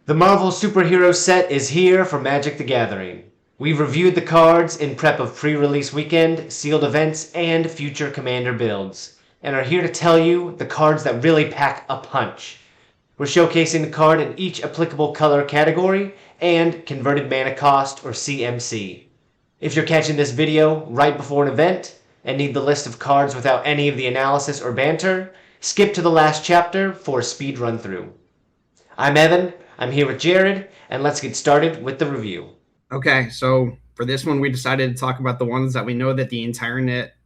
The Marvel Super Heroes set is here for Magic the Gathering. We've reviewed the cards in prep of pre-release weekend, sealed events, and future Commander builds, and are here to tell you the cards that really pack a punch. We're showcasing the card in each applicable color category and converted mana cost, or CMC. If you're catching this video right before an event and need the list of cards without any of the analysis or banter, skip to the last chapter for a speed run through. I'm Evan, I'm here with Jared, and let's get started with the review. Okay, so for this one, we decided to talk about the ones that we know that the entire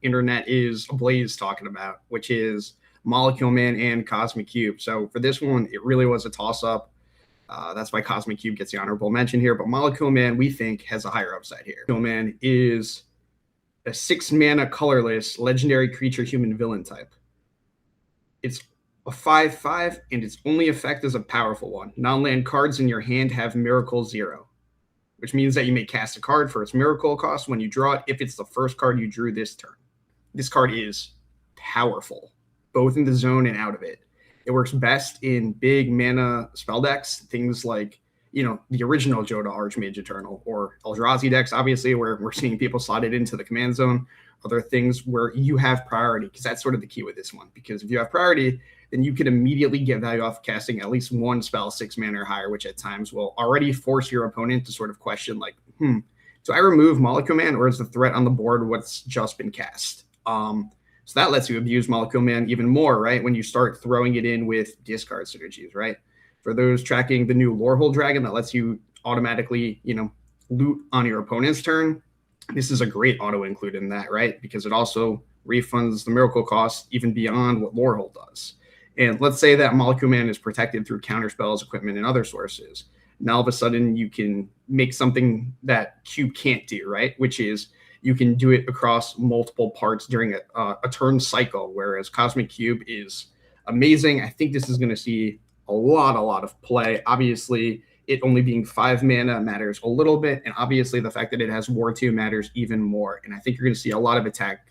internet is ablaze talking about, which is Molecule Man and Cosmic Cube. So for this one, it really was a toss-up. That's why Cosmic Cube gets the honorable mention here. But Molecule Man, we think, has a higher upside here. Molecule Man is a 6-mana colorless legendary creature human villain type. It's a 5/5, and its only effect is a powerful one. Non-land cards in your hand have Miracle 0, which means that you may cast a card for its miracle cost when you draw it if it's the first card you drew this turn. This card is powerful, both in the zone and out of it. It works best in big mana spell decks, things like, the original Joda Archmage Eternal or Eldrazi decks, obviously, where we're seeing people slot it into the command zone. Other things where you have priority, because that's sort of the key with this one. Because if you have priority, then you can immediately get value off casting at least one spell 6 mana or higher, which at times will already force your opponent to sort of question, like, do I remove Molecule Man, or is the threat on the board what's just been cast? So that lets you abuse Molecule Man even more, right? When you start throwing it in with discard synergies, right? For those tracking the new Lorehole Dragon that lets you automatically, loot on your opponent's turn, this is a great auto include in that, right? Because it also refunds the miracle cost even beyond what Lorehole does. And let's say that Molecule Man is protected through counter spells, equipment, and other sources. Now all of a sudden you can make something that Cube can't do, right? Which is you can do it across multiple parts during a turn cycle, whereas Cosmic Cube is amazing. I think this is going to see a lot of play. Obviously, it only being 5 mana matters a little bit, and obviously the fact that it has War 2 matters even more. And I think you're going to see a lot of attack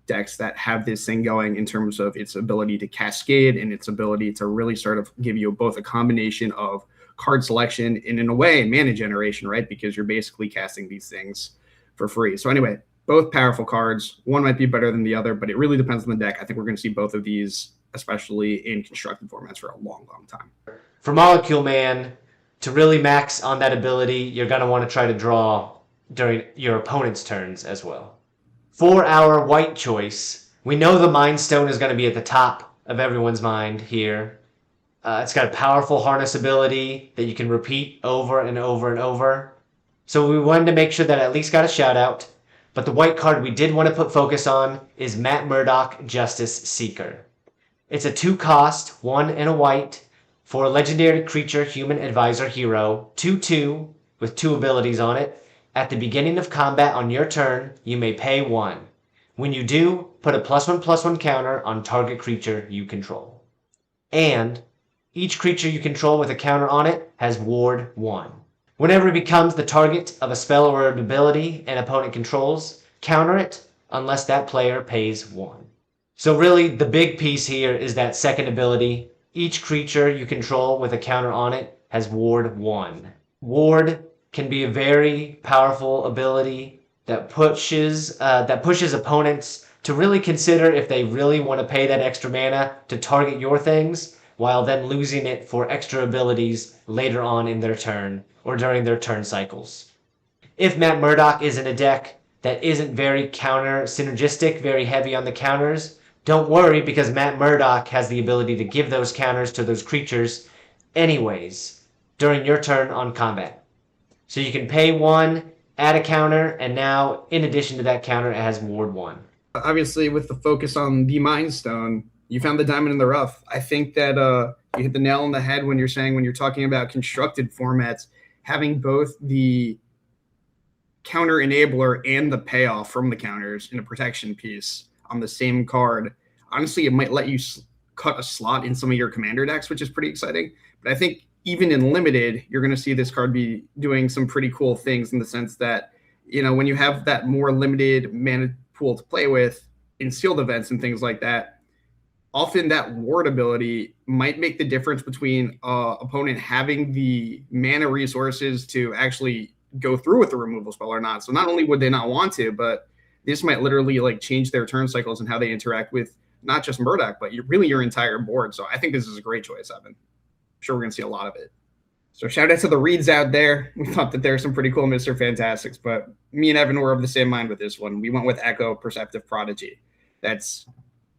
decks that have this thing going in terms of its ability to cascade and its ability to really sort of give you both a combination of card selection and, in a way, mana generation, right? Because you're basically casting these things for free. So anyway, both powerful cards. One might be better than the other, but it really depends on the deck. I think we're going to see both of these, especially in constructed formats, for a long time. For Molecule Man, to really max on that ability, you're going to want to try to draw during your opponent's turns as well. For our white choice, we know the Mind Stone is going to be at the top of everyone's mind here. It's got a powerful harness ability that you can repeat over and over and over. So we wanted to make sure that at least got a shout out. But the white card we did want to put focus on is Murdock, Justice Seeker. It's a 2-cost, 1 and a white, for a legendary creature human advisor hero, 2/2 with 2 abilities on it. At the beginning of combat on your turn, you may pay 1. When you do, put a +1/+1 counter on target creature you control. And each creature you control with a counter on it has Ward 1. Whenever it becomes the target of a spell or an ability an opponent controls, counter it unless that player pays 1. So really, the big piece here is that second ability. Each creature you control with a counter on it has Ward 1. Ward can be a very powerful ability that pushes opponents to really consider if they really want to pay that extra mana to target your things, while then losing it for extra abilities later on in their turn or during their turn cycles. If Murdock is in a deck that isn't very counter synergistic, very heavy on the counters, don't worry, because Murdock has the ability to give those counters to those creatures anyways during your turn on combat. So you can pay 1, add a counter, and now, in addition to that counter, it has Ward 1. Obviously, with the focus on the Mind Stone, you found the diamond in the rough. I think that you hit the nail on the head when you're talking about constructed formats, having both the counter enabler and the payoff from the counters in a protection piece on the same card. Honestly, it might let you cut a slot in some of your commander decks, which is pretty exciting. But I think even in limited, you're going to see this card be doing some pretty cool things, in the sense that, when you have that more limited mana pool to play with in sealed events and things like that, often that ward ability might make the difference between opponent having the mana resources to actually go through with the removal spell or not. So not only would they not want to, but this might literally like change their turn cycles and how they interact with not just Murdock, but really your entire board. So I think this is a great choice, Evan. I'm sure we're going to see a lot of it. So shout out to the reads out there. We thought that there's some pretty cool Mr. Fantastics, but me and Evan were of the same mind with this one. We went with Echo, Perceptive, Prodigy. That's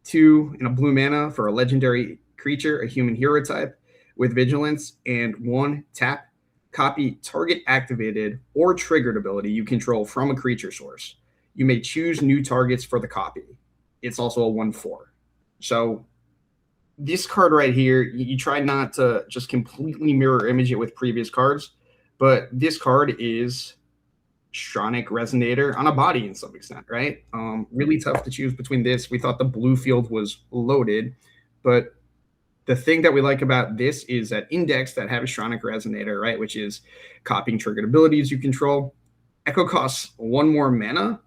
2 and a blue mana for a legendary creature, a human hero type with vigilance, and 1 tap, copy target activated or triggered ability you control from a creature source. You may choose new targets for the copy. It's also a 1/4. So this card right here, you try not to just completely mirror image it with previous cards, but this card is Stronic Resonator on a body in some extent, right? Really tough to choose between this. We thought the blue field was loaded, but the thing that we like about this is that index that have a Stronic Resonator, right, which is copying triggered abilities you control. Echo costs 1 more mana,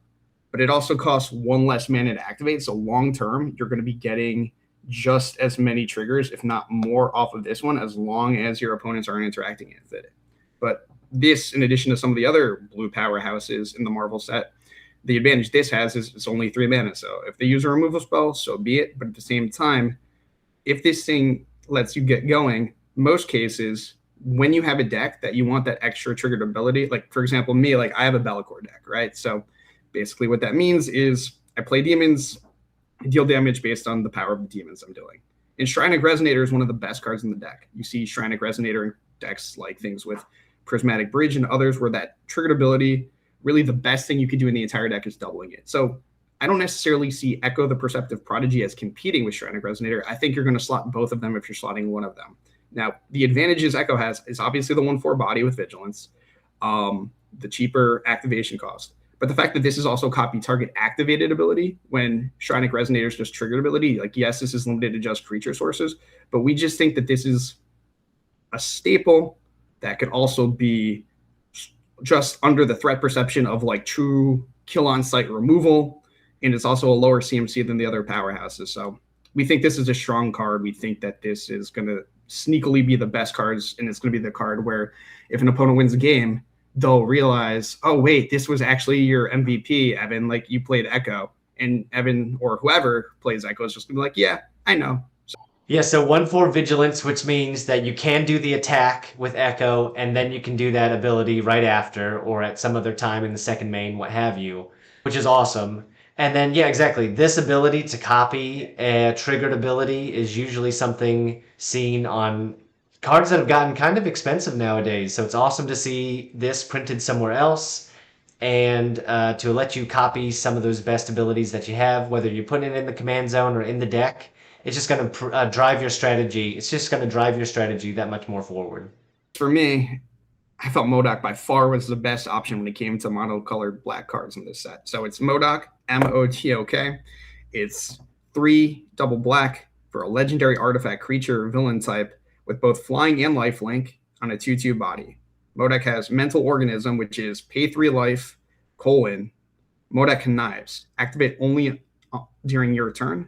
but it also costs 1 less mana to activate. So long term, you're going to be getting just as many triggers, if not more, off of this one, as long as your opponents aren't interacting with it. But this, in addition to some of the other blue powerhouses in the Marvel set, the advantage this has is it's only 3 mana. So if they use a removal spell, so be it. But at the same time, if this thing lets you get going, most cases, when you have a deck that you want that extra triggered ability, like for example, me, like I have a Be'lakor deck, right? So basically what that means is I play demons, I deal damage based on the power of the demons I'm doing. And Stronic Resonator is one of the best cards in the deck. You see Stronic Resonator in decks like things with Prismatic Bridge and others where that triggered ability, really the best thing you could do in the entire deck is doubling it. So I don't necessarily see Echo the Perceptive Prodigy as competing with Stronic Resonator. I think you're going to slot both of them if you're slotting one of them. Now, the advantages Echo has is obviously the 1/4 body with Vigilance, the cheaper activation cost. But the fact that this is also copy target activated ability when Stronic Resonator is just triggered ability, like yes, this is limited to just creature sources, but we just think that this is a staple that could also be just under the threat perception of like true kill on sight removal. And it's also a lower CMC than the other powerhouses. So we think this is a strong card. We think that this is going to sneakily be the best cards. And it's going to be the card where if an opponent wins a game, they'll realize, oh, wait, this was actually your MVP, Evan. Like you played Echo. And Evan or whoever plays Echo is just going to be like, yeah, I know. Yeah, so 1/4 Vigilance, which means that you can do the attack with Echo, and then you can do that ability right after or at some other time in the second main, what have you, which is awesome. And then, yeah, exactly. This ability to copy a triggered ability is usually something seen on cards that have gotten kind of expensive nowadays. So it's awesome to see this printed somewhere else and to let you copy some of those best abilities that you have, whether you put it in the command zone or in the deck. It's just going to drive your strategy. It's just going to drive your strategy that much more forward. For me, I felt M.O.D.O.K by far was the best option when it came to monocolored black cards in this set. So it's M.O.D.O.K, M-O.D.O.K. It's 3 double black for a legendary artifact creature villain type with both flying and lifelink on a 2/2 body. M.O.D.O.K has Mental Organism, which is pay 3 life, M.O.D.O.K Connives. Activate only during your turn.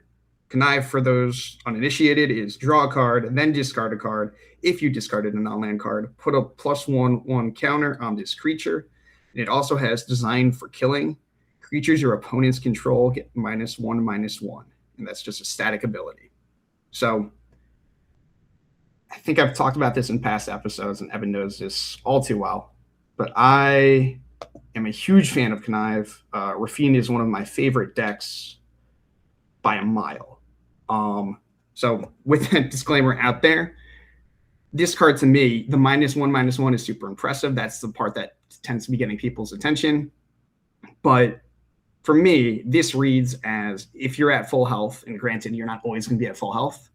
Connive for those uninitiated is draw a card, then discard a card. If you discarded a non-land card, put a +1/1 counter on this creature. And it also has Design for Killing. Creatures your opponents control get -1/-1. And that's just a static ability. So I think I've talked about this in past episodes, and Evan knows this all too well. But I am a huge fan of Connive. Rafine is one of my favorite decks by a mile. So with that disclaimer out there, this card to me, the -1/-1 is super impressive. That's the part that tends to be getting people's attention. But for me, this reads as if you're at full health, and granted, you're not always going to be at full health,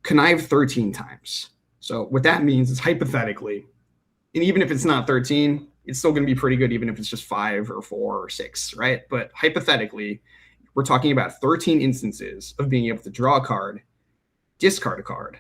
connive 13 times. So what that means is hypothetically, and even if it's not 13, it's still going to be pretty good, even if it's just 5 or 4 or 6, right? But hypothetically, we're talking about 13 instances of being able to draw a card, discard a card,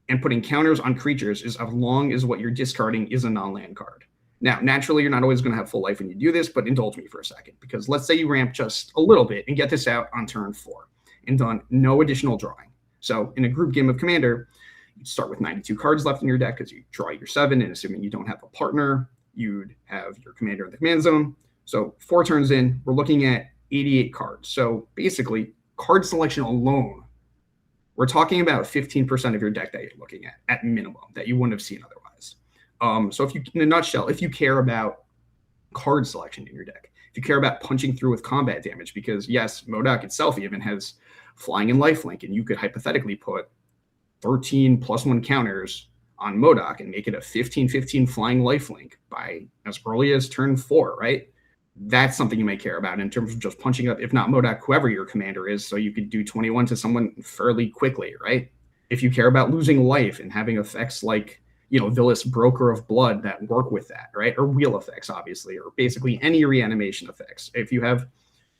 and putting counters on creatures as long as what you're discarding is a non-land card. Now, naturally, you're not always going to have full life when you do this, but indulge me for a second, because let's say you ramp just a little bit and get this out on turn 4 and done no additional drawing. So in a group game of Commander, you'd start with 92 cards left in your deck because you draw your 7, and assuming you don't have a partner, you'd have your commander in the command zone. So 4 turns in, we're looking at 88 cards. So basically, card selection alone, we're talking about 15% of your deck that you're looking at minimum, that you wouldn't have seen otherwise. So if you, in a nutshell, if you care about card selection in your deck, if you care about punching through with combat damage, because yes, M.O.D.O.K itself even has flying and lifelink, and you could hypothetically put 13 +1 counters on M.O.D.O.K and make it a 15/15 flying lifelink by as early as turn 4, right? That's something you may care about in terms of just punching up, if not M.O.D.O.K, whoever your commander is, so you could do 21 to someone fairly quickly, right? If you care about losing life and having effects like, Villa's Broker of Blood that work with that, right? Or wheel effects, obviously, or basically any reanimation effects. If you have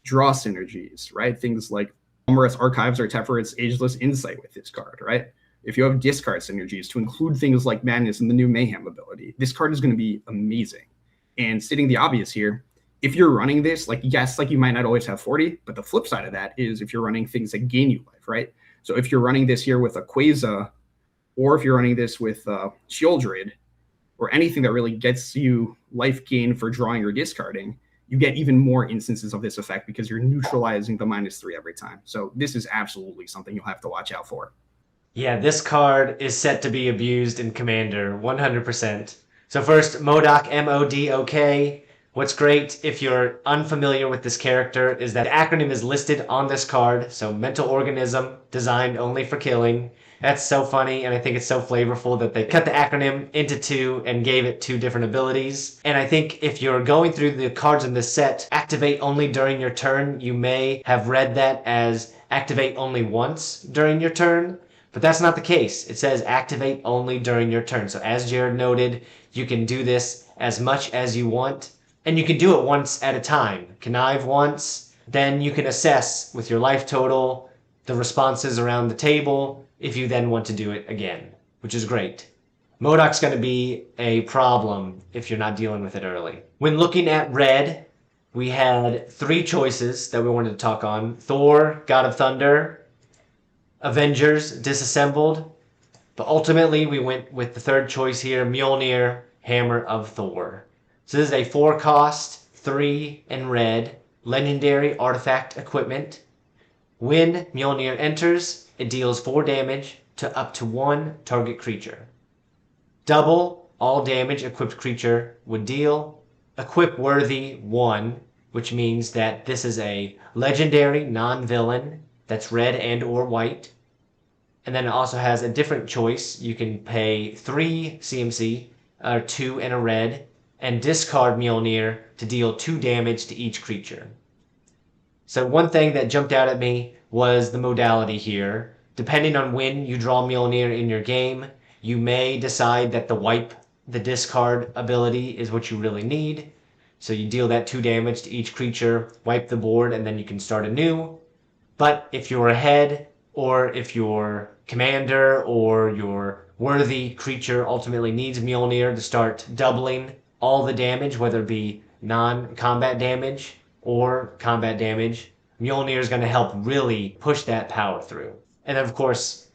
draw synergies, right? Things like Numerous Archives or Teferet's Ageless Insight with this card, right? If you have discard synergies to include things like Madness and the new Mayhem ability, this card is going to be amazing. And stating the obvious here, if you're running this, yes, you might not always have 40, but the flip side of that is if you're running things that gain you life, right? So if you're running this here with a Quasar, or if you're running this with Shieldred, or anything that really gets you life gain for drawing or discarding, you get even more instances of this effect because you're neutralizing the -3 every time. So this is absolutely something you'll have to watch out for. Yeah, this card is set to be abused in Commander 100%. So first, M.O.D.O.K, M-O.D.O.K. What's great, if you're unfamiliar with this character, is that the acronym is listed on this card. So mental organism, designed only for killing. That's so funny, and I think it's so flavorful that they cut the acronym into 2 and gave it 2 different abilities. And I think if you're going through the cards in this set, activate only during your turn, you may have read that as activate only once during your turn. But that's not the case. It says activate only during your turn. So as Jared noted, you can do this as much as you want. And you can do it once at a time. Connive once, then you can assess with your life total, the responses around the table, if you then want to do it again, which is great. M.O.D.O.K's going to be a problem if you're not dealing with it early. When looking at red, we had 3 choices that we wanted to talk on. Thor, God of Thunder, Avengers, Disassembled, but ultimately we went with the 3rd choice here, Mjolnir, Hammer of Thor. So this is a 4-cost, 3 in red, legendary artifact equipment. When Mjolnir enters, it deals 4 damage to up to 1 target creature. Double all damage equipped creature would deal. Equip worthy 1, which means that this is a legendary non-villain that's red and or white. And then it also has a different choice. You can pay 3 CMC, or 2 and a red, and discard Mjolnir to deal 2 damage to each creature. So one thing that jumped out at me was the modality here. Depending on when you draw Mjolnir in your game, you may decide that the wipe the discard ability is what you really need. So you deal that 2 damage to each creature, wipe the board, and then you can start anew. But if you're ahead, or if your commander or your worthy creature ultimately needs Mjolnir to start doubling all the damage, whether it be non-combat damage or combat damage, Mjolnir is going to help really push that power through. And of course,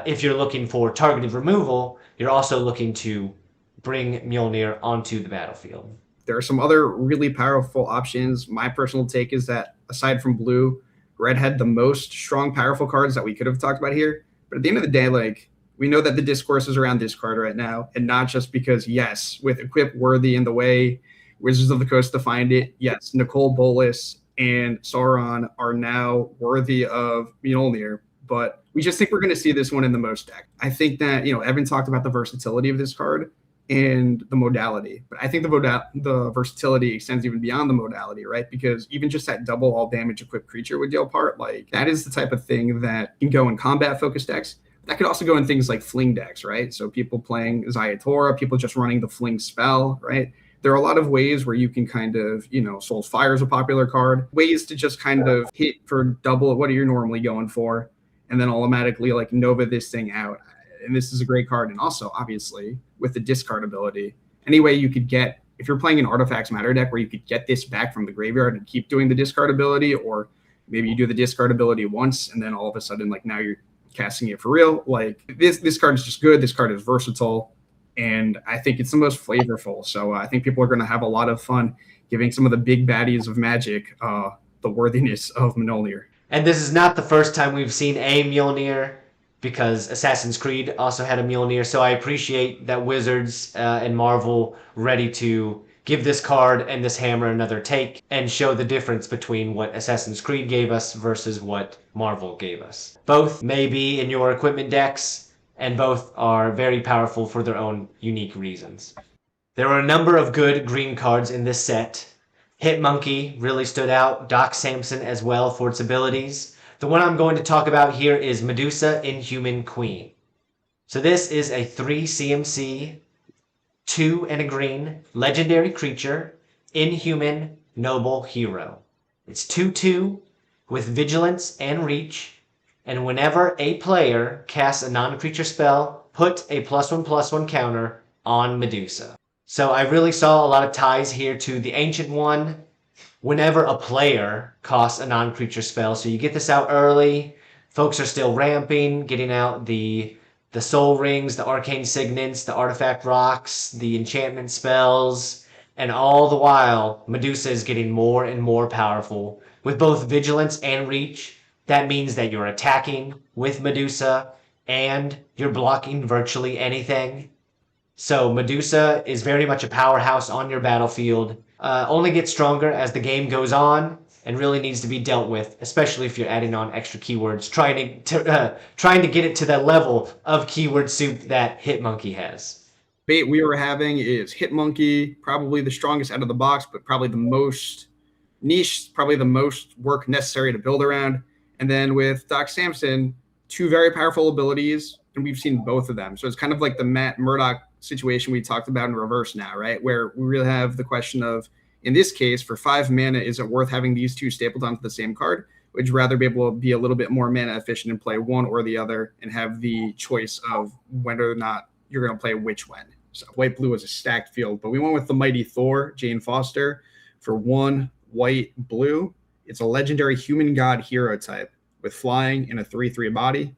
if you're looking for targeted removal, you're also looking to bring Mjolnir onto the battlefield. There are some other really powerful options. My personal take is that aside from blue, red had the most strong, powerful cards that we could have talked about here. But at the end of the day, we know that the discourse is around this card right now, and not just because, yes, with Equip Worthy in the way Wizards of the Coast defined it, yes, Nicole Bolas and Sauron are now worthy of Mjolnir, but we just think we're going to see this one in the most deck. I think that, Evan talked about the versatility of this card and the modality, but I think the versatility extends even beyond the modality, right? Because even just that double all damage equipped creature would deal part, that is the type of thing that can go in combat focused decks. That could also go in things like fling decks, right? So people playing Zayatora, people just running the fling spell, right? There are a lot of ways where you can kind of, Soul's Fire is a popular card, ways to just kind of hit for double what you're normally going for, and then automatically Nova this thing out. And this is a great card. And also, obviously, with the discard ability, any way you could get, if you're playing an Artifacts Matter deck where you could get this back from the graveyard and keep doing the discard ability, or maybe you do the discard ability once and then all of a sudden, now you're casting it for real. Like this card is just good. This card is versatile, and I think it's the most flavorful. So I think people are going to have a lot of fun giving some of the big baddies of Magic the worthiness of Mjolnir. And this is not the first time we've seen a Mjolnir, because Assassin's Creed also had a Mjolnir. So I appreciate that Wizards and Marvel ready to give this card and this hammer another take and show the difference between what Assassin's Creed gave us versus what Marvel gave us. Both may be in your equipment decks, and both are very powerful for their own unique reasons. There were a number of good green cards in this set. Hitmonkey really stood out, Doc Samson as well for its abilities. The one I'm going to talk about here is Medusa, Inhuman Queen. So this is a 3 CMC, 2 and a green, legendary creature, Inhuman, noble hero. It's 2/2 with vigilance and reach, and whenever a player casts a non-creature spell, put a +1/+1 counter on Medusa. So I really saw a lot of ties here to the Ancient One. Whenever a player casts a non-creature spell, so you get this out early, folks are still ramping, getting out the soul rings, the arcane signets, the artifact rocks, the enchantment spells, and all the while, Medusa is getting more and more powerful. With both vigilance and reach, that means that you're attacking with Medusa, and you're blocking virtually anything. So Medusa is very much a powerhouse on your battlefield, only gets stronger as the game goes on, and really needs to be dealt with, especially if you're adding on extra keywords, trying to get it to the level of keyword soup that Hitmonkey has. Debate we were having is Hitmonkey, probably the strongest out of the box, but probably the most niche, probably the most work necessary to build around. And then with Doc Samson, 2 very powerful abilities, and we've seen both of them. So it's kind of like the Murdock situation we talked about in reverse now, right? Where we really have the question of, in this case, for 5 mana, is it worth having these 2 stapled onto the same card? Would you rather be able to be a little bit more mana efficient and play one or the other and have the choice of whether or not you're going to play which when? So white-blue is a stacked field, but we went with the mighty Thor, Jane Foster, for 1 white-blue. It's a legendary human god hero type with flying and a 3/3 body.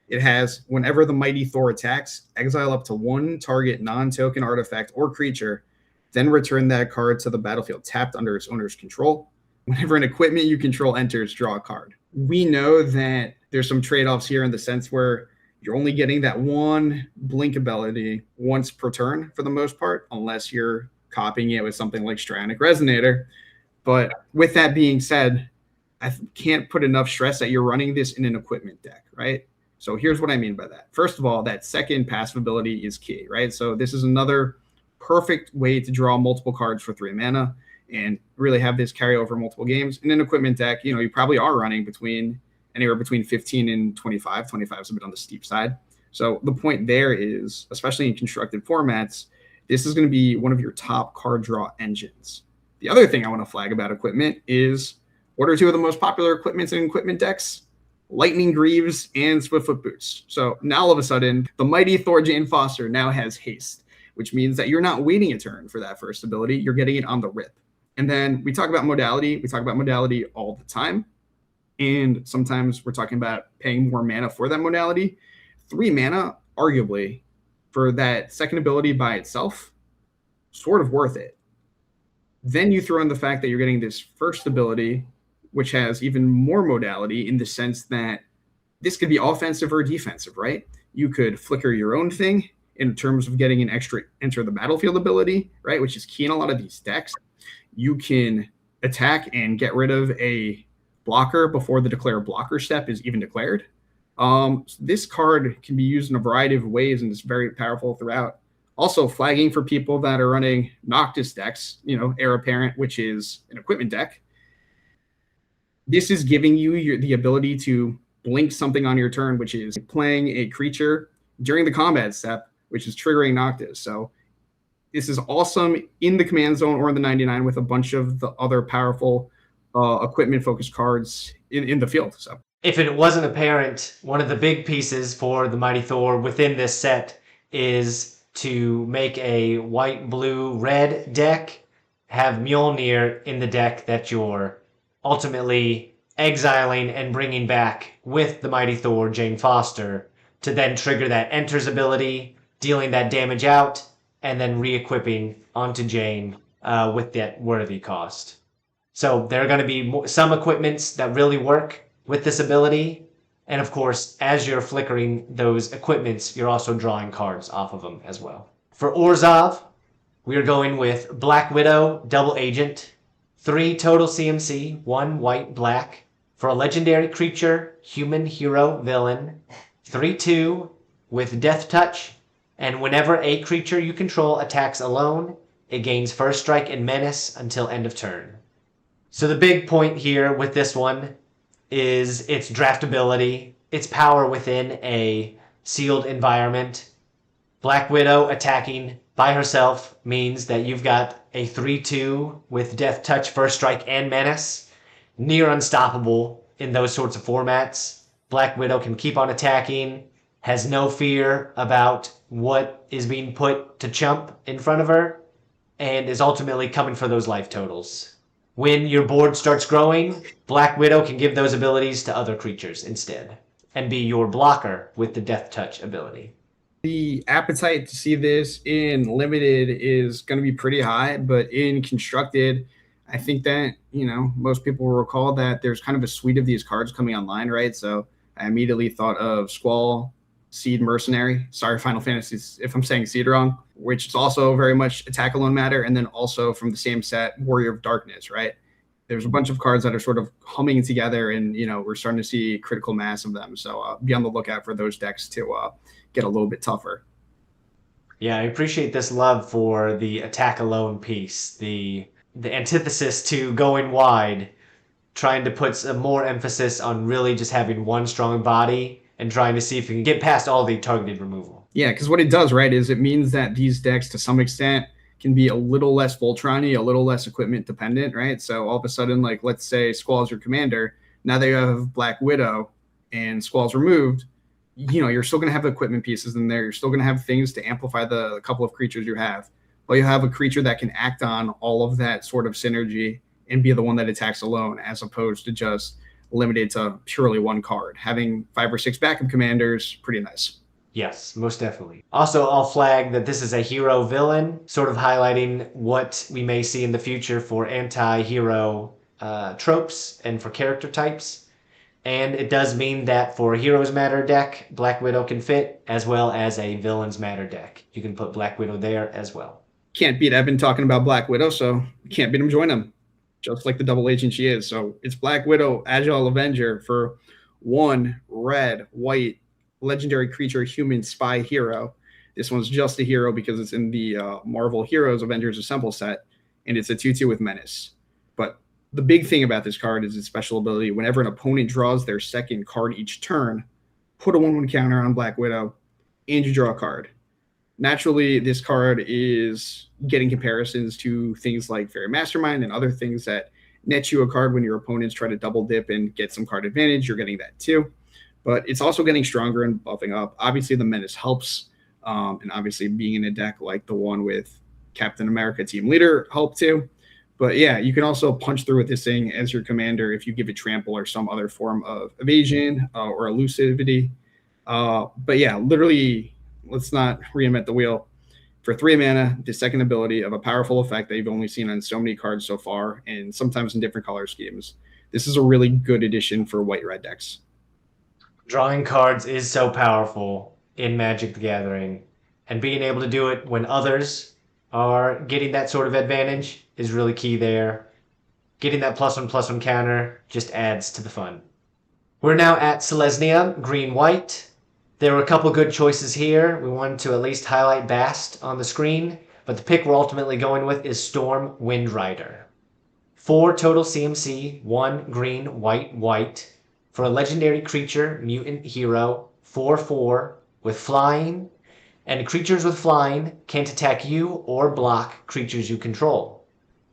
It has, whenever the mighty Thor attacks, exile up to 1 target non-token artifact or creature, then return that card to the battlefield tapped under its owner's control. Whenever an equipment you control enters, draw a card. We know that there's some trade-offs here in the sense where you're only getting that 1 blink ability once per turn for the most part, unless you're copying it with something like Stranic Resonator. But with that being said, I can't put enough stress that you're running this in an equipment deck, right? So here's what I mean by that. First of all, that second passive ability is key, right? So this is another perfect way to draw multiple cards for 3 mana and really have this carry over multiple games. In an equipment deck, you probably are running anywhere between 15 and 25. 25 is a bit on the steep side. So the point there is, especially in constructed formats, this is going to be one of your top card draw engines. The other thing I want to flag about equipment is, what are 2 of the most popular equipments in equipment decks? Lightning Greaves and Swiftfoot Boots. So now all of a sudden, the mighty Thor Jane Foster now has haste, which means that you're not waiting a turn for that first ability. You're getting it on the rip. And then we talk about modality. We talk about modality all the time. And sometimes we're talking about paying more mana for that modality. 3 mana, arguably, for that second ability by itself, sort of worth it. Then you throw in the fact that you're getting this first ability, which has even more modality in the sense that this could be offensive or defensive, right? You could flicker your own thing in terms of getting an extra enter the battlefield ability, right? Which is key in a lot of these decks. You can attack and get rid of a blocker before the declare blocker step is even declared. This card can be used in a variety of ways and is very powerful throughout. Also flagging for people that are running Noctis decks, Heir Apparent, which is an equipment deck. This is giving you the ability to blink something on your turn, which is playing a creature during the combat step, which is triggering Noctis. So this is awesome in the command zone or in the 99 with a bunch of the other powerful equipment-focused cards in the field. So if it wasn't apparent, one of the big pieces for the Mighty Thor within this set is to make a white, blue, red deck, have Mjolnir in the deck that you're ultimately exiling and bringing back with the Mighty Thor, Jane Foster, to then trigger that Enters ability, dealing that damage out, and then re-equipping onto Jane with that worthy cost. So there are going to be some equipments that really work with this ability. And of course, as you're flickering those equipments, you're also drawing cards off of them as well. For Orzhov, we are going with Black Widow, Double Agent, 3 total CMC, 1 white, black. For a legendary creature, human, hero, villain, 3/2 with Death Touch. And whenever a creature you control attacks alone, it gains First Strike and Menace until end of turn. So the big point here with this one is its draftability, its power within a sealed environment. Black Widow attacking by herself means that you've got a 3/2 with Death Touch, First Strike, and Menace. Near unstoppable in those sorts of formats. Black Widow can keep on attacking, has no fear about what is being put to chump in front of her, and is ultimately coming for those life totals. When your board starts growing, Black Widow can give those abilities to other creatures instead, and be your blocker with the Death Touch ability. The appetite to see this in Limited is going to be pretty high, but in Constructed, I think that, most people will recall that there's kind of a suite of these cards coming online, right? So I immediately thought of Squall, Seed, Mercenary. Sorry, Final Fantasy, if I'm saying Seed wrong, which is also very much attack alone matter. And then also from the same set, Warrior of Darkness, right? There's a bunch of cards that are sort of humming together, and, we're starting to see critical mass of them. So be on the lookout for those decks to get a little bit tougher. Yeah, I appreciate this love for the attack alone piece, the antithesis to going wide, trying to put some more emphasis on really just having one strong body and trying to see if you can get past all the targeted removal. Yeah, because what it does, right, is it means that these decks, to some extent, can be a little less Voltron-y, a little less equipment dependent, right? So all of a sudden, like, let's say Squall's your commander. Now that you have Black Widow and Squall's removed, you're still going to have equipment pieces in there. You're still going to have things to amplify the couple of creatures you have. But you have a creature that can act on all of that sort of synergy and be the one that attacks alone, as opposed to just limited to purely one card. Having 5 or 6 backup commanders, pretty nice. Yes, most definitely. Also, I'll flag that this is a hero villain, sort of highlighting what we may see in the future for anti-hero tropes and for character types. And it does mean that for a Heroes Matter deck, Black Widow can fit, as well as a Villains Matter deck. You can put Black Widow there as well. Can't beat Evan talking about Black Widow, so can't beat him, join him. Just like the double agent she is. So it's Black Widow, Agile Avenger for 1 red, white, legendary creature, human spy hero. This one's just a hero because it's in the Marvel Heroes Avengers Assemble set, and it's a 2/2 with Menace. But the big thing about this card is its special ability. Whenever an opponent draws their second card each turn, put a 1/1 counter on Black Widow, and you draw a card. Naturally, this card is getting comparisons to things like Fairy Mastermind and other things that net you a card when your opponents try to double dip and get some card advantage. You're getting that too. But it's also getting stronger and buffing up. Obviously, the Menace helps. And obviously, being in a deck like the one with Captain America Team Leader helped too. But yeah, you can also punch through with this thing as your commander if you give it trample or some other form of evasion or elusivity. But yeah, literally, let's not reinvent the wheel. For 3 mana, the second ability of a powerful effect that you've only seen on so many cards so far, and sometimes in different color schemes. This is a really good addition for white-red decks. Drawing cards is so powerful in Magic the Gathering, and being able to do it when others are getting that sort of advantage is really key there. Getting that +1/+1 counter just adds to the fun. We're now at Selesnya, green-white. There were a couple good choices here. We wanted to at least highlight Bast on the screen, but the pick we're ultimately going with is Storm Windrider. 4 total CMC, 1 green, white, white. For a legendary creature, mutant hero, 4/4 with flying, and creatures with flying can't attack you or block creatures you control.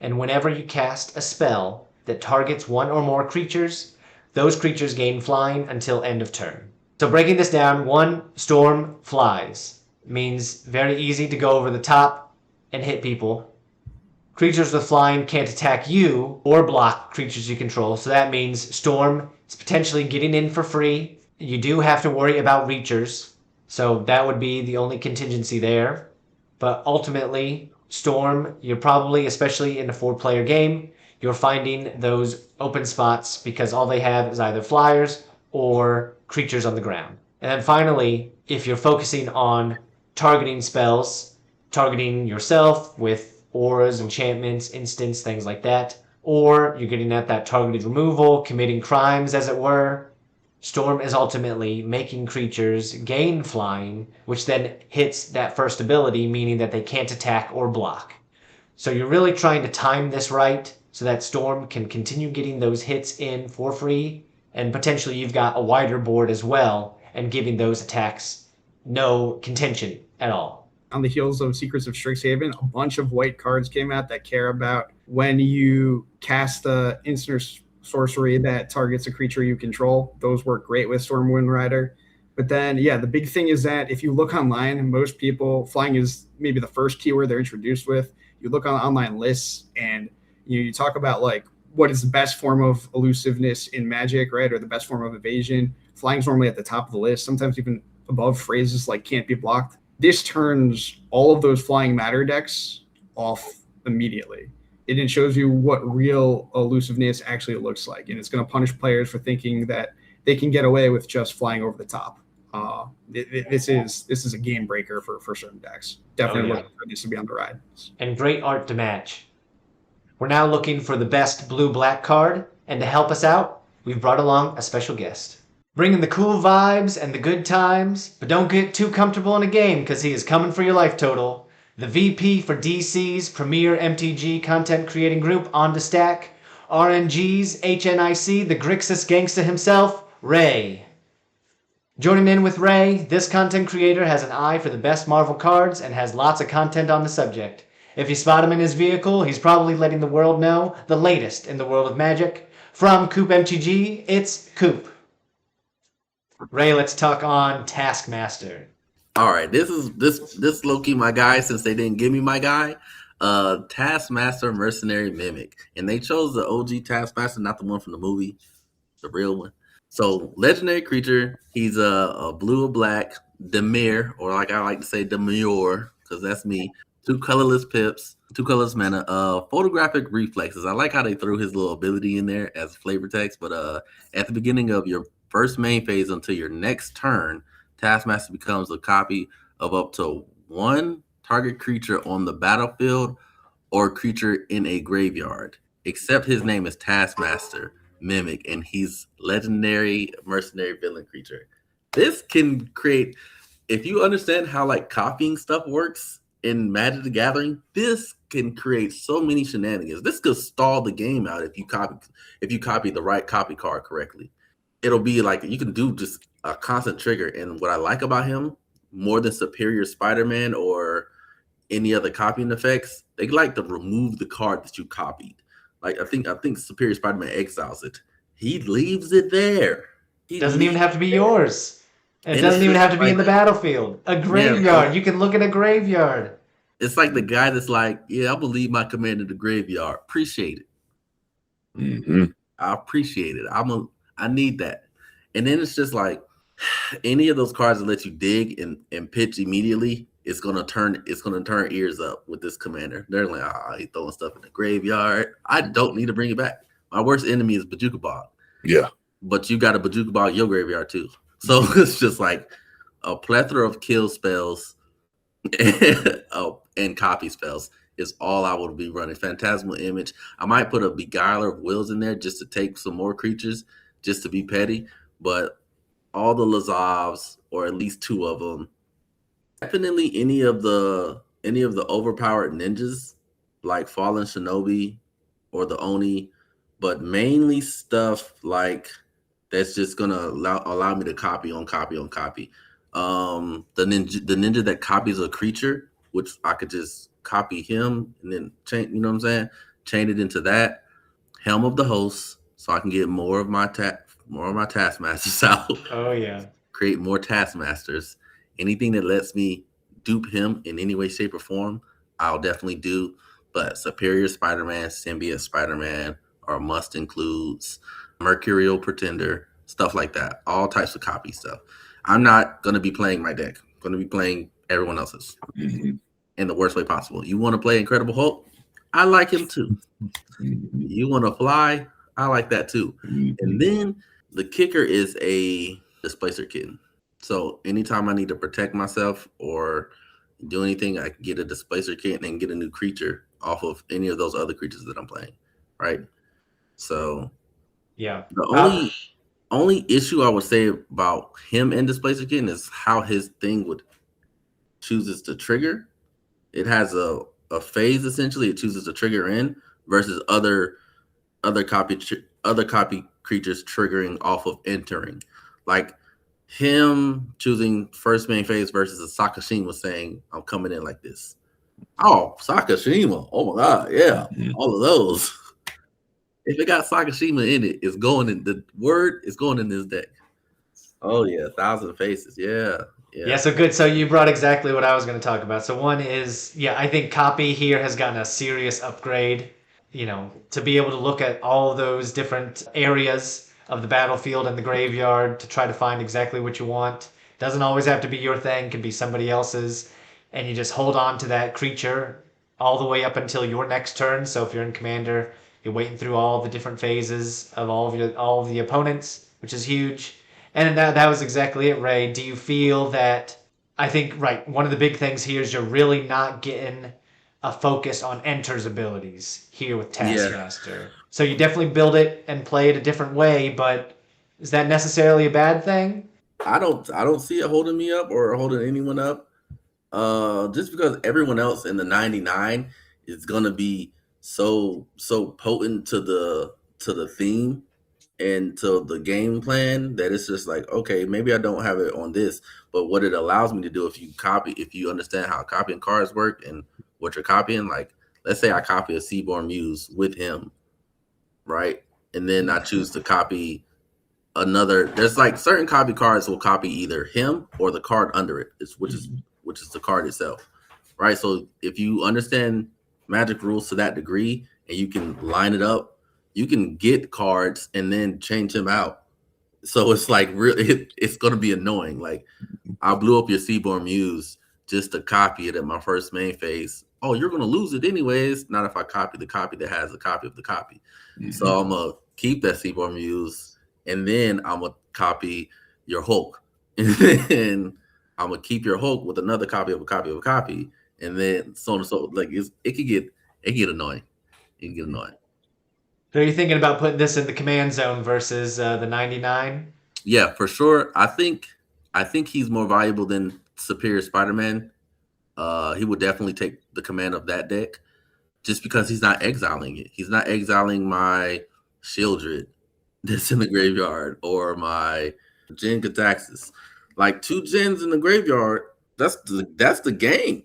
And whenever you cast a spell that targets 1 or more creatures, those creatures gain flying until end of turn. So breaking this down, 1 storm flies means very easy to go over the top and hit people. Creatures with flying can't attack you or block creatures you control, so that means Storm is potentially getting in for free. You do have to worry about Reachers, so that would be the only contingency there. But ultimately, Storm, you're probably, especially in a 4-player game, you're finding those open spots because all they have is either flyers or creatures on the ground. And then finally, if you're focusing on targeting spells, targeting yourself with auras, enchantments, instants, things like that, or you're getting at that targeted removal, committing crimes, as it were, Storm is ultimately making creatures gain flying, which then hits that first ability, meaning that they can't attack or block. So you're really trying to time this right so that Storm can continue getting those hits in for free, and potentially you've got a wider board as well, and giving those attacks no contention at all. On the heels of Secrets of Strixhaven, a bunch of white cards came out that care about when you cast a instant or sorcery that targets a creature you control. Those work great with Storm Windrider. But then, the big thing is that if you look online, most people, flying is maybe the first keyword they're introduced with. You look on online lists and you talk about like what is the best form of elusiveness in Magic, right? Or the best form of evasion. Flying's normally at the top of the list, sometimes even above phrases like can't be blocked. This turns all of those flying matter decks off immediately. It shows you what real elusiveness actually looks like. And it's going to punish players for thinking that they can get away with just flying over the top. This is a game breaker for certain decks. Definitely looking for this to be on the ride. And great art to match. We're now looking for the best blue-black card, and to help us out, we've brought along a special guest. Bringing the cool vibes and the good times, but don't get too comfortable in a game because he is coming for your life total. The VP for DC's premier MTG content creating group On to Stack, RNG's HNIC, the Grixis gangsta himself, Ray. Joining in with Ray, this content creator has an eye for the best Marvel cards and has lots of content on the subject. If you spot him in his vehicle, he's probably letting the world know the latest in the world of Magic. From Coop MTG, it's Coop. Ray, let's talk on Taskmaster. All right, this Loki my guy since they didn't give me my guy. Taskmaster Mercenary Mimic, and they chose the OG Taskmaster, not the one from the movie, the real one. So legendary creature, he's a blue or black Demir, or like I like to say Demure, because that's me. 2 colorless pips, 2 colorless mana, photographic reflexes. I like how they threw his little ability in there as flavor text, but at the beginning of your first main phase until your next turn, Taskmaster becomes a copy of up to 1 target creature on the battlefield or creature in a graveyard, except his name is Taskmaster Mimic, and he's legendary mercenary villain creature. This can create, if you understand how like copying stuff works in Magic the Gathering, this can create so many shenanigans. This could stall the game out if you copy the right copy card correctly. It'll be like you can do just a constant trigger. And what I like about him more than Superior Spider-Man or any other copying effects, they like to remove the card that you copied. Like I think Superior Spider-Man exiles it. He leaves it there. It doesn't even have to be yours. It doesn't even have to be in the battlefield. A graveyard. You can look at a graveyard. It's like the guy that's like, yeah, I will leave my command in the graveyard. Appreciate it. Mm-hmm. I appreciate it. I need that. And then it's just like any of those cards that let you dig and pitch immediately, it's gonna turn ears up with this commander. They're like, he's throwing stuff in the graveyard. I don't need to bring it back. My worst enemy is Bajukabog. Yeah. But you got a Bajukabog in your graveyard too. So it's just like a plethora of kill spells and copy spells is all I would be running. Phantasmal Image. I might put a Beguiler of Wills in there just to take some more creatures, just to be petty. But all the Lazavs, or at least 2 of them, definitely any of the overpowered ninjas, like Fallen Shinobi or the Oni, but mainly stuff like that's just gonna allow me to copy on copy on copy. The ninja that copies a creature, which I could just copy him and then chain, you know what I'm saying? Chain it into that. Helm of the Host, so I can get more of my Taskmasters out. Oh yeah. Create more Taskmasters. Anything that lets me dupe him in any way, shape, or form, I'll definitely do. but Superior Spider-Man, Symbiote Spider-Man, or must includes Mercurial Pretender, stuff like that. All types of copy stuff. I'm not going to be playing my deck. I'm going to be playing everyone else's in the worst way possible. You want to play Incredible Hulk? I like him too. You want to fly? I like that too. And then the kicker is a Displacer Kitten. So anytime I need to protect myself or do anything, I can get a Displacer Kitten and get a new creature off of any of those other creatures that I'm playing, right? So Yeah. the only issue I would say about him and Displacer Kitten is how his thing chooses to trigger. It has a phase essentially. It chooses to trigger in versus other copy creatures triggering off of entering. Like him choosing first main phase versus a Sakashima saying, I'm coming in like this. Oh, Sakashima. Oh my God. Yeah. All of those. If it got Sakashima in it, it's going in the word is going in this deck. Oh yeah, 1,000 faces. Yeah. So good. So you brought exactly what I was going to talk about. So one is, I think copy here has gotten a serious upgrade, to be able to look at all those different areas of the battlefield and the graveyard to try to find exactly what you want. Doesn't always have to be your thing, can be somebody else's. And you just hold on to that creature all the way up until your next turn. So if you're in Commander, you're waiting through all the different phases of all of the opponents, which is huge. And that was exactly it, Ray. Do you feel that, I think, right, one of the big things here is you're really not getting a focus on Enter's abilities here with Taskmaster. Yeah. So you definitely build it and play it a different way, but is that necessarily a bad thing? I don't see it holding me up or holding anyone up. Just because everyone else in the 99 is gonna be so potent to the theme and to the game plan that it's just like, okay, maybe I don't have it on this, but what it allows me to do, if you understand how copying cards work and what you're copying, like let's say I copy a Seaborn Muse with him, right? And then I choose to copy another. There's like certain copy cards will copy either him or the card under it, which is the card itself, right? So if you understand Magic rules to that degree and you can line it up, you can get cards and then change them out. So it's like really, it's going to be annoying. Like I blew up your Seaborn Muse just to copy it at my first main phase. Oh, you're going to lose it anyways. Not if I copy the copy that has a copy of the copy. So I'm going to keep that Seaborn Muse and then I'm going to copy your Hulk. And then I'm going to keep your Hulk with another copy of a copy of a copy. And then so on and so, like it can get annoying. It can get annoying. So are you thinking about putting this in the command zone versus the 99? Yeah, for sure. I think he's more valuable than Superior Spider-Man. He would definitely take the command of that deck just because he's not exiling it. He's not exiling my Shieldred that's in the graveyard or my Jin Cataxis. Like 2 gens in the graveyard, that's the game.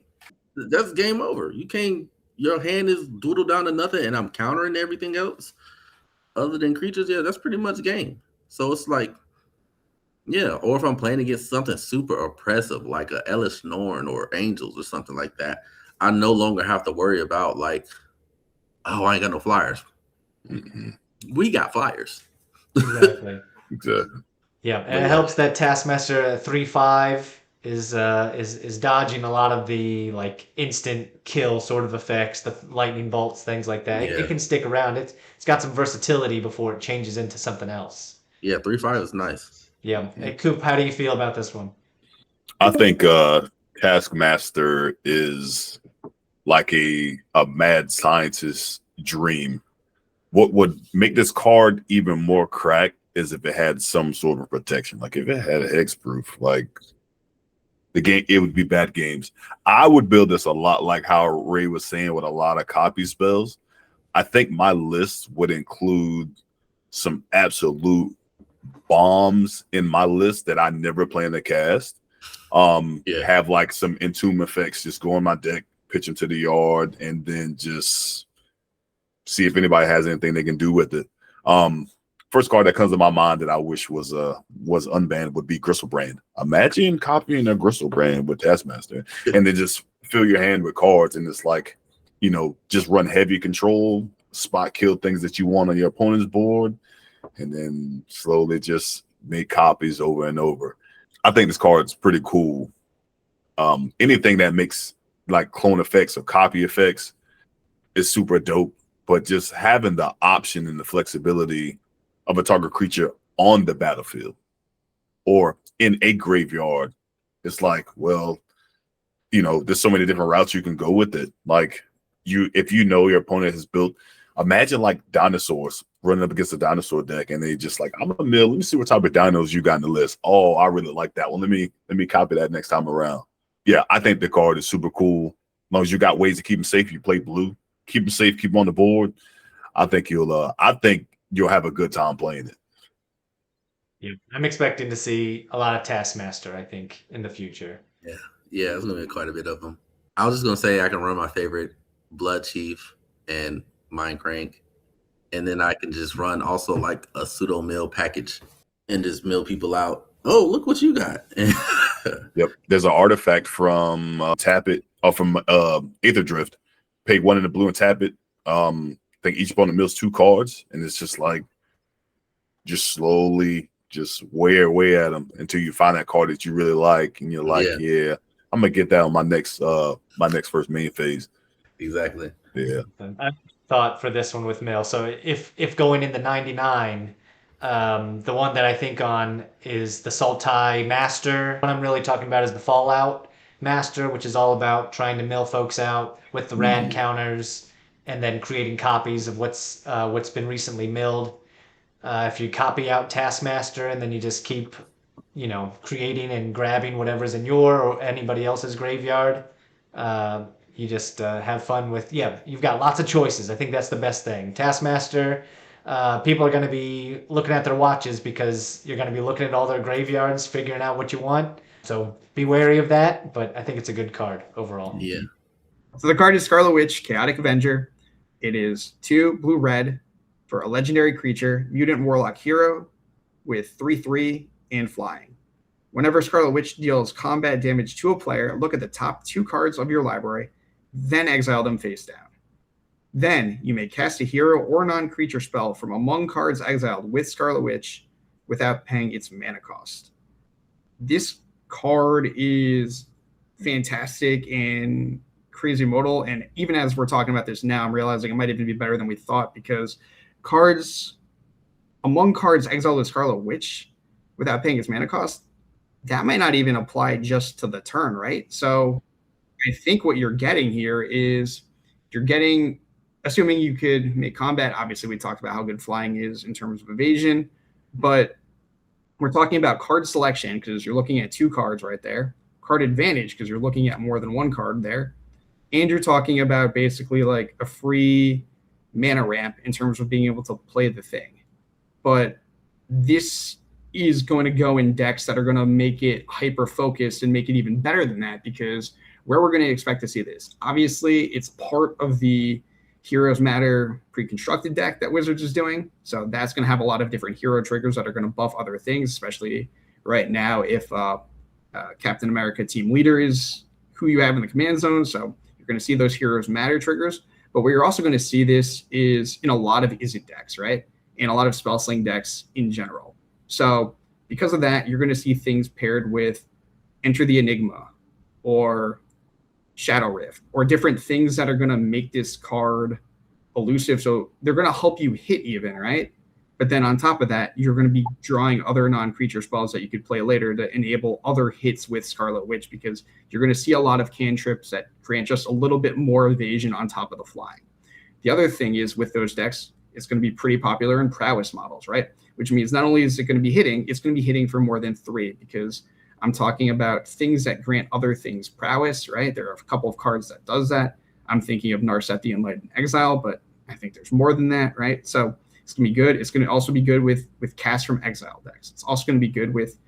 That's game over. You can't. Your hand is doodled down to nothing, and I'm countering everything else other than creatures. Yeah, that's pretty much game. So it's like, yeah. Or if I'm playing against something super oppressive, like a Elish Norn or Angels or something like that, I no longer have to worry about like, oh, I ain't got no flyers. We got flyers. Exactly. Exactly. Yeah, and it helps that Taskmaster 3/5 is dodging a lot of the like instant kill sort of effects, the lightning bolts, things like that. Yeah. It can stick around. It's got some versatility before it changes into something else. Yeah, 3/5 is nice. Yeah. Hey, Coop, how do you feel about this one? I think Taskmaster is like a mad scientist's dream. What would make this card even more cracked is if it had some sort of protection. Like if it had a hexproof, like the game, it would be bad games. I would build this a lot like how Ray was saying with a lot of copy spells. I think my list would include some absolute bombs in my list that I never plan to cast. Have like some Inhuman effects, just go in my deck, pitch them to the yard, and then just see if anybody has anything they can do with it. First card that comes to my mind that I wish was unbanned would be Gristlebrand. Imagine copying a Gristlebrand with Taskmaster and then just fill your hand with cards, and it's like just run heavy control, spot kill things that you want on your opponent's board, and then slowly just make copies over and over. I think this card's pretty cool. Anything that makes like clone effects or copy effects is super dope, but just having the option and the flexibility of a target creature on the battlefield or in a graveyard, it's like, well, there's so many different routes you can go with it. Like if your opponent has built, imagine like dinosaurs running up against a dinosaur deck, and they just like, I'm a mill. Let me see what type of dinos you got in the list. Oh, I really like that one. Let me copy that next time around. Yeah, I think the card is super cool. As long as you got ways to keep them safe, you play blue, keep them safe, keep them on the board. I think you'll have a good time playing it. Yeah, I'm expecting to see a lot of Taskmaster, I think, in the future. Yeah, there's gonna be quite a bit of them. I was just gonna say I can run my favorite Blood Chief and Mind Crank, and then I can just run also like a pseudo mill package and just mill people out. Oh, look what you got! Yep, there's an artifact from Tap It or from Aether Drift. Pay 1 in the blue and tap it. I think each opponent mills 2 cards, and it's just like just slowly just wear away at them until you find that card that you really like, and you're like, yeah, I'm gonna get that on my next first main phase. Exactly. Yeah. I thought for this one with Mill. So if going in the 99, the one that I think on is the Sultai Master. What I'm really talking about is the Fallout Master, which is all about trying to mill folks out with the rad counters and then creating copies of what's been recently milled. If you copy out Taskmaster and then you just keep, creating and grabbing whatever's in your or anybody else's graveyard, you just have fun with, you've got lots of choices. I think that's the best thing. Taskmaster, people are going to be looking at their watches because you're going to be looking at all their graveyards, figuring out what you want. So be wary of that, but I think it's a good card overall. Yeah. So the card is Scarlet Witch, Chaotic Avenger. It is 2 blue-red for a legendary creature, mutant warlock hero with 3/3 and flying. Whenever Scarlet Witch deals combat damage to a player, look at the top 2 cards of your library, then exile them face down. Then you may cast a hero or non-creature spell from among cards exiled with Scarlet Witch without paying its mana cost. This card is fantastic and crazy modal, and even as we're talking about this now, I'm realizing it might even be better than we thought, because among cards exiled with Scarlet Witch without paying its mana cost, that might not even apply just to the turn, right? So I think what you're getting here is assuming you could make combat. Obviously, we talked about how good flying is in terms of evasion, but we're talking about card selection because you're looking at 2 cards right there, card advantage because you're looking at more than 1 card there, and you're talking about basically like a free mana ramp in terms of being able to play the thing. But this is going to go in decks that are going to make it hyper-focused and make it even better than that, because where we're going to expect to see this, obviously, it's part of the Heroes Matter pre-constructed deck that Wizards is doing. So that's going to have a lot of different hero triggers that are going to buff other things, especially right now if Captain America Team Leader is who you have in the command zone. So you're going to see those Heroes Matter triggers. But where you're also going to see this is in a lot of Izzet decks, right? And a lot of Spell Sling decks in general. So because of that, you're going to see things paired with Enter the Enigma or Shadow Rift or different things that are going to make this card elusive. So they're going to help you hit even, right? But then on top of that, you're going to be drawing other non-creature spells that you could play later to enable other hits with Scarlet Witch, because you're going to see a lot of cantrips that grant just a little bit more evasion on top of the flying. The other thing is with those decks, it's going to be pretty popular in prowess models, right? Which means not only is it going to be hitting, it's going to be hitting for more than 3, because I'm talking about things that grant other things prowess, right? There are a couple of cards that does that. I'm thinking of Narset the Enlightened Exile, but I think there's more than that, right? So it's going to be good. It's going to also be good with cast from exile decks. It's also going to be good with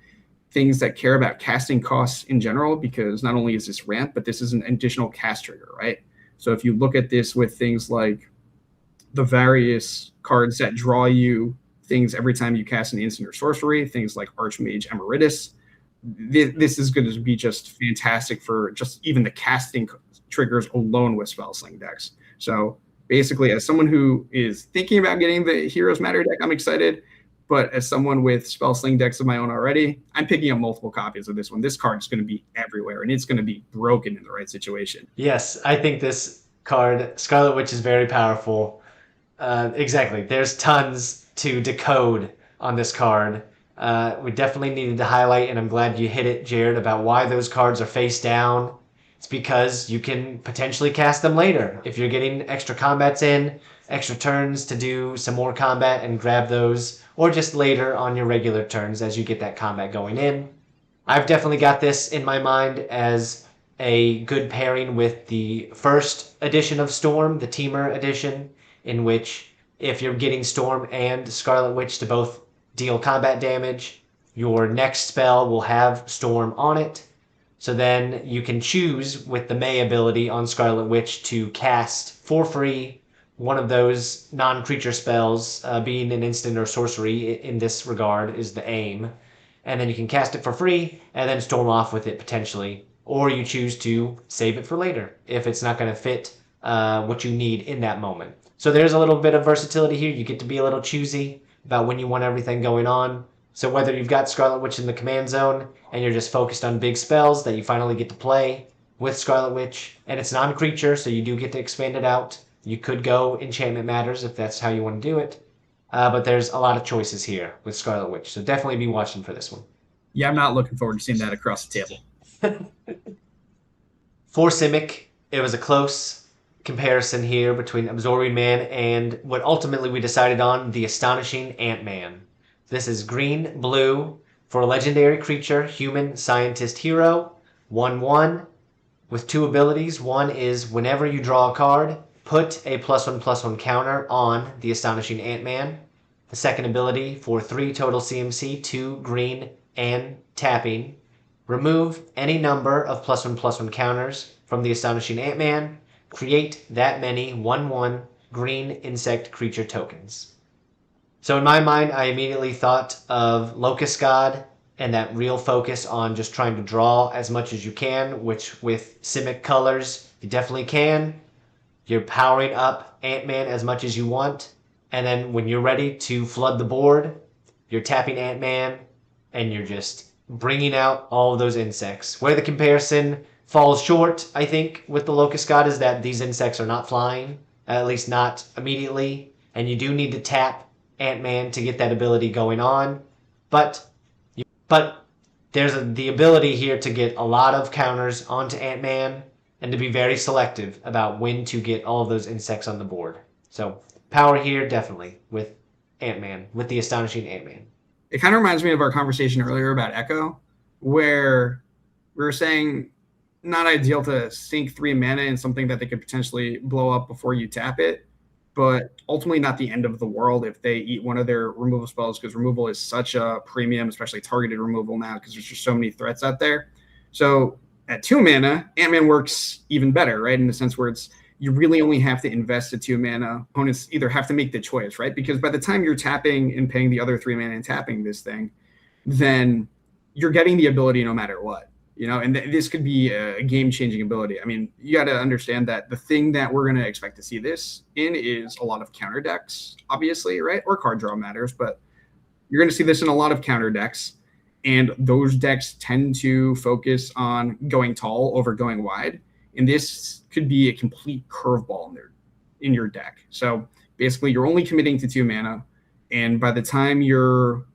things that care about casting costs in general, because not only is this ramp, but this is an additional cast trigger, right? So if you look at this with things like the various cards that draw you things every time you cast an instant or sorcery, things like Archmage Emeritus, this is going to be just fantastic for just even the casting triggers alone with Spell Sling decks. So basically, as someone who is thinking about getting the Heroes Matter deck, I'm excited. But as someone with spell sling decks of my own already, I'm picking up multiple copies of this one. This card is going to be everywhere, and it's going to be broken in the right situation. Yes, I think this card, Scarlet Witch, is very powerful. Exactly. There's tons to decode on this card. We definitely needed to highlight, and I'm glad you hit it, Jared, about why those cards are face down. It's because you can potentially cast them later. If you're getting extra combats in, extra turns to do some more combat and grab those, or just later on your regular turns as you get that combat going in. I've definitely got this in my mind as a good pairing with the first edition of Storm, the Teamer edition, in which if you're getting Storm and Scarlet Witch to both deal combat damage, your next spell will have Storm on it. So then you can choose with the May ability on Scarlet Witch to cast for free one of those non-creature spells, being an instant or sorcery in this regard is the aim. And then you can cast it for free and then storm off with it potentially. Or you choose to save it for later if it's not going to fit what you need in that moment. So there's a little bit of versatility here. You get to be a little choosy about when you want everything going on. So whether you've got Scarlet Witch in the command zone and you're just focused on big spells that you finally get to play with Scarlet Witch, and it's non-creature, so you do get to expand it out. You could go Enchantment Matters if that's how you want to do it. But there's a lot of choices here with Scarlet Witch, so definitely be watching for this one. Yeah, I'm not looking forward to seeing that across the table. For Simic, it was a close comparison here between Absorbing Man and what ultimately we decided on, the Astonishing Ant-Man. This is green, blue, for a legendary creature, human, scientist, hero, 1/1, with 2 abilities. One is whenever you draw a card, put a +1/+1 counter on the Astonishing Ant-Man. The second ability for 3 total CMC, 2 green and tapping. Remove any number of +1/+1 counters from the Astonishing Ant-Man. Create that many 1/1 green insect creature tokens. So in my mind, I immediately thought of Locust God and that real focus on just trying to draw as much as you can, which with Simic colors, you definitely can. You're powering up Ant-Man as much as you want, and then when you're ready to flood the board, you're tapping Ant-Man, and you're just bringing out all of those insects. Where the comparison falls short, I think, with the Locust God is that these insects are not flying, at least not immediately, and you do need to tap Ant-Man to get that ability going on, but there's the ability here to get a lot of counters onto Ant-Man and to be very selective about when to get all of those insects on the board. So power here definitely with Ant-Man, with the Astonishing Ant-Man. It kind of reminds me of our conversation earlier about Echo, where we were saying not ideal to sink 3 mana in something that they could potentially blow up before you tap it, but ultimately not the end of the world if they eat one of their removal spells, because removal is such a premium, especially targeted removal now, because there's just so many threats out there. So at 2 mana, Ant-Man works even better, right? In the sense where it's you really only have to invest a 2 mana. Opponents either have to make the choice, right? Because by the time you're tapping and paying the other 3 mana and tapping this thing, then you're getting the ability no matter what. And this could be a game-changing ability. I mean, you got to understand that the thing that we're going to expect to see this in is a lot of counter decks, obviously, right? Or card draw matters, but you're going to see this in a lot of counter decks, and those decks tend to focus on going tall over going wide, and this could be a complete curveball in your deck. So basically, you're only committing to 2 mana, and by the time you're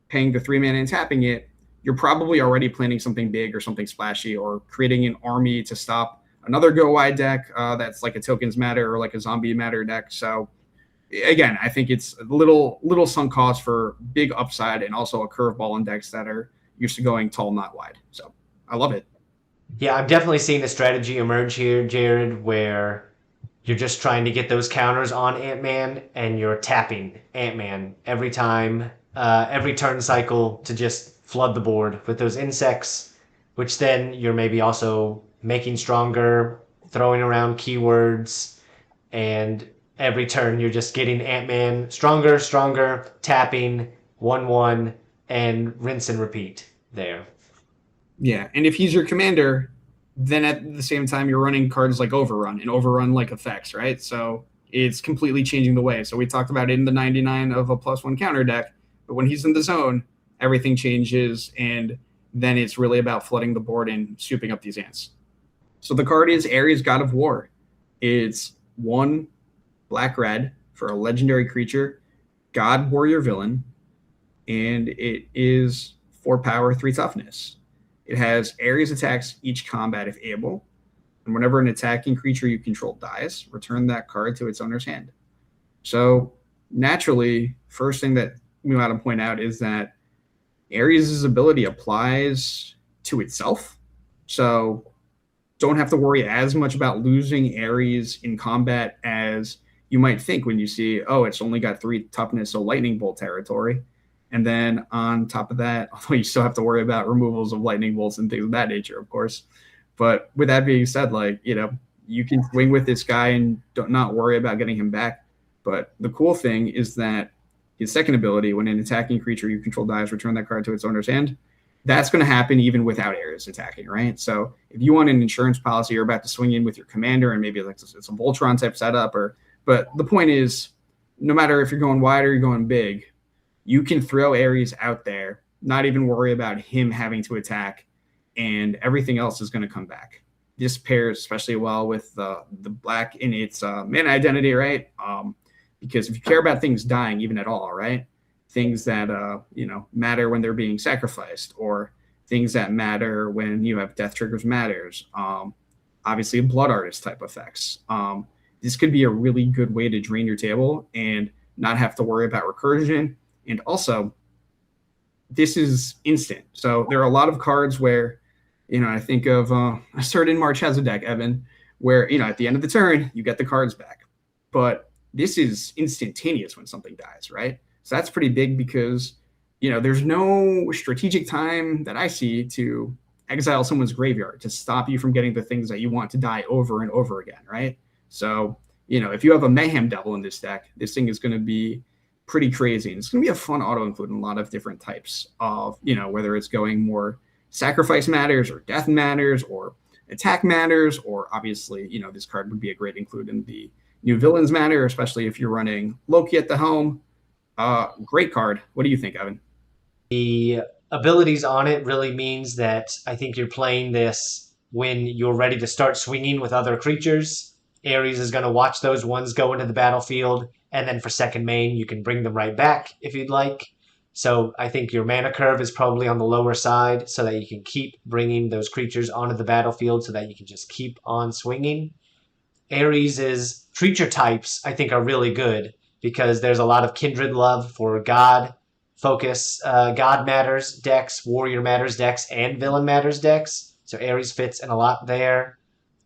paying the 3 mana and tapping it, you're probably already planning something big or something splashy, or creating an army to stop another go wide deck that's like a tokens matter or like a zombie matter deck. So again, I think it's a little sunk cost for big upside, and also a curveball in decks that are used to going tall, not wide. So I love it. Yeah, I'm definitely seeing a strategy emerge here, Jared, where you're just trying to get those counters on Ant-Man, and you're tapping Ant-Man every time, every turn cycle to just flood the board with those insects, which then you're maybe also making stronger, throwing around keywords, and every turn you're just getting Ant-Man stronger, tapping 1/1, and rinse and repeat there. Yeah, and if he's your commander, then at the same time, you're running cards like Overrun and Overrun-like effects, right? So it's completely changing the way. So we talked about it in the 99 of a +1 counter deck, but when he's in the zone, everything changes, and then it's really about flooding the board and scooping up these ants. So the card is Ares, God of War. It's 1 black-red for a legendary creature, God Warrior Villain, and it is 4 power, 3 toughness. It has Ares attacks each combat if able, and whenever an attacking creature you control dies, return that card to its owner's hand. So naturally, first thing that we want to point out is that Ares' ability applies to itself. So don't have to worry as much about losing Ares in combat as you might think when you see, oh, it's only got 3 toughness, so lightning bolt territory. And then on top of that, although you still have to worry about removals of lightning bolts and things of that nature, of course. But with that being said, like, you know, you can swing with this guy and not worry about getting him back. But the cool thing is that his second ability, when an attacking creature you control dies, return that card to its owner's hand. That's going to happen even without Ares attacking, right? So if you want an insurance policy, you're about to swing in with your commander, and maybe like it's a Voltron type setup, but the point is, no matter if you're going wide or you're going big, you can throw Ares out there, not even worry about him having to attack, and everything else is going to come back. This pairs especially well with the black in its mana identity, right? Because if you care about things dying even at all, right? Things that matter when they're being sacrificed, or things that matter when you have death triggers matters. Obviously, blood artist type effects. This could be a really good way to drain your table and not have to worry about recursion. And also, this is instant. So there are a lot of cards where, I think of a certain March has a deck, Evan, where, at the end of the turn, you get the cards back. But this is instantaneous when something dies, right? So that's pretty big because, there's no strategic time that I see to exile someone's graveyard to stop you from getting the things that you want to die over and over again, right? So, if you have a Mayhem Devil in this deck, this thing is going to be pretty crazy. And it's going to be a fun auto include in a lot of different types of, whether it's going more sacrifice matters or death matters or attack matters, or obviously, this card would be a great include in the new villains matter, especially if you're running Loki at the helm. Great card. What do you think, Evan? The abilities on it really means that I think you're playing this when you're ready to start swinging with other creatures. Ares is going to watch those ones go into the battlefield, and then for second main, you can bring them right back if you'd like. So I think your mana curve is probably on the lower side so that you can keep bringing those creatures onto the battlefield so that you can just keep on swinging. Ares' creature types, I think, are really good because there's a lot of kindred love for God focus, God matters decks, Warrior matters decks, and Villain matters decks. So Ares fits in a lot there.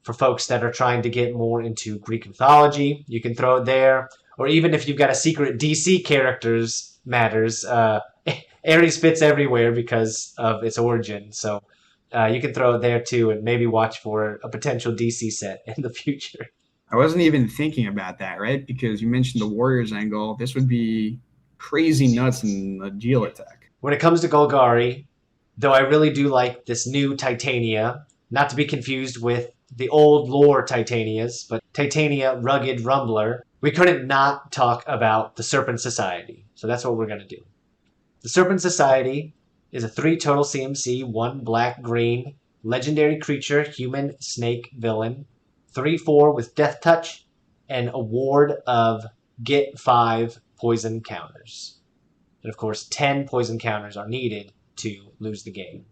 For folks that are trying to get more into Greek mythology, you can throw it there. Or even if you've got a secret DC characters matters, Ares fits everywhere because of its origin. So you can throw it there too, and maybe watch for a potential DC set in the future. I wasn't even thinking about that, right? Because you mentioned the Warriors angle. This would be crazy nuts in the Agile attack. When it comes to Golgari, though I really do like this new Titania, not to be confused with the old lore Titanias, but Titania Rugged Rumbler, we couldn't not talk about the Serpent Society. So that's what we're going to do. The Serpent Society is a 3 total CMC, 1 black-green, legendary creature, human, snake, villain, 3/4 with Death Touch, and a ward of get 5 poison counters. And of course, 10 poison counters are needed to lose the game.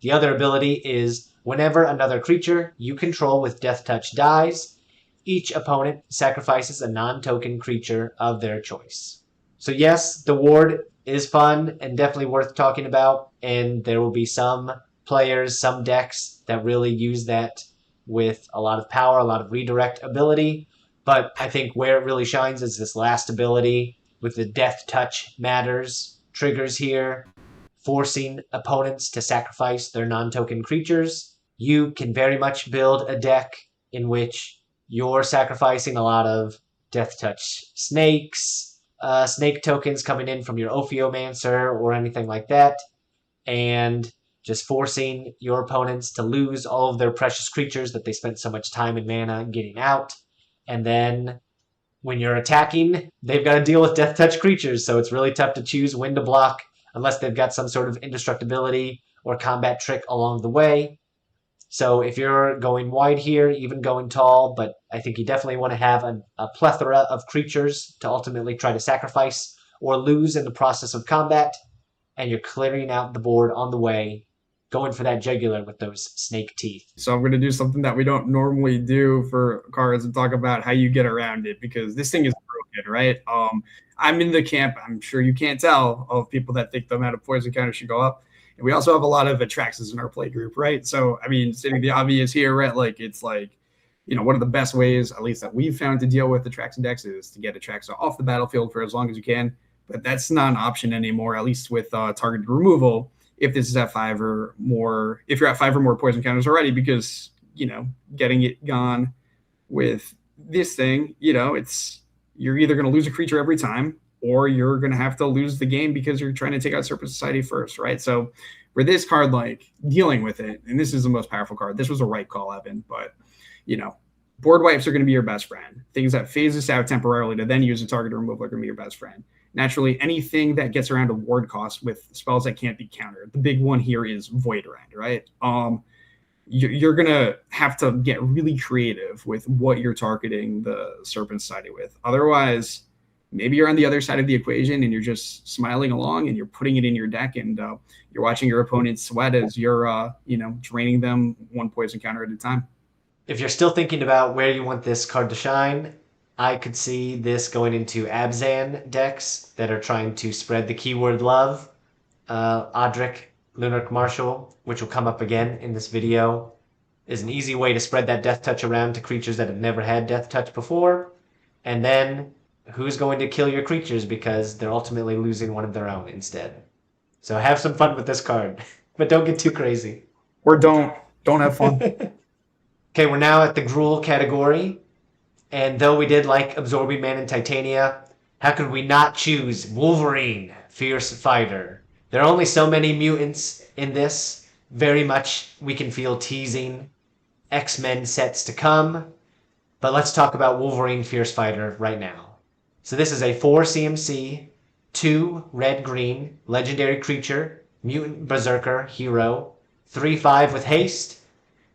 The other ability is whenever another creature you control with Death Touch dies, each opponent sacrifices a non-token creature of their choice. So yes, the ward is fun and definitely worth talking about, and there will be some players, some decks that really use that with a lot of power, a lot of redirect ability, but I think where it really shines is this last ability with the Death Touch matters triggers here, forcing opponents to sacrifice their non-token creatures. You can very much build a deck in which you're sacrificing a lot of Death Touch snakes, snake tokens coming in from your Ophiomancer or anything like that, and just forcing your opponents to lose all of their precious creatures that they spent so much time and mana getting out. And then when you're attacking, they've got to deal with death touch creatures, so it's really tough to choose when to block unless they've got some sort of indestructibility or combat trick along the way. So if you're going wide here, even going tall, but I think you definitely want to have a plethora of creatures to ultimately try to sacrifice or lose in the process of combat, and you're clearing out the board on the way, going for that jugular with those snake teeth. So I'm going to do something that we don't normally do for cards and talk about how you get around it, because this thing is broken, right? I'm in the camp, I'm sure you can't tell, of people that think the amount of poison counters should go up. And we also have a lot of Atraxas in our play group, right? So, I mean, stating the obvious here, right? Like, it's like, you know, one of the best ways, at least that we've found, to deal with Atraxa decks is to get Atraxa off the battlefield for as long as you can. But that's not an option anymore, at least with targeted removal, if this is at 5 or more, if you're at 5 or more poison counters already, because, you know, getting it gone with this thing, you know, you're either going to lose a creature every time, or you're going to have to lose the game because you're trying to take out Serpent Society first, right? So for this card, like, dealing with it, and this is the most powerful card. This was a right call, Evan, but, you know, board wipes are going to be your best friend. Things that phase this out temporarily to then use a target removal are going to be your best friend. Naturally, anything that gets around a ward cost with spells that can't be countered. The big one here is Void Rend, right? You're going to have to get really creative with what you're targeting the Serpent Society with. Otherwise, maybe you're on the other side of the equation and you're just smiling along and you're putting it in your deck, and you're watching your opponent sweat as you're, draining them one poison counter at a time. If you're still thinking about where you want this card to shine, I could see this going into Abzan decks that are trying to spread the keyword love. Odric, Lunarch Marshal, which will come up again in this video, is an easy way to spread that death touch around to creatures that have never had death touch before. And then who's going to kill your creatures because they're ultimately losing one of their own instead. So have some fun with this card, but don't get too crazy. Or don't have fun. Okay, we're now at the Gruul category. And though we did like Absorbing Man and Titania, how could we not choose Wolverine, Fierce Fighter? There are only so many mutants in this. Very much we can feel teasing X-Men sets to come. But let's talk about Wolverine, Fierce Fighter right now. So this is a 4 CMC, 2 red-green, legendary creature, mutant berserker, hero, 3/5 with haste.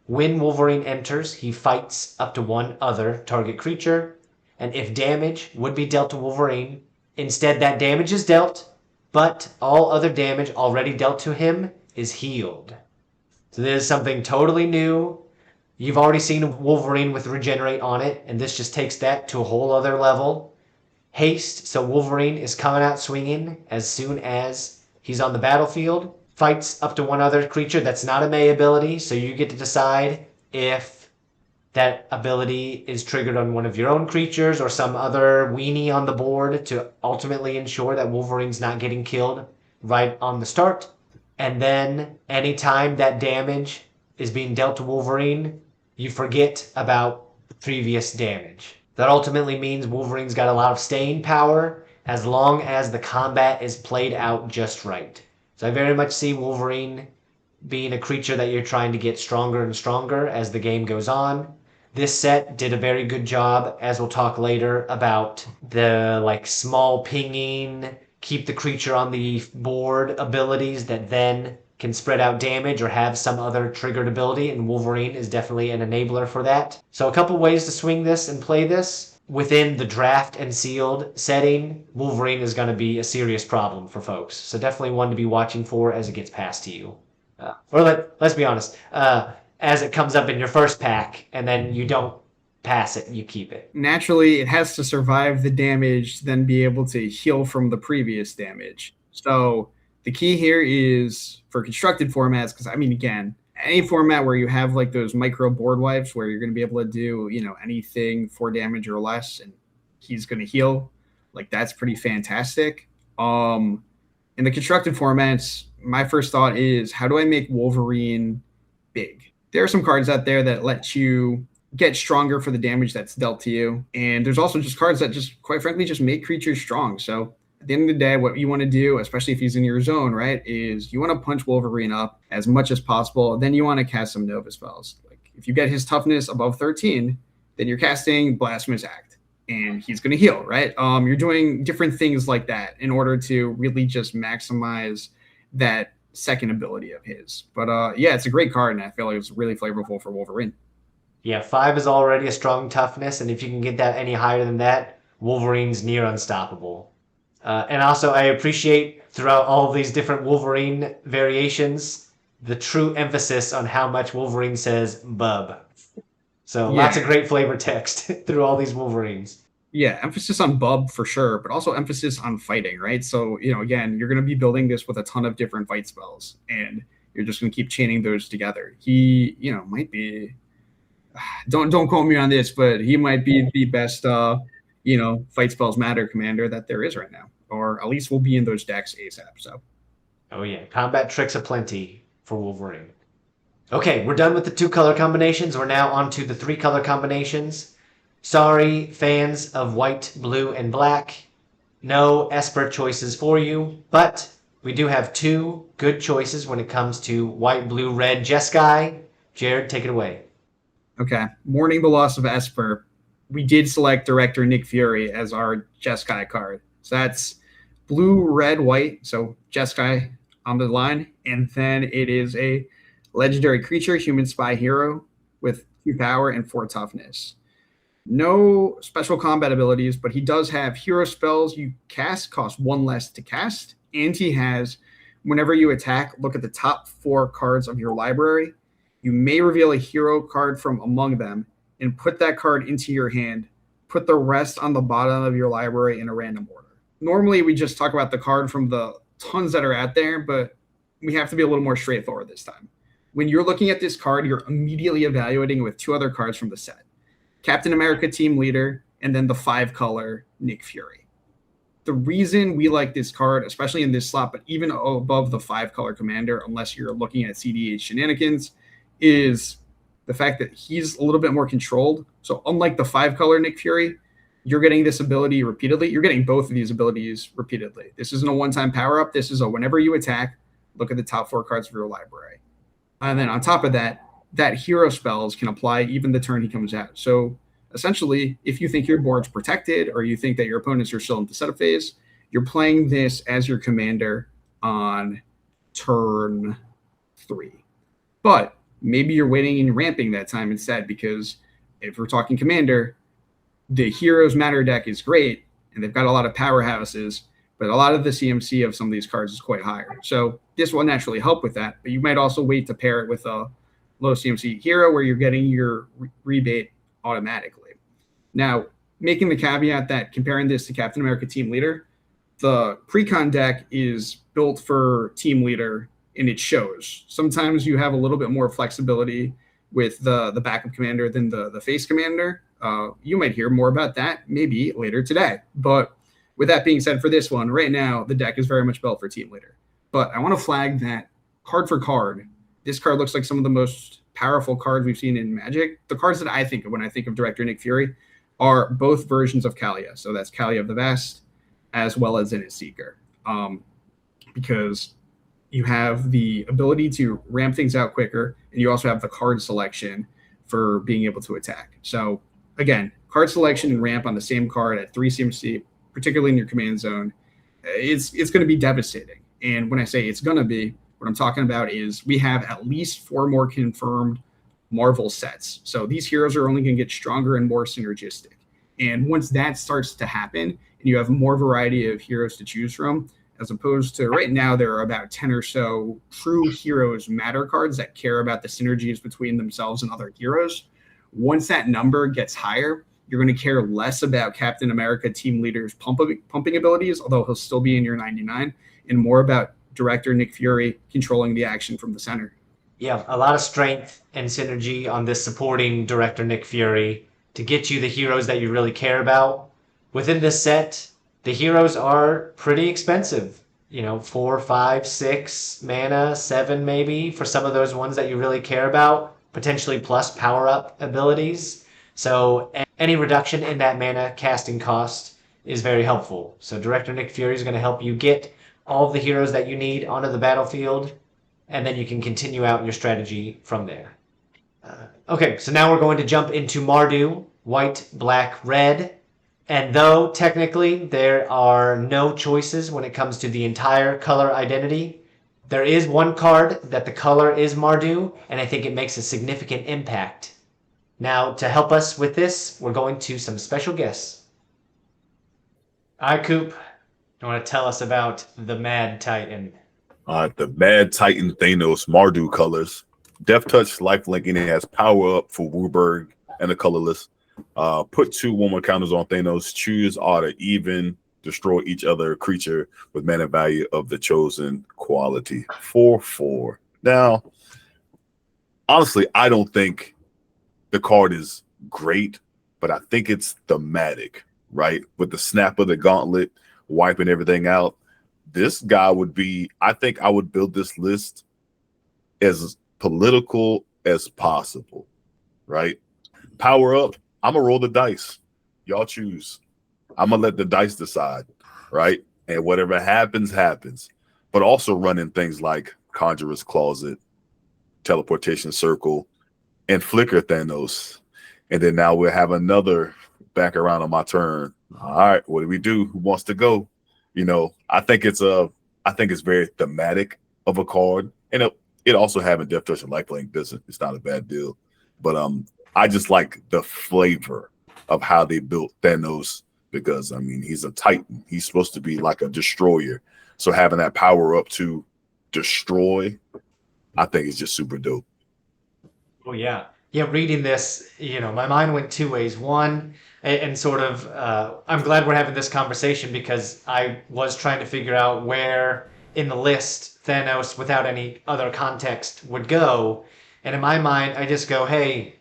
When Wolverine enters, he fights up to one other target creature, and if damage would be dealt to Wolverine, instead that damage is dealt, but all other damage already dealt to him is healed. So this is something totally new. You've already seen Wolverine with Regenerate on it, and this just takes that to a whole other level. Haste, so Wolverine is coming out swinging as soon as he's on the battlefield. Fights up to one other creature that's not a May ability, so you get to decide if that ability is triggered on one of your own creatures or some other weenie on the board to ultimately ensure that Wolverine's not getting killed right on the start. And then anytime that damage is being dealt to Wolverine, you forget about the previous damage. That ultimately means Wolverine's got a lot of staying power as long as the combat is played out just right. So I very much see Wolverine being a creature that you're trying to get stronger and stronger as the game goes on. This set did a very good job, as we'll talk later, about the small pinging, keep the creature on the board abilities that then can spread out damage or have some other triggered ability, and Wolverine is definitely an enabler for that. So a couple ways to swing this and play this. Within the draft and sealed setting, Wolverine is going to be a serious problem for folks. So definitely one to be watching for as it gets passed to you. Let's be honest, as it comes up in your first pack and then you don't pass it, you keep it. Naturally, it has to survive the damage, then be able to heal from the previous damage. So the key here is for constructed formats, because again, any format where you have those micro board wipes where you're going to be able to do, anything 4 damage or less and he's going to heal, that's pretty fantastic. In the constructed formats, my first thought is, how do I make Wolverine big? There are some cards out there that let you get stronger for the damage that's dealt to you. And there's also just cards that just, quite frankly, just make creatures strong. So At the end of the day, what you want to do, especially if he's in your zone, right, is you want to punch Wolverine up as much as possible. Then you want to cast some Nova spells. Like if you get his toughness above 13, then you're casting Blasphemous Act, and he's going to heal, right? You're doing different things like that in order to really just maximize that second ability of his. But yeah, it's a great card, and I feel like it's really flavorful for Wolverine. Yeah, 5 is already a strong toughness, and if you can get that any higher than that, Wolverine's near unstoppable. And also, I appreciate throughout all of these different Wolverine variations the true emphasis on how much Wolverine says "bub." So lots of great flavor text through all these Wolverines. Yeah, emphasis on bub for sure, but also emphasis on fighting, right? So, again, you're going to be building this with a ton of different fight spells, and you're just going to keep chaining those together. He, might be, don't quote me on this, but he might be the best, fight spells matter commander that there is right now, or at least will be in those decks ASAP. So, oh yeah, combat tricks aplenty for Wolverine. Okay, we're done with the 2 color combinations. We're now on to the 3 color combinations. Sorry, fans of white, blue, and black. No Esper choices for you, but we do have 2 good choices when it comes to white, blue, red Jeskai. Jared, take it away. Okay, mourning the loss of Esper, we did select Director Nick Fury as our Jeskai card. So that's blue, red, white. So Jeskai on the line. And then it is a legendary creature, human spy hero with 2 power and 4 toughness. No special combat abilities, but he does have hero spells you cast cost 1 less to cast. And he has, whenever you attack, look at the top 4 cards of your library. You may reveal a hero card from among them and put that card into your hand. Put the rest on the bottom of your library in a random order. Normally, we just talk about the card from the tons that are out there, but we have to be a little more straightforward this time. When you're looking at this card, you're immediately evaluating it with 2 other cards from the set. Captain America Team Leader, and then the 5-color Nick Fury. The reason we like this card, especially in this slot, but even above the 5-color Commander, unless you're looking at CDH shenanigans, is the fact that he's a little bit more controlled. So unlike the 5-color Nick Fury, you're getting this ability repeatedly. You're getting both of these abilities repeatedly. This isn't a one-time power-up. This is a whenever you attack, look at the top 4 cards of your library. And then on top of that, that hero spells can apply even the turn he comes out. So essentially, if you think your board's protected or you think that your opponents are still in the setup phase, you're playing this as your commander on turn 3. But maybe you're waiting and ramping that time instead, because if we're talking commander, the Heroes Matter deck is great, and they've got a lot of powerhouses, but a lot of the CMC of some of these cards is quite higher. So this will naturally help with that, but you might also wait to pair it with a low CMC hero where you're getting your rebate automatically. Now, making the caveat that comparing this to Captain America Team Leader, the Precon deck is built for Team Leader, and it shows. Sometimes you have a little bit more flexibility with the backup commander than the face commander. You might hear more about that maybe later today. But with that being said, for this one, right now, the deck is very much built for Team Leader. But I want to flag that card for card, this card looks like some of the most powerful cards we've seen in Magic. The cards that I think of when I think of Director Nick Fury are both versions of Kalia. So that's Kalia of the Vast as well as Zenith Seeker. Because you have the ability to ramp things out quicker, and you also have the card selection for being able to attack. So again, card selection and ramp on the same card at 3 CMC, particularly in your command zone, it's going to be devastating. And when I say it's going to be, what I'm talking about is we have at least 4 more confirmed Marvel sets. So these heroes are only going to get stronger and more synergistic. And once that starts to happen, and you have more variety of heroes to choose from, as opposed to right now, there are about 10 or so true Heroes Matter cards that care about the synergies between themselves and other heroes. Once that number gets higher, you're going to care less about Captain America Team Leader's pumping abilities, although he'll still be in your 99, and more about Director Nick Fury controlling the action from the center. Yeah, a lot of strength and synergy on this supporting Director Nick Fury to get you the heroes that you really care about. Within this set, the heroes are pretty expensive. 4, 5, 6 mana, 7 maybe for some of those ones that you really care about, potentially plus power-up abilities. So any reduction in that mana casting cost is very helpful. So Director Nick Fury is going to help you get all of the heroes that you need onto the battlefield, and then you can continue out your strategy from there. Okay, so now we're going to jump into Mardu, white, black, red. And though technically there are no choices when it comes to the entire color identity, there is one card that the color is Mardu, and I think it makes a significant impact. Now, to help us with this, we're going to some special guests. All right, Coop, you want to tell us about the Mad Titan? The Mad Titan Thanos Mardu colors. Death Touch, lifelink, and it has power up for Wooburg and the colorless. Put 2 1/1 counters on Thanos. Choose odd or even. Destroy each other creature with mana value of the chosen quality. 4/4. Now, honestly, I don't think the card is great, but I think it's thematic, right? With the snap of the gauntlet, wiping everything out. This guy would be, I think I would build this list as political as possible, right? Power up. I'm gonna roll the dice. Y'all choose. I'm gonna let the dice decide, right? And whatever happens, happens. But also running things like Conjurer's Closet, Teleportation Circle, and Flicker Thanos. And then now we'll have another back around on my turn. All right, what do we do? Who wants to go? I think it's very thematic of a card, and it also having Death Touch and Lifelink doesn't. It's not a bad deal, but I just like the flavor of how they built Thanos because he's a Titan. He's supposed to be like a destroyer, so having that power up to destroy, I think is just super dope. Oh yeah. Reading this, my mind went 2 ways. One, and sort of, I'm glad we're having this conversation because I was trying to figure out where in the list Thanos, without any other context, would go. And in my mind, I just go, hey,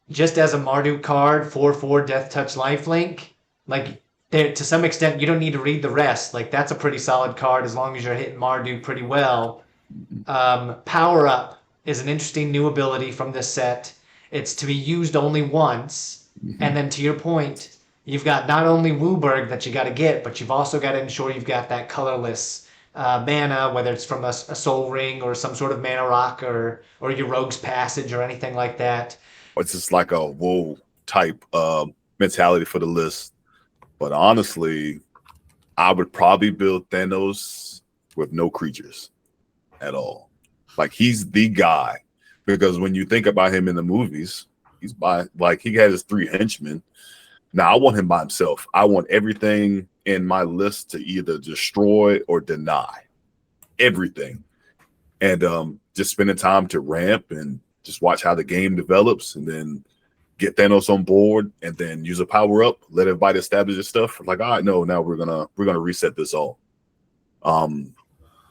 just as a Marduk card, 4/4 Death Touch Lifelink, like, to some extent, you don't need to read the rest. Like, that's a pretty solid card as long as you're hitting Marduk pretty well. Power Up is an interesting new ability from this set. It's to be used only once. And then to your point, you've got not only Wooburg that you got to get, but you've also got to ensure you've got that colorless mana, whether it's from a Soul Ring or some sort of mana rock or your Rogue's Passage or anything like that. It's just like a woe type mentality for the list. But honestly, I would probably build Thanos with no creatures at all. Like, he's the guy. Because when you think about him in the movies, he had his 3 henchmen. Now, I want him by himself. I want everything in my list to either destroy or deny. Everything. And just spending time to ramp and just watch how the game develops and then get Thanos on board and then use a power up, let everybody establish their stuff. Like, all right, no, now we're gonna reset this all.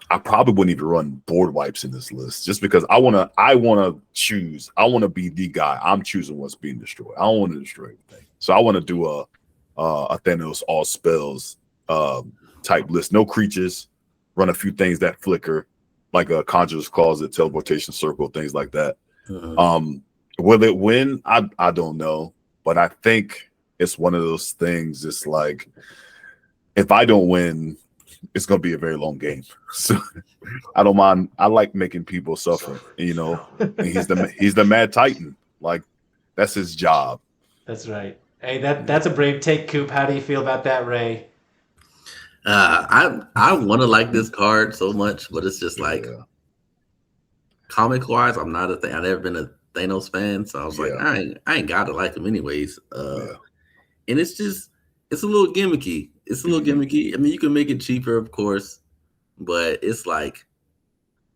I probably wouldn't even run board wipes in this list just because I wanna choose. I wanna be the guy. I'm choosing what's being destroyed. I don't want to destroy everything. So I want to do a Thanos all spells type list. No creatures. Run a few things that flicker, like a Conjurer's Closet, Teleportation Circle, things like that. Will it win? I don't know, but I think it's one of those things. It's like, if I don't win, it's gonna be a very long game. So I don't mind. I like making people suffer. And he's the Mad Titan. Like, that's his job. That's right. Hey, that's a brave take, Coop. How do you feel about that, Ray? I want to like this card so much, but it's just like, comic wise, I'm not a thing. I've never been a Thanos fan, so I was like, I ain't gotta like him anyways. And it's a little gimmicky. It's a little gimmicky. I mean, you can make it cheaper, of course, but it's like,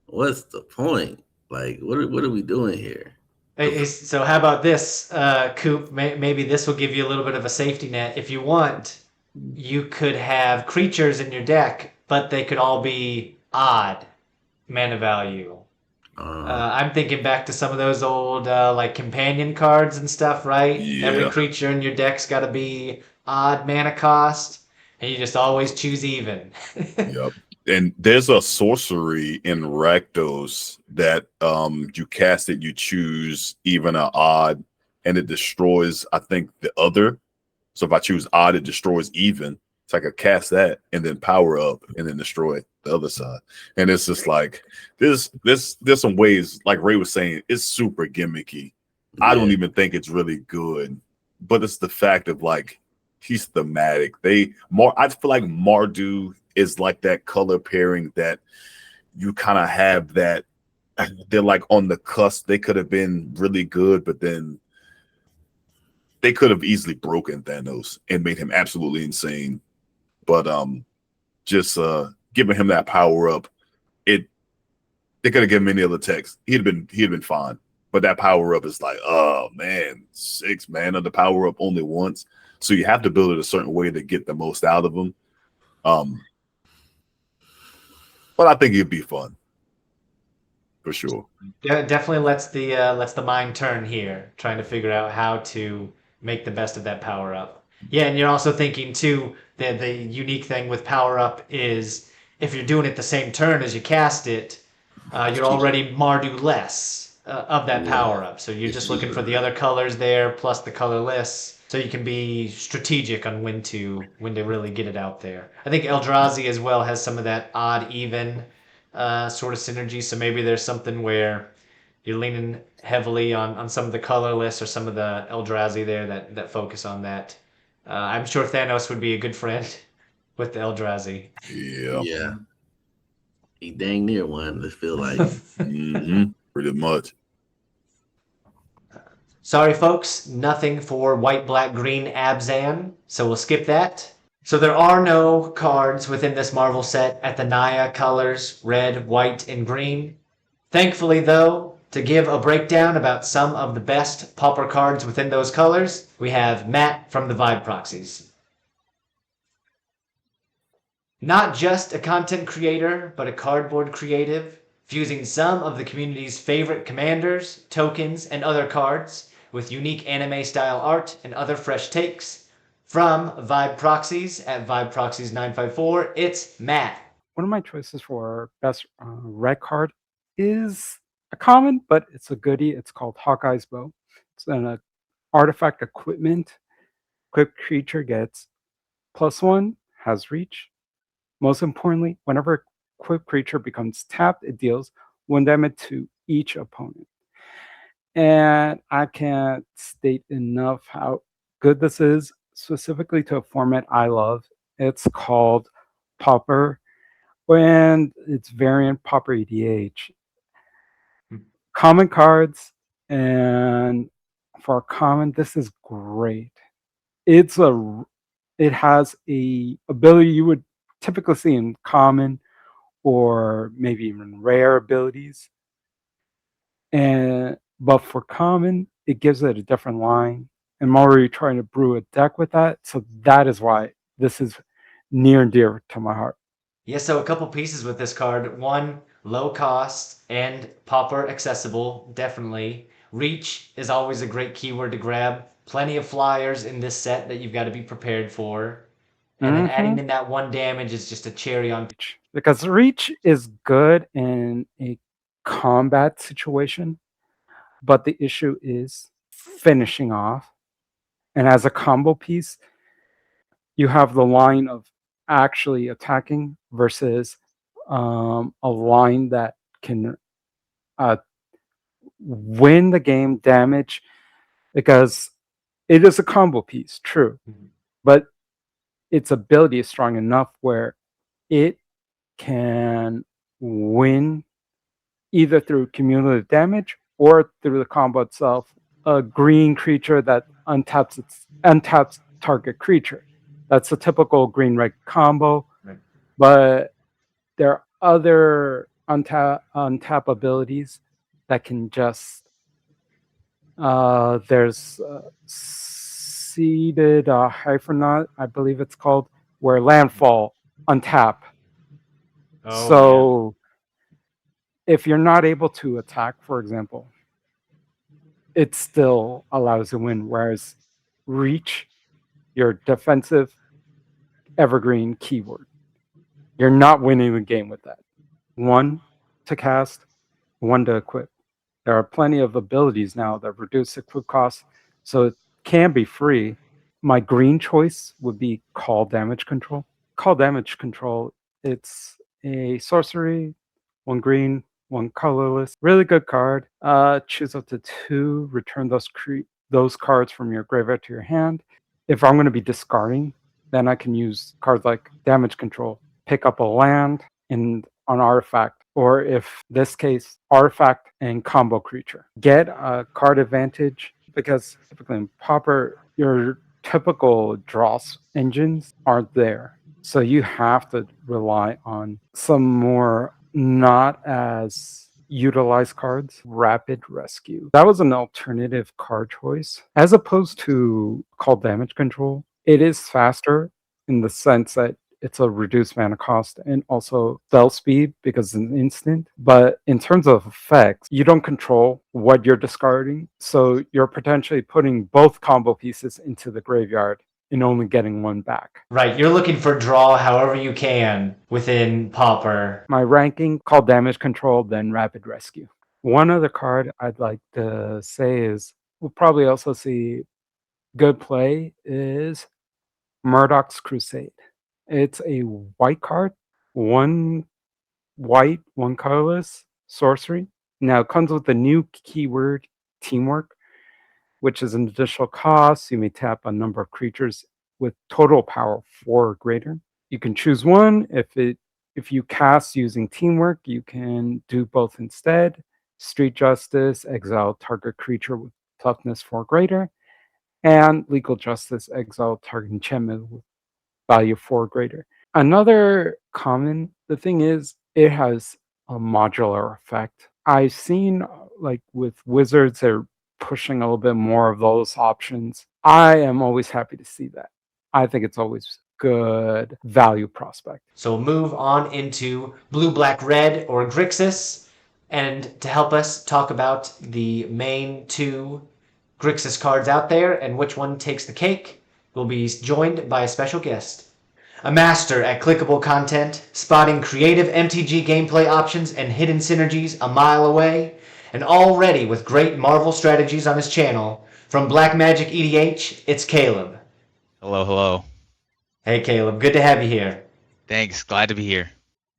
what's the point? Like, what are we doing here? Hey, so how about this, Coop? Maybe this will give you a little bit of a safety net. If you want, you could have creatures in your deck, but they could all be odd mana value. I'm thinking back to some of those old like companion cards and stuff, right? Yeah. Every creature in your deck's got to be odd mana cost, and you just always choose even. Yep. And there's a sorcery in Rakdos that you cast it, you choose even or odd, and it destroys, I think, the other. So if I choose odd, it destroys even. So I could cast that and then power up and then destroy the other side. And it's just like there's some ways, like Ray was saying, it's super gimmicky. I don't even think it's really good, but it's the fact of like he's thematic. I feel like Mardu is like that color pairing that you kind of have that they're like on the cusp. They could have been really good, but then they could have easily broken Thanos and made him absolutely insane. But just giving him that power up, they could have given him any other text. He'd been fine. But that power up is like, oh man, 6 mana to power up only once. So you have to build it a certain way to get the most out of him. But I think it'd be fun. For sure. Yeah, definitely lets the mind turn here, trying to figure out how to make the best of that power up. Yeah, and you're also thinking too that the unique thing with power up is if you're doing it the same turn as you cast it, you're already Mardu less of that power up. So you're just looking for the other colors there plus the colorless, so you can be strategic on when to really get it out there. I think Eldrazi as well has some of that odd even sort of synergy. So maybe there's something where you're leaning heavily on some of the colorless or some of the Eldrazi there that focus on that. I'm sure Thanos would be a good friend with the Eldrazi. Yeah. He dang near one, I feel like. Pretty much. Sorry, folks, nothing for white, black, green Abzan, so we'll skip that. So there are no cards within this Marvel set at the Naya colors, red, white, and green. Thankfully, though, to give a breakdown about some of the best Pauper cards within those colors, we have Matt from the Vibe Proxies. Not just a content creator, but a cardboard creative, fusing some of the community's favorite commanders, tokens, and other cards with unique anime-style art and other fresh takes. From Vibe Proxies at Vibe Proxies 954, it's Matt. One of my choices for best red card is a common, but it's a goodie. It's called Hawkeye's Bow. It's an artifact equipment. Equipped creature gets +1, has reach. Most importantly, whenever equipped creature becomes tapped, it deals 1 damage to each opponent. And I can't state enough how good this is, specifically to a format I love. It's called Pauper, and its variant Pauper EDH. Common cards, and for a common, this is great. It has a ability you would typically see in common or maybe even rare abilities. But for common, it gives it a different line. And I'm already trying to brew a deck with that. So that is why this is near and dear to my heart. Yeah, so a couple pieces with this card. One, low cost and Pauper accessible, definitely. Reach is always a great keyword to grab. Plenty of flyers in this set that you've got to be prepared for. And then adding in that 1 damage is just a cherry on. Because reach is good in a combat situation, but the issue is finishing off. And as a combo piece, you have the line of actually attacking versus a line that can win the game damage, because it is a combo piece, true, but its ability is strong enough where it can win either through cumulative damage or through the combo itself. A green creature that untaps target creature. That's a typical green-red combo, but there are other untap abilities that can just. There's Seeded Hyphernaut, I believe it's called, where landfall untap. If you're not able to attack, for example, it still allows a win. Whereas reach, your defensive evergreen keyword, you're not winning the game with that. 1 to cast, 1 to equip. There are plenty of abilities now that reduce equip costs, so it can be free. My green choice would be Call Damage Control. Call Damage Control, it's a sorcery, 1 green, 1 colorless. Really good card. Choose up to 2, return those cards from your graveyard to your hand. If I'm going to be discarding, then I can use cards like Damage Control, pick up a land and an artifact, or if this case, artifact and combo creature. Get a card advantage because typically in Pauper, your typical draws engines aren't there. So you have to rely on some more not as utilized cards. Rapid Rescue. That was an alternative card choice. As opposed to Call Damage Control, it is faster in the sense that it's a reduced mana cost and also spell speed because it's an instant. But in terms of effects, you don't control what you're discarding. So you're potentially putting both combo pieces into the graveyard and only getting 1 back. Right, you're looking for draw however you can within Pauper. My ranking, Call Damage Control, then Rapid Rescue. One other card I'd like to say is, we'll probably also see good play, is Murdock's Crusade. It's a white card, 1 white, 1 colorless, sorcery. Now it comes with the new keyword, Teamwork, which is an additional cost. You may tap a number of creatures with total power 4 or greater. You can choose one. If you cast using Teamwork, you can do both instead. Street Justice, exile target creature with toughness 4 or greater. And Legal Justice, exile target enchantment with value 4 or greater. Another common, the thing is, it has a modular effect. I've seen, like with Wizards, they're pushing a little bit more of those options. I am always happy to see that. I think it's always good value prospect. So we'll move on into blue, black, red, or Grixis. And to help us talk about the main 2 Grixis cards out there and which one takes the cake, we'll be joined by a special guest. A master at clickable content, spotting creative MTG gameplay options and hidden synergies a mile away, and already with great Marvel strategies on his channel, from Blackmagic EDH, it's Caleb. Hello, hello. Hey Caleb, good to have you here. Thanks, glad to be here.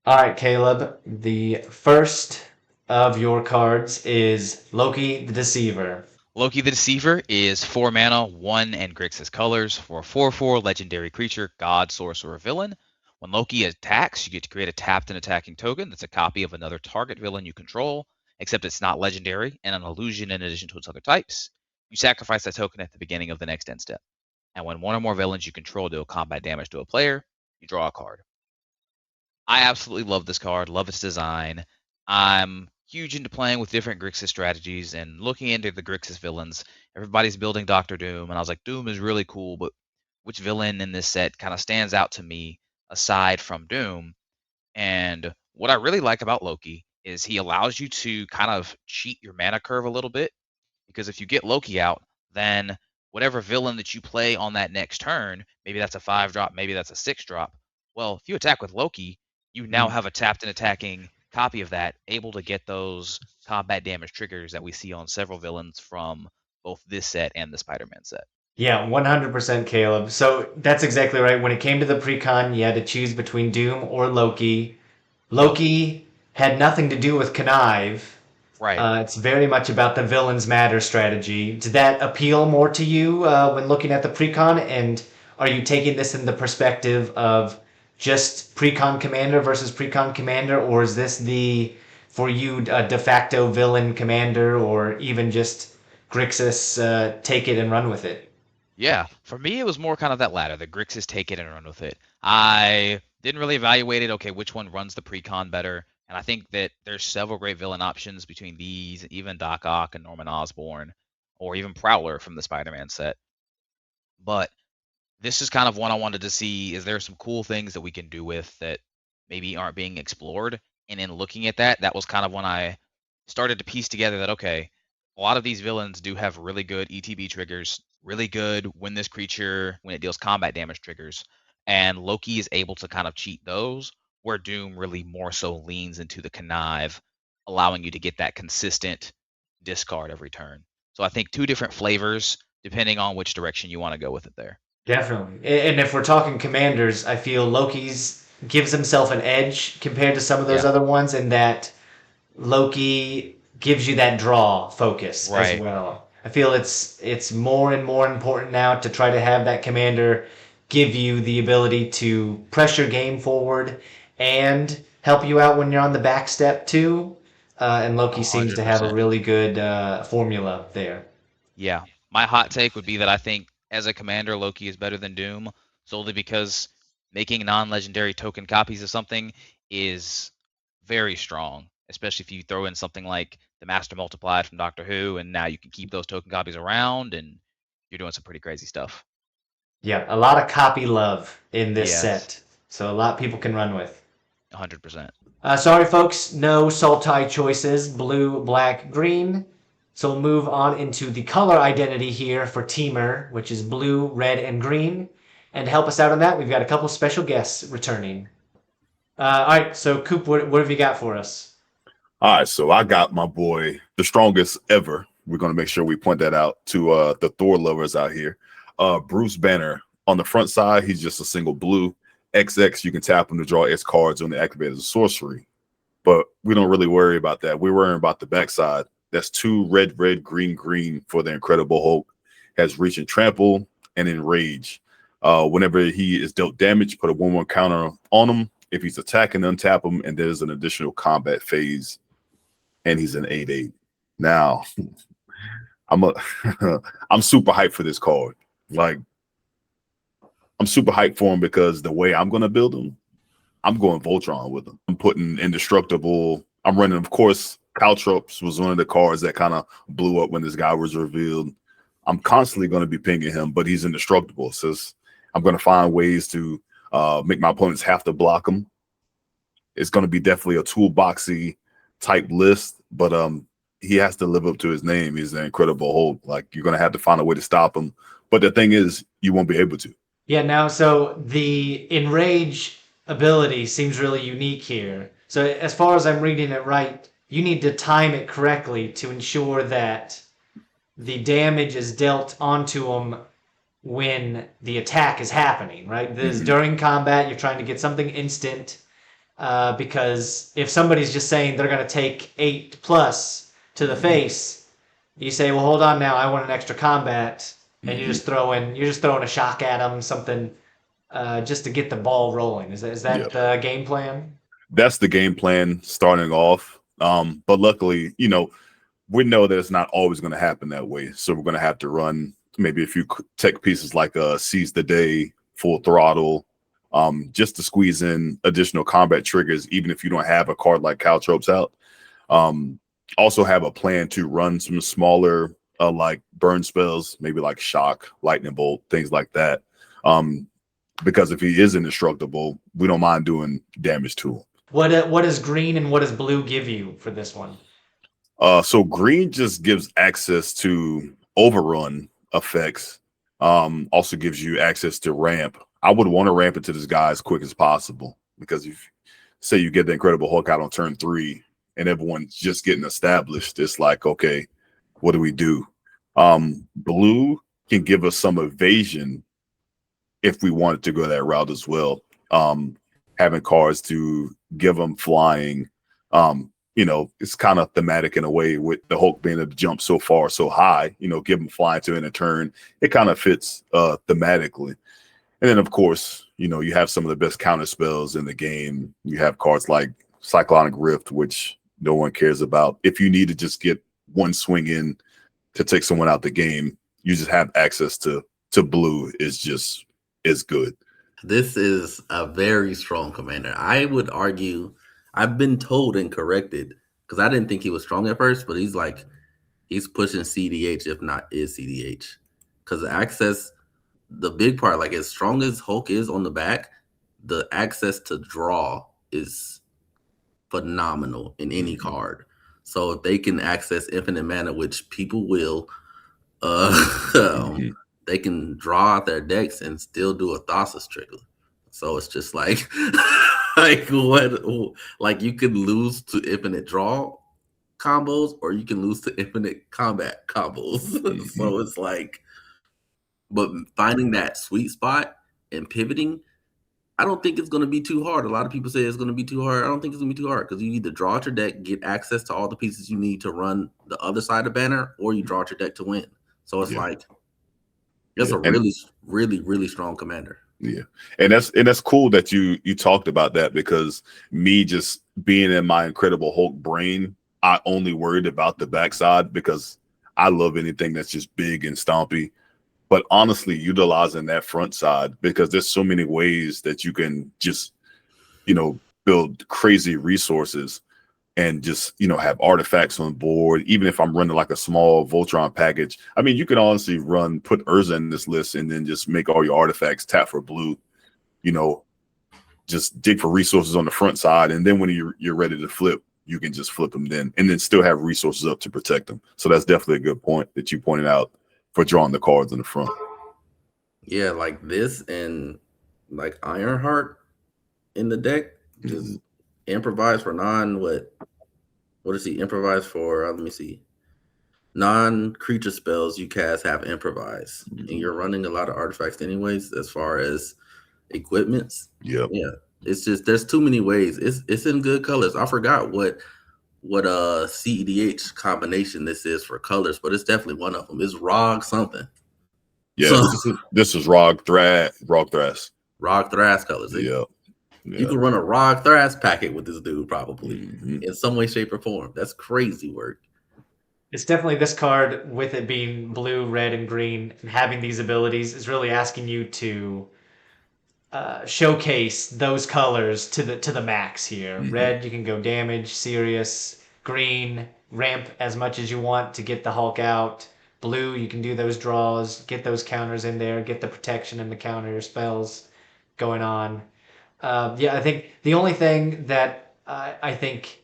Alright Caleb, the first of your cards is Loki the Deceiver. Loki the Deceiver is 4 mana, 1 and Grixis colors for a 4/4 legendary creature, god, sorcerer, villain. When Loki attacks, you get to create a tapped and attacking token that's a copy of another target villain you control, except it's not legendary and an illusion in addition to its other types. You sacrifice that token at the beginning of the next end step. And when 1 or more villains you control deal combat damage to a player, you draw a card. I absolutely love this card, love its design. I'm huge into playing with different Grixis strategies and looking into the Grixis villains. Everybody's building Dr. Doom, and I was like, Doom is really cool, but which villain in this set kind of stands out to me aside from Doom? And what I really like about Loki is he allows you to kind of cheat your mana curve a little bit, because if you get Loki out, then whatever villain that you play on that next turn, maybe that's a 5-drop, maybe that's a 6-drop. Well, if you attack with Loki, you now have a tapped and attacking copy of that, able to get those combat damage triggers that we see on several villains from both this set and the Spider-Man set. Yeah, 100% Caleb. So that's exactly right. When it came to the pre-con, you had to choose between Doom or Loki. Loki had nothing to do with Connive. Right. It's very much about the villains matter strategy. Did that appeal more to you when looking at the pre-con? And are you taking this in the perspective of just pre-con commander versus pre-con commander, or is this for you, de facto villain commander, or even just Grixis, take it and run with it? Yeah, for me, it was more kind of that latter, the Grixis take it and run with it. I didn't really evaluate it, okay, which one runs the pre-con better, and I think that there's several great villain options between these, even Doc Ock and Norman Osborn, or even Prowler from the Spider-Man set. But this is kind of one I wanted to see, is there some cool things that we can do with that maybe aren't being explored? And in looking at that, that was kind of when I started to piece together that, okay, a lot of these villains do have really good ETB triggers, really good when this creature, when it deals combat damage triggers, and Loki is able to kind of cheat those, where Doom really more so leans into the connive, allowing you to get that consistent discard every turn. So I think 2 different flavors, depending on which direction you want to go with it there. Definitely. And if we're talking commanders, I feel Loki's gives himself an edge compared to some of those Yeah. other ones in that Loki gives you that draw focus as Right. well. I feel it's more and more important now to try to have that commander give you the ability to press your game forward and help you out when you're on the back step too. And Loki seems to have a 100%. really good formula there. Yeah. My hot take would be that I think as a commander, Loki is better than Doom solely because making non-legendary token copies of something is very strong, especially if you throw in something like the Master Multiplied from Doctor Who, and now you can keep those token copies around, and you're doing some pretty crazy stuff. Yeah, a lot of copy love in this Yes, set, so a lot people can run with. 100%. Sorry, folks, no Sultai choices, blue, black, green. So we'll move on into the color identity here for Teamer, which is blue, red, and green. And to help us out on that, we've got a couple special guests returning. All right, so Coop, what have you got for us? All right, so I got my boy, the strongest ever. We're going to make sure we point that out to the Thor lovers out here. Bruce Banner. On the front side, he's just a single blue. XX, you can tap him to draw X cards when they activate as a sorcery. But we don't really worry about that. We're worrying about the backside. That's 2 red, red, green, green for the Incredible Hulk. Has reach and trample and enrage. Whenever he is dealt damage, put a 1/1 counter on him. If he's attacking, untap him, and there's an additional combat phase. And he's an 8/8. Now, I'm I'm super hyped for this card. Like, I'm super hyped for him because the way I'm gonna build him, I'm going Voltron with him. I'm putting indestructible. I'm running, of course, Caltrops was one of the cards that kind of blew up when this guy was revealed. I'm constantly going to be pinging him, but he's indestructible. So I'm going to find ways to make my opponents have to block him. It's going to be definitely a toolboxy type list, but he has to live up to his name. He's an Incredible Hulk. Like, you're going to have to find a way to stop him. But the thing is, you won't be able to. Yeah, now, so the enrage ability seems really unique here. So as far as I'm reading it right, you need to time it correctly to ensure that the damage is dealt onto them when the attack is happening, right? This during combat, you're trying to get something instant, because if somebody's just saying they're going to take 8+ to the face, you say, well, hold on now, I want an extra combat, and you're just throwing a shock at them, something, just to get the ball rolling. Is that Yep. the game plan? That's the game plan starting off. But luckily, we know that it's not always going to happen that way. So we're going to have to run maybe a few tech pieces like Seize the Day, Full Throttle, just to squeeze in additional combat triggers, even if you don't have a card like Caltrops out. Also have a plan to run some smaller like burn spells, maybe like Shock, Lightning Bolt, things like that. Because if he is indestructible, we don't mind doing damage to him. What does green and what does blue give you for this one? So green just gives access to overrun effects. Also gives you access to ramp. I would want to ramp into this guy as quick as possible, because if say you get the Incredible Hulk out on turn 3 and everyone's just getting established, it's like, okay, what do we do? Blue can give us some evasion if we wanted to go that route as well. Having cards to give them flying. It's kind of thematic in a way with the Hulk being able to jump so far, so high, give him flying to in a turn. It kind of fits thematically. And then, of course, you have some of the best counter spells in the game. You have cards like Cyclonic Rift, which no one cares about. If you need to just get one swing in to take someone out the game, you just have access to blue is good. This is a very strong commander. I would argue, I've been told and corrected, because I didn't think he was strong at first, but he's pushing CDH, if not is CDH. Because access, the big part, like as strong as Hulk is on the back, the access to draw is phenomenal in any card. So if they can access infinite mana, which people will, they can draw out their decks and still do a Thassa's trigger. So it's just like, like you can lose to infinite draw combos, or you can lose to infinite combat combos. So it's like, But finding that sweet spot and pivoting, I don't think it's going to be too hard. A lot of people say it's going to be too hard. I don't think it's going to be too hard because you either draw out your deck, get access to all the pieces you need to run the other side of the banner, or you draw out your deck to win. So it's like it's a really, really, really strong commander. Yeah, and that's cool that you talked about that, because me just being in my Incredible Hulk brain, I only worried about the backside because I love anything that's just big and stompy. But honestly, utilizing that front side, because there's so many ways that you can just, build crazy resources and just, have artifacts on board. Even if I'm running like a small Voltron package, I mean, you can honestly put Urza in this list and then just make all your artifacts tap for blue, just dig for resources on the front side. And then when you're ready to flip, you can just flip them then, and then still have resources up to protect them. So that's definitely a good point that you pointed out for drawing the cards in the front. Yeah, like this and like Ironheart in the deck, just improvise for what is he improvise for? Let me see. Non-creature spells you cast have improvise, and you're running a lot of artifacts anyways. As far as equipments, yeah, it's just there's too many ways. It's in good colors. I forgot what CEDH combination this is for colors, but it's definitely one of them. It's ROG something. Yeah, this is ROG Thrash colors. Yeah. You can run a ROG Thrash packet with this dude probably in some way, shape, or form. That's crazy work. It's definitely this card, with it being blue, red, and green, and having these abilities, is really asking you to showcase those colors to the max here. Red, you can go damage, serious. Green, ramp as much as you want to get the Hulk out. Blue, you can do those draws, get those counters in there, get the protection and the counter spells going on. I think the only thing that I think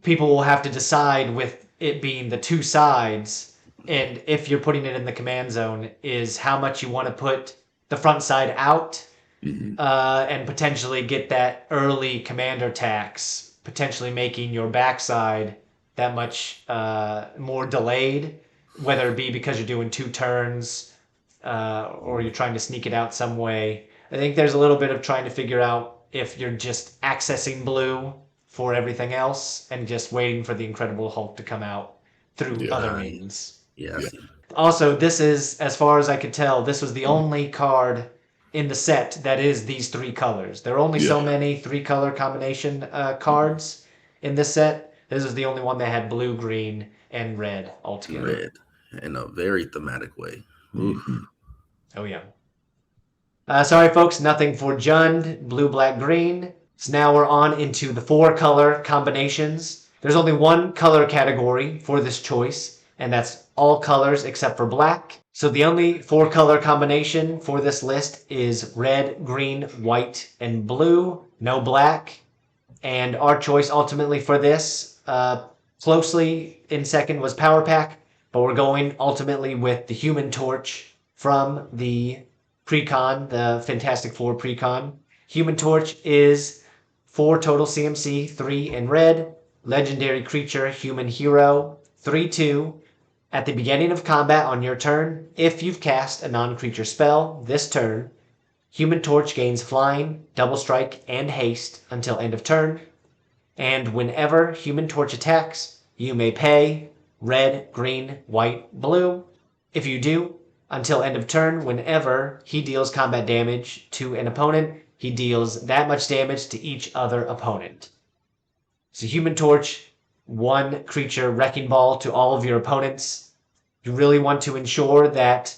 people will have to decide, with it being the two sides, and if you're putting it in the command zone, is how much you want to put the front side out and potentially get that early commander tax, potentially making your backside that much more delayed, whether it be because you're doing 2 turns or you're trying to sneak it out some way. I think there's a little bit of trying to figure out if you're just accessing blue for everything else and just waiting for the Incredible Hulk to come out through other means. Yeah. Also, this is, as far as I could tell, this was the only card in the set that is these 3 colors. There are only so many 3-color combination cards in this set. This is the only one that had blue, green, and red altogether. Red, in a very thematic way. Oh, yeah. Sorry, folks, nothing for Jund, blue, black, green. So now we're on into the 4-color combinations. There's only one color category for this choice, and that's all colors except for black. So the only 4-color combination for this list is red, green, white, and blue. No black. And our choice ultimately for this, closely in second, was Power Pack, but we're going ultimately with the Human Torch from the Precon, the Fantastic Four Precon. Human Torch is 4 total CMC, 3 in red. Legendary creature, human hero, 3/2. At the beginning of combat on your turn, if you've cast a non-creature spell this turn, Human Torch gains flying, double strike, and haste until end of turn. And whenever Human Torch attacks, you may pay red, green, white, blue. If you do, until end of turn, whenever he deals combat damage to an opponent, he deals that much damage to each other opponent. So Human Torch, 1 creature Wrecking Ball to all of your opponents. You really want to ensure that,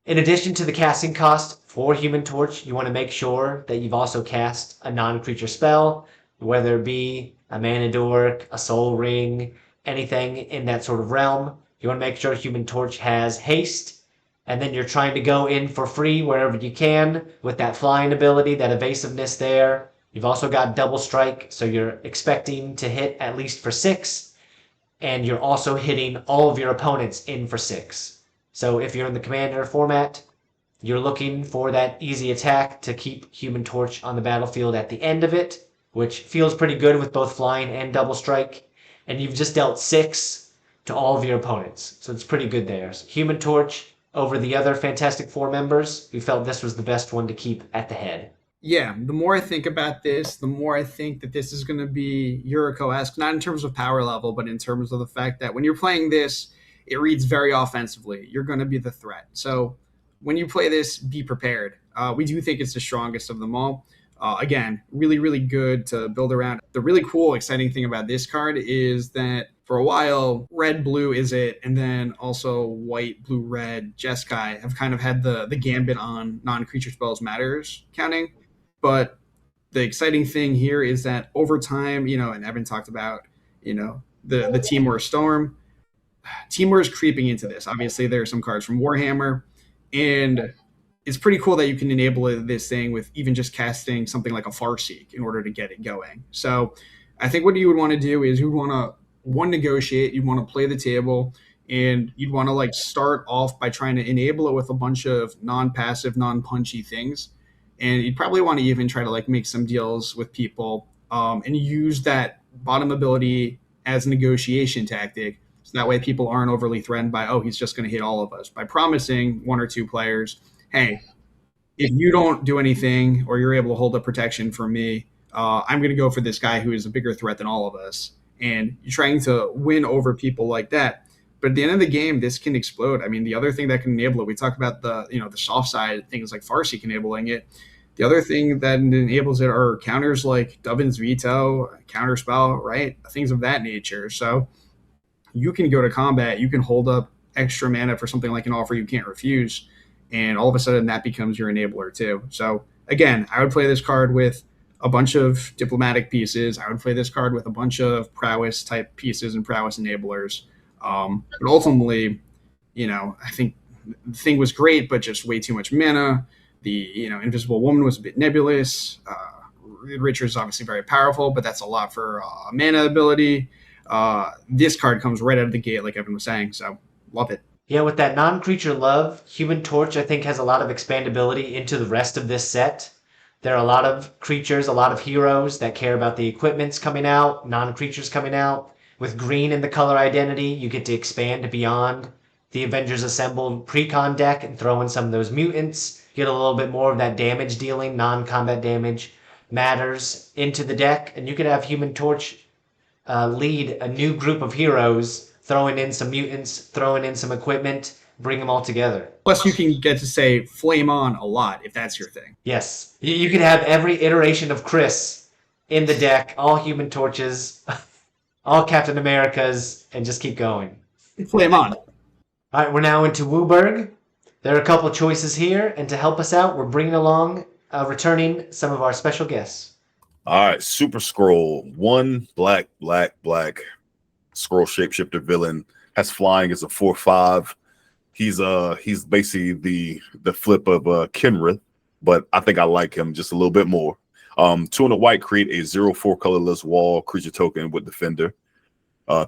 in addition to the casting cost for Human Torch, you want to make sure that you've also cast a non-creature spell, whether it be a Mana-Dork, a Soul Ring, anything in that sort of realm. You want to make sure Human Torch has haste, and then you're trying to go in for free wherever you can with that flying ability, that evasiveness there. You've also got double strike, so you're expecting to hit at least for 6, and you're also hitting all of your opponents in for 6. So if you're in the commander format, you're looking for that easy attack to keep Human Torch on the battlefield at the end of it, which feels pretty good with both flying and double strike. And you've just dealt 6 to all of your opponents, so it's pretty good there. So Human Torch, over the other Fantastic Four members, we felt this was the best one to keep at the head. Yeah, the more I think about this, the more I think that this is going to be Yuriko-esque, not in terms of power level, but in terms of the fact that when you're playing this, it reads very offensively. You're going to be the threat. So when you play this, be prepared. We do think it's the strongest of them all. Again, really, really good to build around. The really cool, exciting thing about this card is that for a while, red, blue is it, and then also white, blue, red, Jeskai have kind of had the gambit on non-creature spells matters counting. But the exciting thing here is that over time, and Evan talked about, the Timur Storm. Timur is creeping into this. Obviously, there are some cards from Warhammer, and it's pretty cool that you can enable this thing with even just casting something like a Farseek in order to get it going. So I think what you would want to do is you would want to, negotiate, you'd want to play the table, and you'd want to start off by trying to enable it with a bunch of non-passive, non-punchy things. And you'd probably want to even try to make some deals with people and use that bottom ability as a negotiation tactic. So that way people aren't overly threatened by, he's just going to hit all of us. By promising one or two players, hey, if you don't do anything or you're able to hold up protection for me, I'm going to go for this guy who is a bigger threat than all of us. And you're trying to win over people like that. But at the end of the game, this can explode. I mean, the other thing that can enable it, we talk about the soft side, things like Farseek enabling it. The other thing that enables it are counters like Dovin's Veto, Counterspell, right? Things of that nature. So you can go to combat, you can hold up extra mana for something like an offer you can't refuse, and all of a sudden that becomes your enabler too. So again, I would play this card with a bunch of diplomatic pieces. I would play this card with a bunch of prowess type pieces and prowess enablers. But ultimately, I think the thing was great, but just way too much mana. The Invisible Woman was a bit nebulous. Richard's obviously very powerful, but that's a lot for mana ability. This card comes right out of the gate, like Evan was saying, so love it. Yeah, with that non-creature love, Human Torch, I think, has a lot of expandability into the rest of this set. There are a lot of creatures, a lot of heroes that care about the equipments coming out, non-creatures coming out. With green in the color identity, you get to expand beyond the Avengers Assemble pre-con deck and throw in some of those mutants. Get a little bit more of that damage dealing, non-combat damage matters into the deck. And you could have Human Torch lead a new group of heroes, throwing in some mutants, throwing in some equipment, bring them all together. Plus, you can get to say flame on a lot if that's your thing. Yes. You could have every iteration of Chris in the deck, all Human Torches, all Captain Americas, and just keep going. Flame on. All right, we're now into Wooburg. There are a couple choices here, and to help us out, we're bringing along, returning some of our special guests. All right, Super Scroll, 1 black scroll shapeshifter villain, has flying as a 4/5. He's basically the flip of Kenrith, but I think I like him just a little bit more. 2 in the white, create a 0/4 colorless wall creature token with Defender.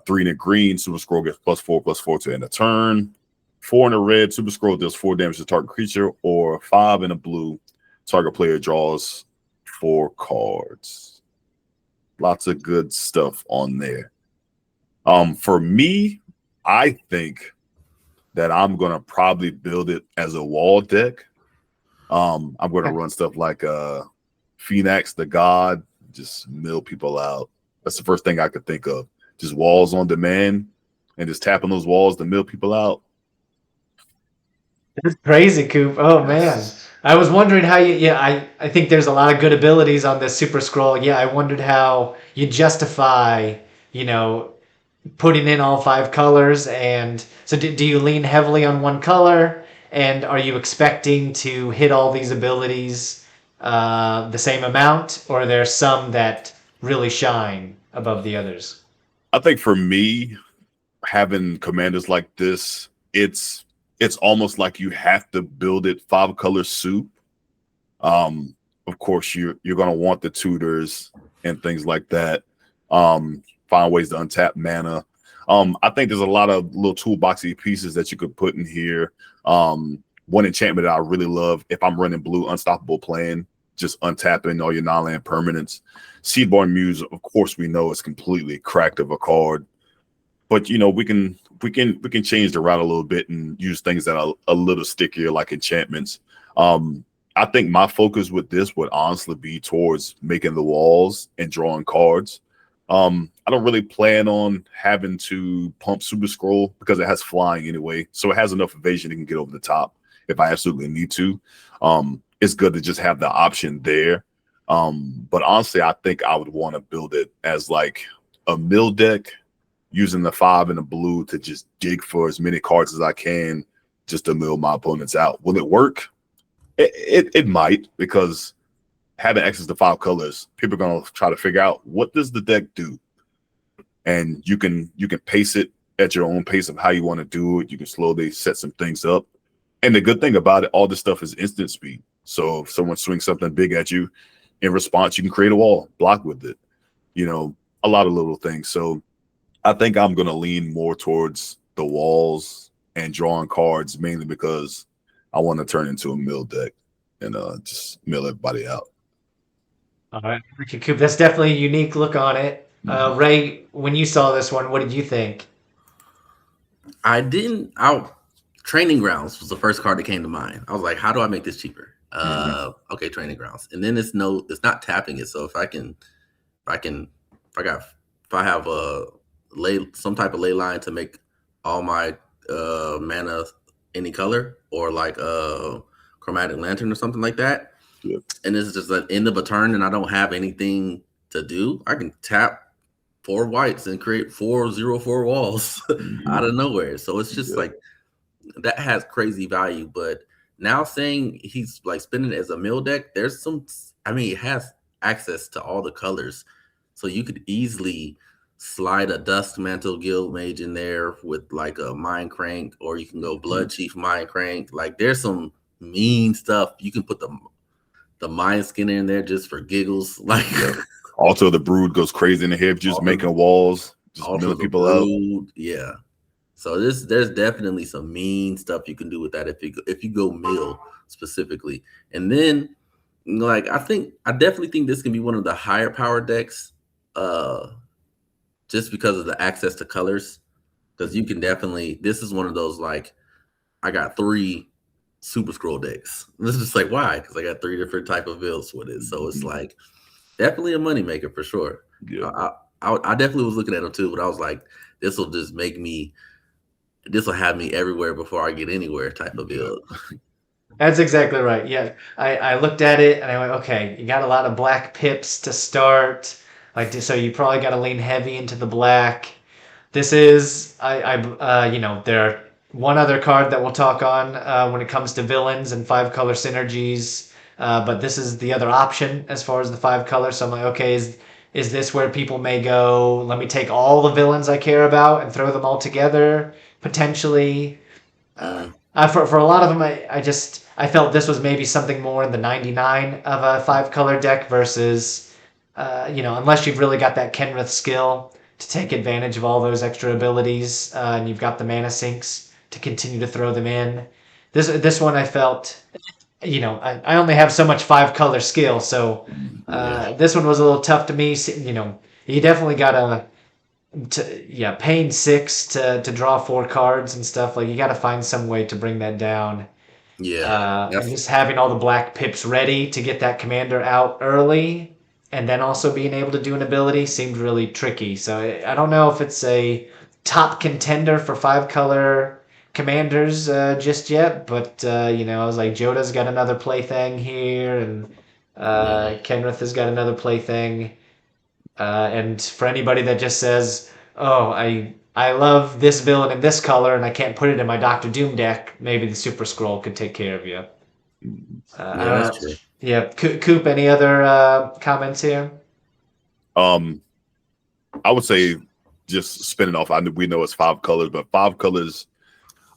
3 in the green, Super Scroll gets +4/+4 to end a turn. 4 in the red, Super Scroll deals 4 damage to target creature, or 5 in the blue, target player draws 4 cards. Lots of good stuff on there. For me, I think that I'm gonna probably build it as a wall deck. I'm gonna run stuff like Phoenix the God, just mill people out. That's the first thing I could think of. Just walls on demand and just tapping those walls to mill people out. That's crazy, Coop. Oh, man. I was wondering how I think there's a lot of good abilities on this Super Scroll. Yeah, I wondered how you justify, putting in all 5 colors. And so do you lean heavily on one color? And are you expecting to hit all these abilities the same amount? Or are there some that really shine above the others? I think for me, having commanders like this, it's almost like you have to build it 5-color soup. Of course, you're going to want the tutors and things like that. Find ways to untap mana. I think there's a lot of little toolboxy pieces that you could put in here. One enchantment that I really love, if I'm running blue, Unstoppable Plan, just untapping all your non-land permanents. Seedborn Muse, of course, we know it's completely cracked of a card. but you know, we can change the route a little bit and use things that are a little stickier, like enchantments. I think my focus with this would honestly be towards making the walls and drawing cards. I don't really plan on having to pump Super Scroll because it has flying anyway, so it has enough evasion it can get over the top if I absolutely need to. It's good to just have the option there. But honestly, I think I would want to build it as like a mill deck, using the 5 and the blue to just dig for as many cards as I can just to mill my opponents out. Will it work? It might, because having access to 5 colors, people are going to try to figure out what does the deck do, and you can pace it at your own pace of how you want to do it. You can slowly set some things up, and the good thing about it, all this stuff is instant speed. So if someone swings something big at you, in response, you can create a wall, block with it. You know, a lot of little things. So I think I'm going to lean more towards the walls and drawing cards, mainly because I want to turn into a mill deck and just mill everybody out. All right, Ricky Coop, that's definitely a unique look on it. Ray, when you saw this one, what did you think? Training Grounds was the first card that came to mind. I was like, how do I make this cheaper? Okay, Training Grounds. And then it's not tapping it. So if I have some type of ley line to make all my mana any color, or like Chromatic Lantern or something like that. Yep. And this is just an end of a turn and I don't have anything to do, I can tap 4 whites and create 4/0/4 walls out of nowhere. So it's just like, that has crazy value. But now saying he's like spinning it as a mill deck, there's some, I mean, it has access to all the colors. So you could easily slide a Dusk Mantle Guild Mage in there with like a Mind Crank, or you can go Blood Chief Mind Crank. Like there's some mean stuff. You can put the Mind Skinner in there just for giggles. Like also the Brood goes crazy in the head, just making walls, just milling people out. Yeah. So there's definitely some mean stuff you can do with that if you go mill specifically. And then like I definitely think this can be one of the higher power decks, just because of the access to colors. Because you can definitely, this is one of those like, I got 3 Super Scroll decks. This is just like, why? Because I got 3 different type of builds with it. So it's like definitely a moneymaker for sure. Yeah. I definitely was looking at them too, but I was like, this will have me everywhere before I get anywhere type of build. That's exactly right. Yeah, I looked at it and I went, okay, you got a lot of black pips to start, like so you probably got to lean heavy into the black. This is there are one other card that we'll talk on when it comes to villains and 5 color synergies, but this is the other option as far as the 5 colors. So I'm like, okay, is this where people may go, let me take all the villains I care about and throw them all together potentially? For a lot of them, I felt this was maybe something more in the 99 of a 5 color deck versus, unless you've really got that Kenrith skill to take advantage of all those extra abilities, and you've got the mana sinks to continue to throw them in. This one I felt, I only have so much 5 color skill, so this one was a little tough to me. You definitely got paying 6 to draw 4 cards and stuff, like you got to find some way to bring that down. And just having all the black pips ready to get that commander out early, and then also being able to do an ability seemed really tricky. So I don't know if it's a top contender for 5 color commanders just yet, but I was like, Joda's got another plaything here, and Kenrith has got another plaything. And for anybody that just says, oh, I love this villain in this color and I can't put it in my Doctor Doom deck, maybe the Super Scroll could take care of you. That's true. Yeah, Coop, any other comments here? I would say, just spinning off, we know it's 5 colors, but 5 colors,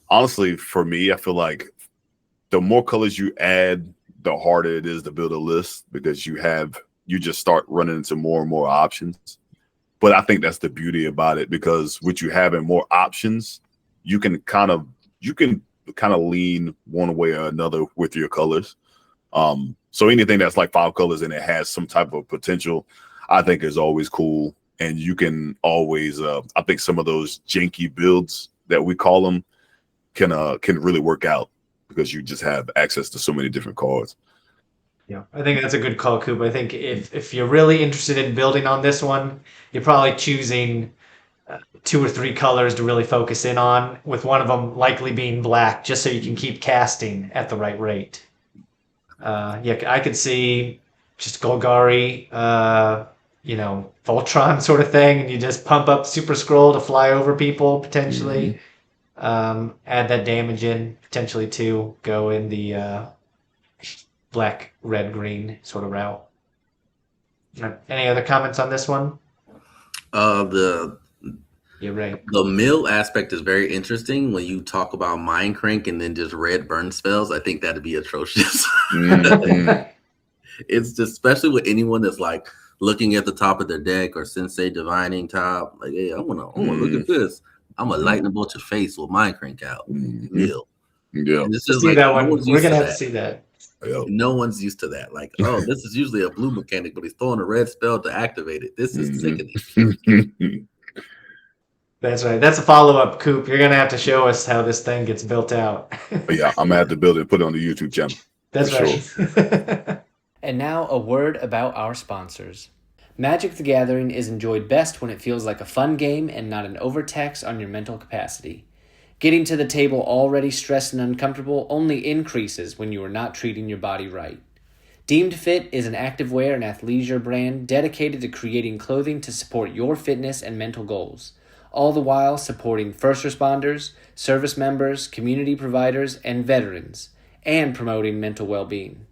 honestly, for me, I feel like the more colors you add, the harder it is to build a list, because you just start running into more and more options. But I think that's the beauty about it, because with you having more options, you can kind of lean one way or another with your colors. So anything that's like 5 colors and it has some type of potential, I think is always cool. and you can always I think some of those janky builds that we call them can really work out because you just have access to so many different cards. Yeah, I think that's a good call, Coop. I think if you're really interested in building on this one, you're probably choosing 2 or 3 colors to really focus in on, with one of them likely being black, just so you can keep casting at the right rate. Yeah, I could see just Golgari, Voltron sort of thing, and you just pump up Super Scroll to fly over people potentially. Add that damage in potentially too. Go in the black, red, green sort of route. Any other comments on this one? You're right. The mill aspect is very interesting when you talk about Mind Crank and then just red burn spells. I think that'd be atrocious. It's just, especially with anyone that's like looking at the top of their deck or Sensei Divining top. Like, hey, I wanna look at this. I'm gonna lighten a bunch of face with Mind Crank out. Mill. Yeah. And it's Just just see like, that no one. one's We're used gonna to have to that. see that. No one's used to that. Like, oh, this is usually a blue mechanic, but he's throwing a red spell to activate it. This is sickening. That's right. That's a follow-up, Coop. You're gonna have to show us how this thing gets built out. Yeah, I'm gonna have to build it and put it on the YouTube channel. That's For right. And now a word about our sponsors. Magic the Gathering is enjoyed best when it feels like a fun game and not an overtax on your mental capacity. Getting to the table already stressed and uncomfortable only increases when you are not treating your body right. Deemed Fit is an activewear and athleisure brand dedicated to creating clothing to support your fitness and mental goals, all the while supporting first responders, service members, community providers, and veterans, and promoting mental well-being.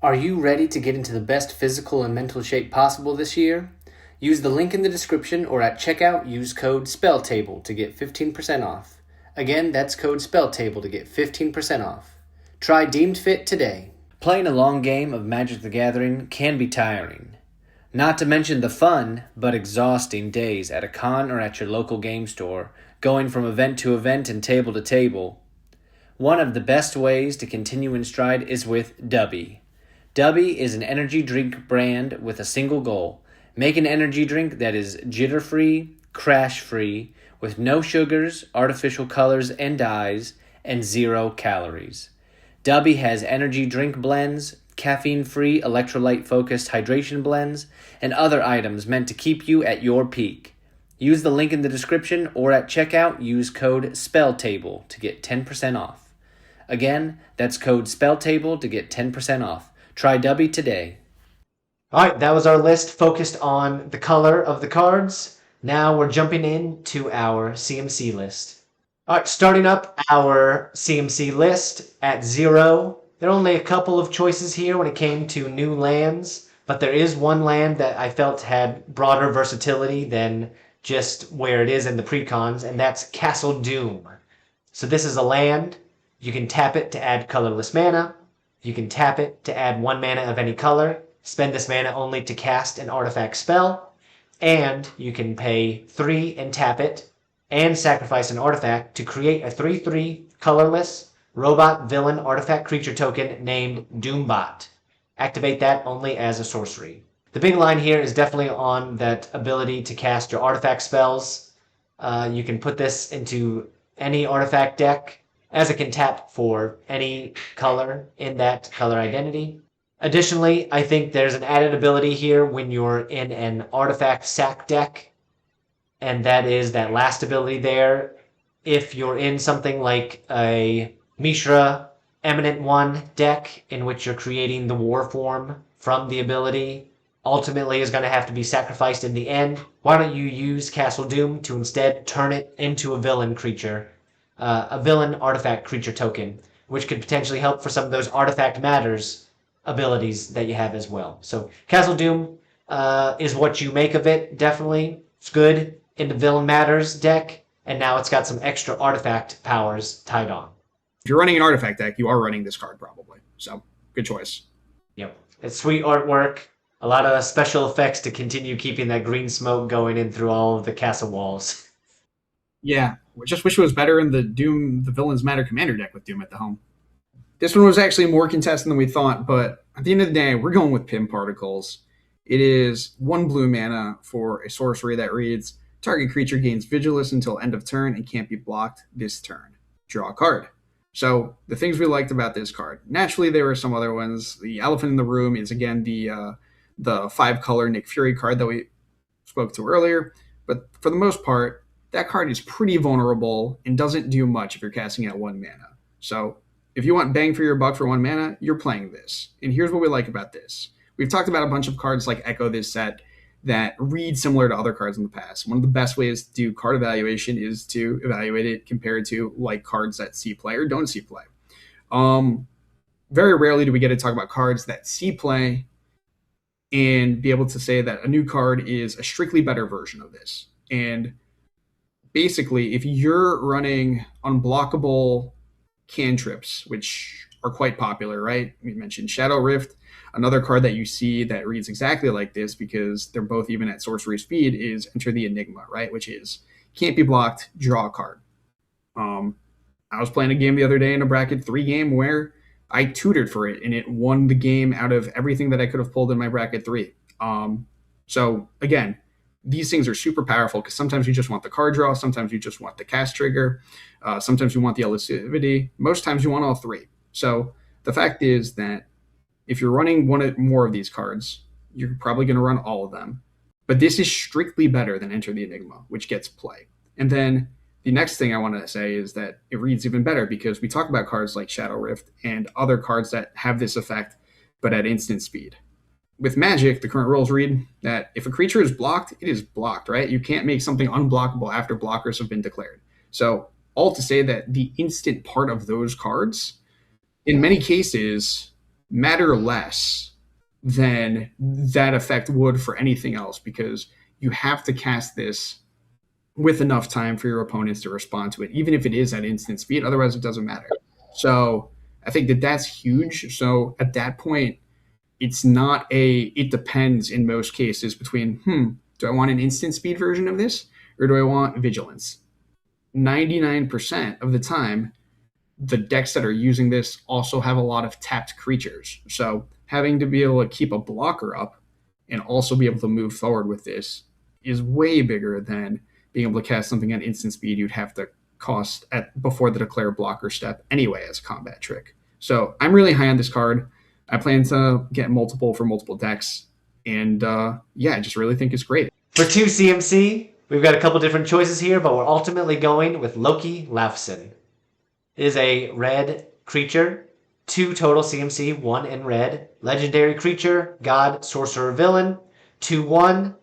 Are you ready to get into the best physical and mental shape possible this year? Use the link in the description or at checkout use code SPELLTABLE to get 15% off. Again, that's code SPELLTABLE to get 15% off. Try Deemed Fit today. Playing a long game of Magic the Gathering can be tiring. Not to mention the fun, but exhausting days at a con or at your local game store, going from event to event and table to table. One of the best ways to continue in stride is with Dubby. Dubby is an energy drink brand with a single goal: make an energy drink that is jitter-free, crash-free, with no sugars, artificial colors and dyes, and 0 calories. Dubby has energy drink blends, caffeine-free, electrolyte-focused hydration blends, and other items meant to keep you at your peak. Use the link in the description or at checkout use code SPELLTABLE to get 10% off. Again, that's code SPELLTABLE to get 10% off. Try Dubby today. All right, that was our list focused on the color of the cards. Now we're jumping into our CMC list. All right, starting up our CMC list at 0. There are only a couple of choices here when it came to new lands, but there is one land that I felt had broader versatility than just where it is in the precons, and that's Castle Doom. So this is a land. You can tap it to add colorless mana. You can tap it to add 1 mana of any color. Spend this mana only to cast an artifact spell. And you can pay 3 and tap it, and sacrifice an artifact to create a 3/3 colorless robot villain artifact creature token named Doombot. Activate that only as a sorcery. The big line here is definitely on that ability to cast your artifact spells. You can put this into any artifact deck, as it can tap for any color in that color identity. Additionally, I think there's an added ability here when you're in an artifact sack deck, and that is that last ability there. If you're in something like a Mishra Eminent One deck, in which you're creating the war form from the ability, ultimately is going to have to be sacrificed in the end. Why don't you use Castle Doom to instead turn it into a villain creature, a villain artifact creature token, which could potentially help for some of those artifact matters abilities that you have as well. So Castle Doom is what you make of it. Definitely, it's good in the Villain Matters deck, and now it's got some extra artifact powers tied on. If you're running an artifact deck, you are running this card probably. So good choice. Yep, it's sweet artwork. A lot of special effects to continue keeping that green smoke going in through all of the castle walls. Yeah, I just wish it was better in the Doom, the Villains Matter Commander deck with Doom at the home. This one was actually more contested than we thought, but at the end of the day, we're going with Pym Particles. It is 1 blue mana for a sorcery that reads, target creature gains Vigilance until end of turn and can't be blocked this turn. Draw a card. So the things we liked about this card, naturally there were some other ones. The elephant in the room is again the 5-color Nick Fury card that we spoke to earlier. But for the most part, that card is pretty vulnerable and doesn't do much if you're casting at 1 mana. So if you want bang for your buck for 1 mana, you're playing this. And here's what we like about this. We've talked about a bunch of cards like Echo this set that read similar to other cards in the past. One of the best ways to do card evaluation is to evaluate it compared to like cards that see play or don't see play. Very rarely do we get to talk about cards that see play and be able to say that a new card is a strictly better version of this. And basically, if you're running unblockable cantrips, which are quite popular, right? We mentioned Shadow Rift. Another card that you see that reads exactly like this, because they're both even at sorcery speed, is Enter the Enigma, right? Which is can't be blocked, draw a card. I was playing a game the other day in a bracket 3 game where I tutored for it and it won the game out of everything that I could have pulled in my bracket 3. So again, these things are super powerful because sometimes you just want the card draw, sometimes you just want the cast trigger, sometimes you want the elusivity, most times you want all 3. So the fact is that if you're running one or more of these cards, you're probably going to run all of them. But this is strictly better than Enter the Enigma, which gets play. And then the next thing I want to say is that it reads even better because we talk about cards like Shadow Rift and other cards that have this effect, but at instant speed. With Magic, the current rules read that if a creature is blocked, it is blocked, right? You can't make something unblockable after blockers have been declared. So all to say that the instant part of those cards, in many cases, matter less than that effect would for anything else, because you have to cast this with enough time for your opponents to respond to it, even if it is at instant speed. Otherwise, it doesn't matter. So I think that that's huge. So at that point, it's not it depends in most cases between, do I want an instant speed version of this or do I want vigilance? 99% of the time, the decks that are using this also have a lot of tapped creatures. So having to be able to keep a blocker up and also be able to move forward with this is way bigger than being able to cast something at instant speed you'd have to cost before the declare blocker step anyway as a combat trick. So I'm really high on this card. I plan to get multiple for multiple decks. And I just really think it's great. For 2 CMC, we've got a couple different choices here, but we're ultimately going with Loki Laufeyson. It is a red creature, 2 total CMC, 1 in red. Legendary creature, god, sorcerer, villain, 2/1,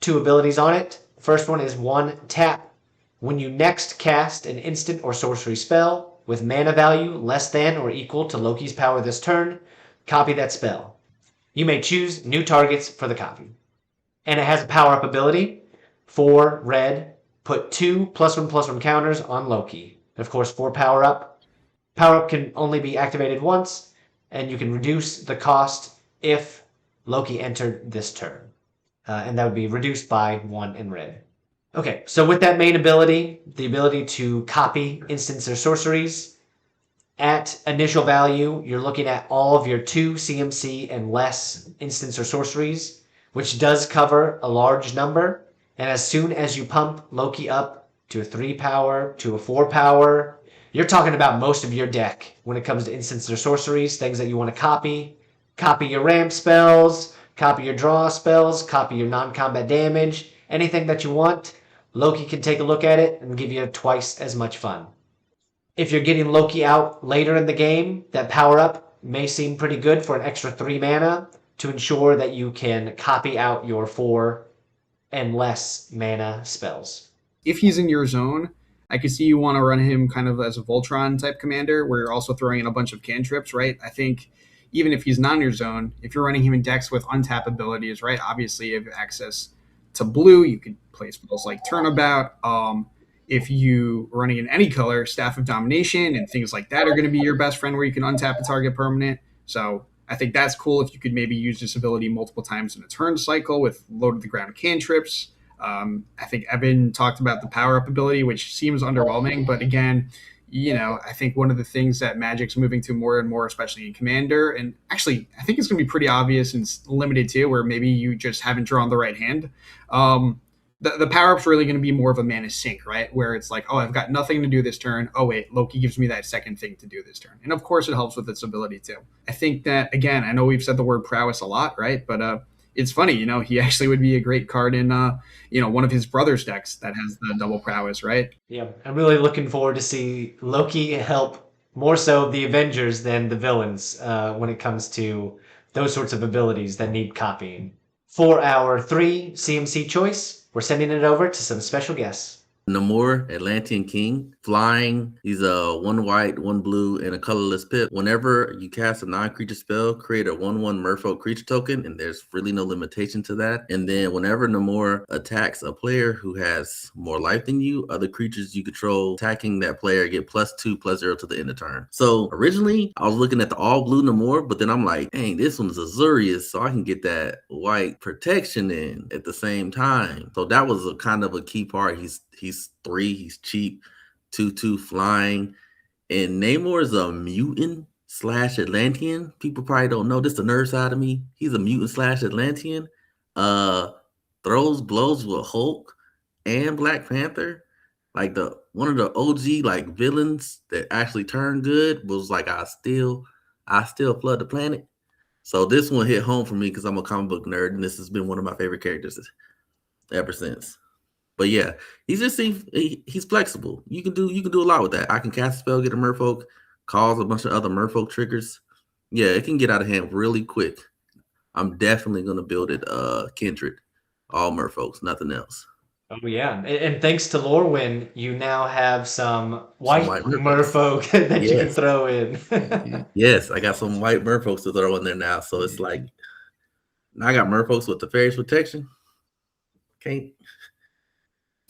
2 abilities on it. First one is 1 tap. When you next cast an instant or sorcery spell with mana value less than or equal to Loki's power this turn, copy that spell. You may choose new targets for the copy. And it has a power-up ability. 4 red, put 2 +1/+1 counters on Loki. Of course, 4 power-up. Power-up can only be activated once, and you can reduce the cost if Loki entered this turn. And that would be reduced by 1 in red. Okay, so with that main ability, the ability to copy instants or sorceries, at initial value, you're looking at all of your 2 CMC and less instants or sorceries, which does cover a large number. And as soon as you pump Loki up to a 3 power, to a 4 power, you're talking about most of your deck when it comes to instants or sorceries, things that you want to copy. Copy your ramp spells, copy your draw spells, copy your non-combat damage, anything that you want. Loki can take a look at it and give you twice as much fun. If you're getting Loki out later in the game, that power-up may seem pretty good for an extra 3 mana to ensure that you can copy out your 4 and less mana spells. If he's in your zone, I could see you want to run him kind of as a Voltron type commander where you're also throwing in a bunch of cantrips, right? I think even if he's not in your zone, if you're running him in decks with untap abilities, right? Obviously, you have access to blue. You could play spells like Turnabout. If you are running in any color, Staff of Domination and things like that are going to be your best friend where you can untap a target permanent. So I think that's cool if you could maybe use this ability multiple times in a turn cycle with low to the ground cantrips. I think Evan talked about the power-up ability, which seems underwhelming, but again, I think one of the things that Magic's moving to more and more, especially in Commander, and actually, I think it's going to be pretty obvious and limited too, where maybe you just haven't drawn the right hand. The power up's really going to be more of a mana sink, right? Where it's like, oh, I've got nothing to do this turn. Oh, wait, Loki gives me that second thing to do this turn. And of course, it helps with its ability too. I think that, again, I know we've said the word prowess a lot, right? But it's funny, he actually would be a great card in, one of his brother's decks that has the double prowess, right? Yeah, I'm really looking forward to see Loki help more so the Avengers than the villains when it comes to those sorts of abilities that need copying. For our 3 CMC choice, we're sending it over to some special guests. Namor, Atlantean King, flying. He's a 1 white, 1 blue, and a colorless pip. Whenever you cast a non-creature spell, create a 1/1 Merfolk creature token, and there's really no limitation to that. And then whenever Namor attacks a player who has more life than you, other creatures you control attacking that player get +2/+0 to the end of turn. So originally, I was looking at the all blue Namor, but then I'm like, dang, this one's Azurius, so I can get that white protection in at the same time. So that was a kind of a key part. He's 3, he's cheap, 2/2 flying, and Namor is a mutant / Atlantean. People probably don't know this, the nerd side of me. He's a mutant / Atlantean. Throws blows with Hulk and Black Panther. Like one of the OG like villains that actually turned good was like I still flood the planet. So this one hit home for me because I'm a comic book nerd, and this has been one of my favorite characters ever since. But yeah, he's flexible. You can do a lot with that. I can cast a spell, get a Merfolk, cause a bunch of other Merfolk triggers. Yeah, it can get out of hand really quick. I'm definitely gonna build it Kindred, all Merfolks, nothing else. Oh yeah, and thanks to Lorwyn, you now have some white white merfolk that you can Yes. throw in. Yes, I got some white Merfolks to throw in there now. So it's like now I got Merfolks with the Fairy's Protection. Can't.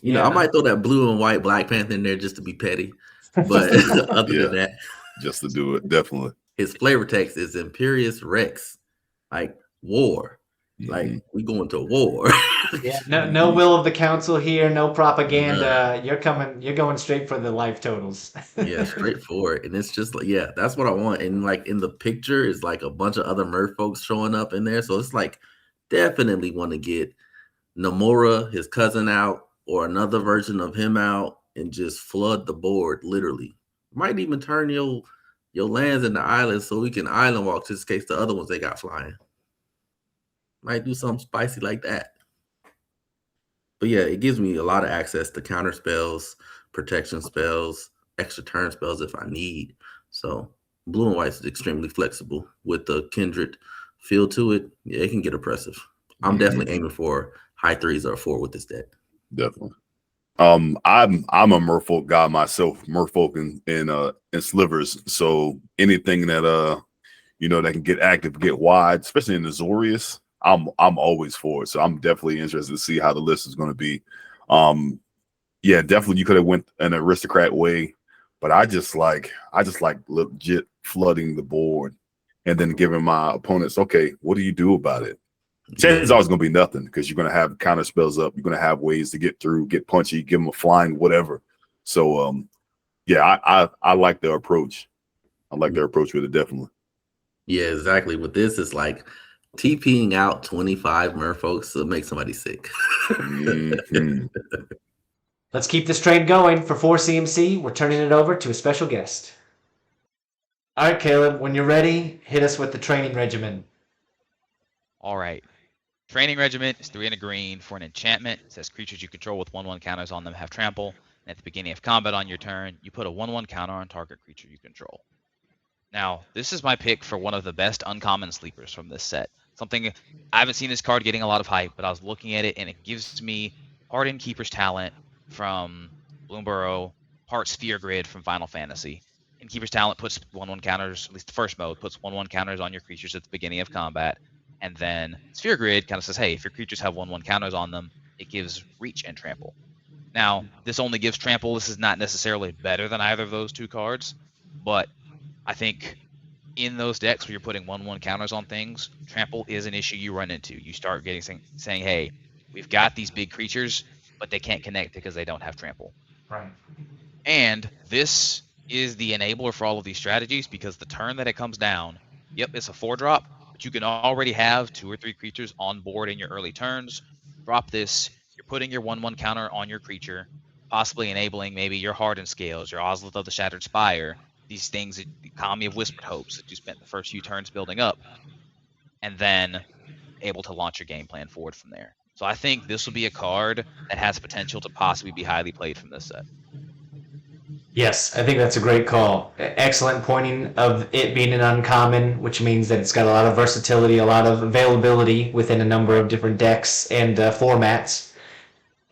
I might throw that blue and white Black Panther in there just to be petty. But other than that, just to do it, definitely. His flavor text is Imperious Rex, like war. Like we going to war. Yeah, no will of the council here, no propaganda. You're going straight for the life totals. Yeah, straightforward. And it's just like, yeah, that's what I want. And like in the picture is like a bunch of other Merfolks showing up in there. So it's like definitely want to get Namora, his cousin, out, or another version of him out, and just flood the board, literally. Might even turn your lands into islands so we can island walk, just in case the other ones they got flying. Might do something spicy like that. But yeah, it gives me a lot of access to counter spells, protection spells, extra turn spells if I need. So blue and white is extremely flexible with the Kindred feel to it. Yeah, it can get oppressive. I'm definitely aiming for high 3s or 4 with this deck. Definitely. I'm a Merfolk guy myself, Merfolk in slivers. So anything that that can get active, get wide, especially in Azorius, I'm always for it. So I'm definitely interested to see how the list is going to be. Yeah, definitely you could have went an aristocrat way, but I just like legit flooding the board and then giving my opponents, okay, what do you do about it? Chances are it's going to be nothing because you're going to have counter spells up. You're going to have ways to get through, get punchy, give them a flying, whatever. So, yeah, I like their approach. I like their approach with it, definitely. Yeah, exactly. With this, it's like TPing out 25 Merfolks to make somebody sick. Let's keep this train going. For 4 CMC, we're turning it over to a special guest. All right, Caleb, when you're ready, hit us with the training regimen. All right. Training Regiment is 3 and a green for an enchantment. It says creatures you control with 1/1 counters on them have trample. And at the beginning of combat on your turn, you put a 1/1 counter on target creature you control. Now, this is my pick for one of the best uncommon sleepers from this set. Something I haven't seen this card getting a lot of hype, but I was looking at it and it gives me part Innkeeper's Talent from Bloomburrow, part Sphere Grid from Final Fantasy. Innkeeper's Talent puts 1/1 counters, at least the first mode, puts 1/1 counters on your creatures at the beginning of combat. And then Sphere Grid kind of says, hey, if your creatures have 1/1 counters on them, it gives reach and trample. Now, this only gives trample. This is not necessarily better than either of those two cards, but I think in those decks where you're putting 1/1 counters on things, trample is an issue you run into. You start getting saying, hey, we've got these big creatures, but they can't connect because they don't have trample. Right. And this is the enabler for all of these strategies, because the turn that it comes down, yep, it's a 4-drop, but you can already have 2 or 3 creatures on board in your early turns. Drop this, you're putting your 1/1 counter on your creature, possibly enabling maybe your Hardened Scales, your Ozlith of the Shattered Spire, these things, the Economy of Whispered Hopes that you spent the first few turns building up, and then able to launch your game plan forward from there. So I think this will be a card that has potential to possibly be highly played from this set. Yes, I think that's a great call. Excellent pointing of it being an uncommon, which means that it's got a lot of versatility, a lot of availability within a number of different decks and formats.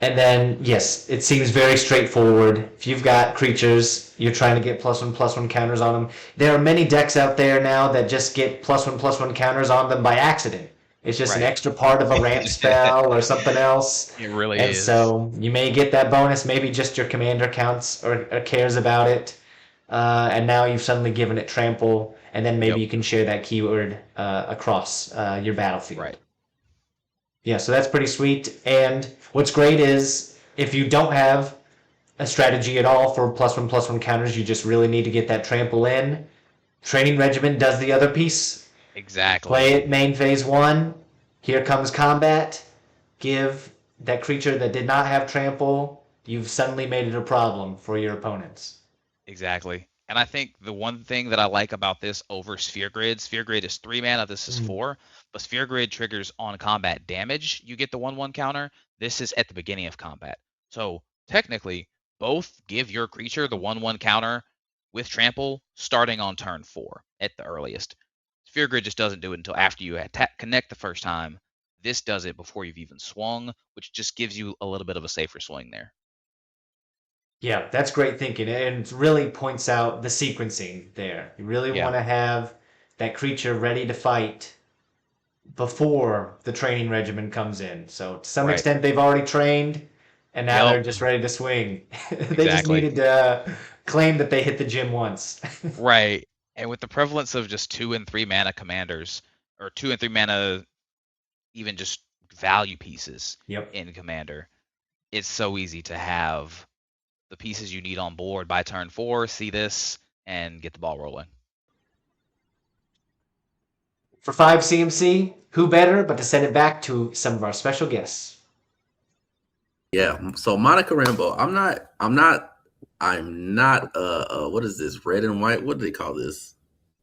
And then, yes, it seems very straightforward. If you've got creatures, you're trying to get +1/+1 counters on them. There are many decks out there now that just get +1/+1 counters on them by accident. It's just an Right. extra part of a ramp spell or something else. It really And is. so you may get that bonus, maybe just your commander counts or cares about it. And now you've suddenly given it trample, and then maybe Yep. you can share that keyword across your battlefield. Right. Yeah, so that's pretty sweet. And what's great is if you don't have a strategy at all for +1/+1 counters, you just really need to get that trample in. Training Regiment does the other piece. Exactly. Play it main phase 1. Here comes combat. Give that creature that did not have trample. You've suddenly made it a problem for your opponents. Exactly. And I think the one thing that I like about this over Sphere Grid is 3 mana, this is 4, but Sphere Grid triggers on combat damage. You get the 1/1 counter. This is at the beginning of combat. So technically, both give your creature the 1/1 counter with trample starting on turn 4 at the earliest. Sphere Grid just doesn't do it until after you connect the first time. This does it before you've even swung, which just gives you a little bit of a safer swing there. Yeah, that's great thinking, and it really points out the sequencing there. You really Yeah. want to have that creature ready to fight before the training regimen comes in. So to some Right. extent, they've already trained, and now Yep. they're just ready to swing. They just Exactly. needed to claim that they hit the gym once. Right. And with the prevalence of just 2 and 3 mana commanders, or 2 and 3 mana, even just value pieces Yep. in Commander, it's so easy to have the pieces you need on board by turn 4, see this, and get the ball rolling. For 5 CMC, who better but to send it back to some of our special guests? Yeah. So Monica Rambeau, I'm not what is this? Red and white? What do they call this?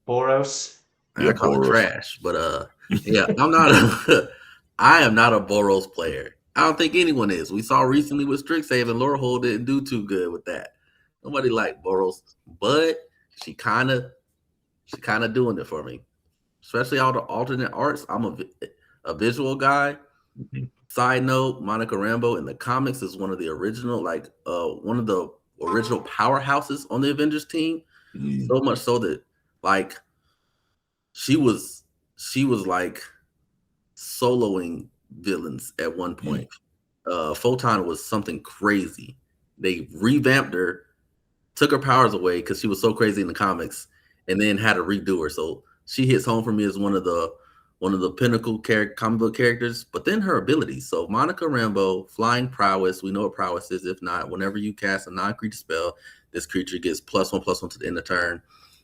Boros. I call it trash. But yeah, I am not a Boros player. I don't think anyone is. We saw recently with Strixhaven, Lorehold didn't do too good with that. Nobody liked Boros, but she kind of doing it for me. Especially all the alternate arts. I'm a visual guy. Side note, Monica Rambeau in the comics is one of the original powerhouses on the Avengers team. So much so that like she was like soloing villains at one point. Photon was something crazy. They revamped her, took her powers away because she was so crazy in the comics, and then had to redo her. So she hits home for me as one of the pinnacle comic book characters. But then her abilities. So Monica Rambeau, flying prowess. We know what prowess is. If not, whenever you cast a non-creature spell, this creature gets +1/+1 to the end of turn.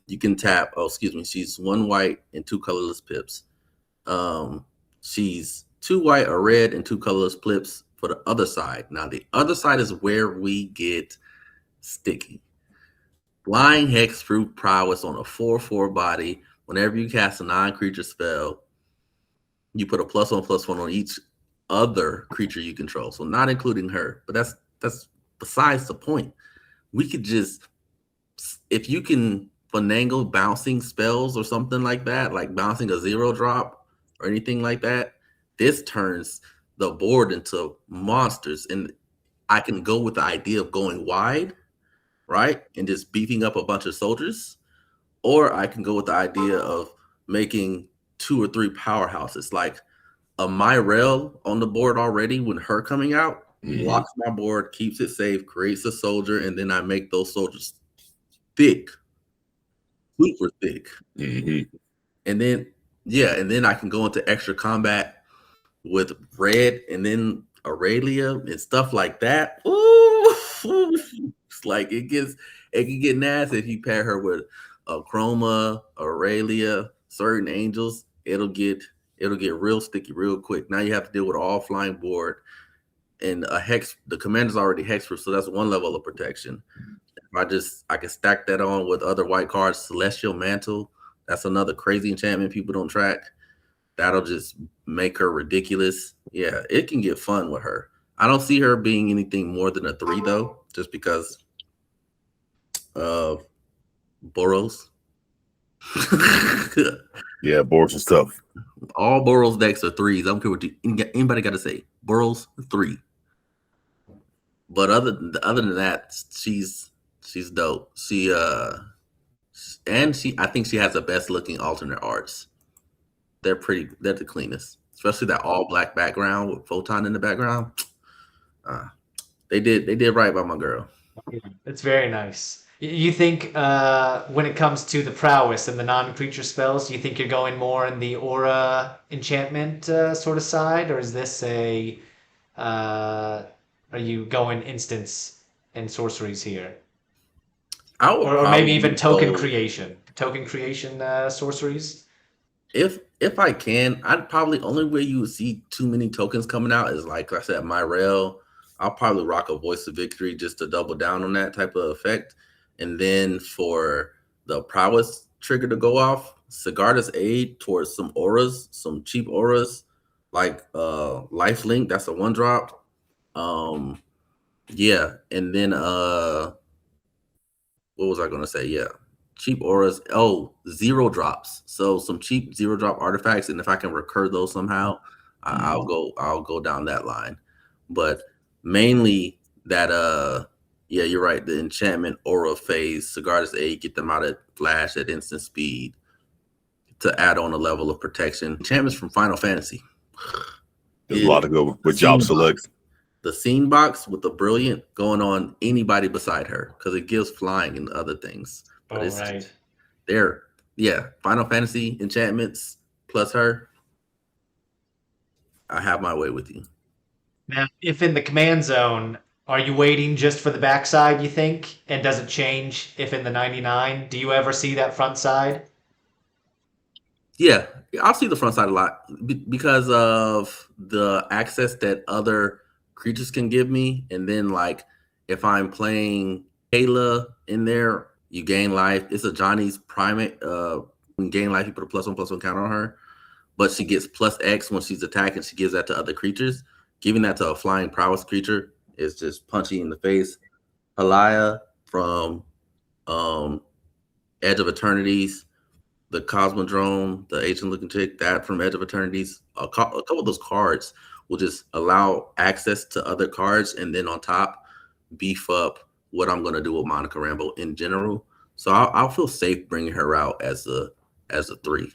You can tap. Oh, excuse me. She's 1 white and 2 colorless pips. She's 2 white, a red, and 2 colorless pips for the other side. Now the other side is where we get sticky. Flying hexproof prowess on a 4/4 body. Whenever you cast a non-creature spell, you put a +1/+1 on each other creature you control. So not including her, but that's besides the point. We could just, if you can finagle bouncing spells or something like that, like bouncing a 0-drop or anything like that, this turns the board into monsters. And I can go with the idea of going wide, right? And just beefing up a bunch of soldiers. Or I can go with the idea of making 2 or 3 powerhouses, like a Myrell on the board already when her coming out, blocks my board, keeps it safe, creates a soldier, and then I make those soldiers thick, super thick. And then I can go into extra combat with red and then Aurelia and stuff like that. Ooh, it's like it gets, It can get nasty if you pair her with a Chroma, Aurelia, certain angels. It'll get real sticky real quick. Now you have to deal with an all flying board and a hex. The commander's already hexproof, so that's one level of protection. I can stack that on with other white cards. Celestial Mantle, that's another crazy enchantment people don't track. That'll just make her ridiculous. Yeah, it can get fun with her. I don't see her being anything more than a 3 though, just because of Boros. Yeah, Boros is tough. All Boros decks are 3s. I don't care what anybody got to say. Boros 3. But other than that, she's dope. I think she has the best looking alternate arts. They're the cleanest, especially that all black background with Photon in the background. They did right by my girl. It's very nice. You think when it comes to the prowess and the non-creature spells, you think you're going more in the aura enchantment sort of side, or is this are you going instants and sorceries here? Or maybe even token creation sorceries? If I can, I'd probably only way you would see too many tokens coming out is like I said, Myrel. I'll probably rock a Voice of Victory just to double down on that type of effect. And then for the prowess trigger to go off, Sigarda's Aid towards some auras, some cheap auras, like Lifelink, that's a 1-drop. Yeah, and then what was I gonna say? Yeah. Cheap auras. Oh, 0-drops. So some cheap 0-drop artifacts, and if I can recur those somehow, I'll go down that line. But mainly that yeah, you're right. The enchantment aura phase, Sigarda's Aid, get them out at flash at instant speed to add on a level of protection. Enchantments from Final Fantasy. There's a lot to go with job select. The scene box with the brilliant going on anybody beside her because it gives flying and other things. But it's right there. Yeah, Final Fantasy enchantments plus her. I have my way with you. Now, if in the command zone, are you waiting just for the backside, you think? And does it change if in the 99? Do you ever see that front side? Yeah, I'll see the front side a lot because of the access that other creatures can give me. And then, like, if I'm playing Kayla in there, you gain life. It's a Johnny's primate. When gain life, you put a +1/+1 counter on her. But she gets +X when she's attacking. She gives that to other creatures. Giving that to a flying prowess creature is just punchy in the face. Halaya from Edge of Eternities, the Cosmodrome, the ancient looking chick, that from Edge of Eternities. A couple of those cards will just allow access to other cards, and then on top, beef up what I'm going to do with Monica Rambeau in general. So I'll feel safe bringing her out as a 3.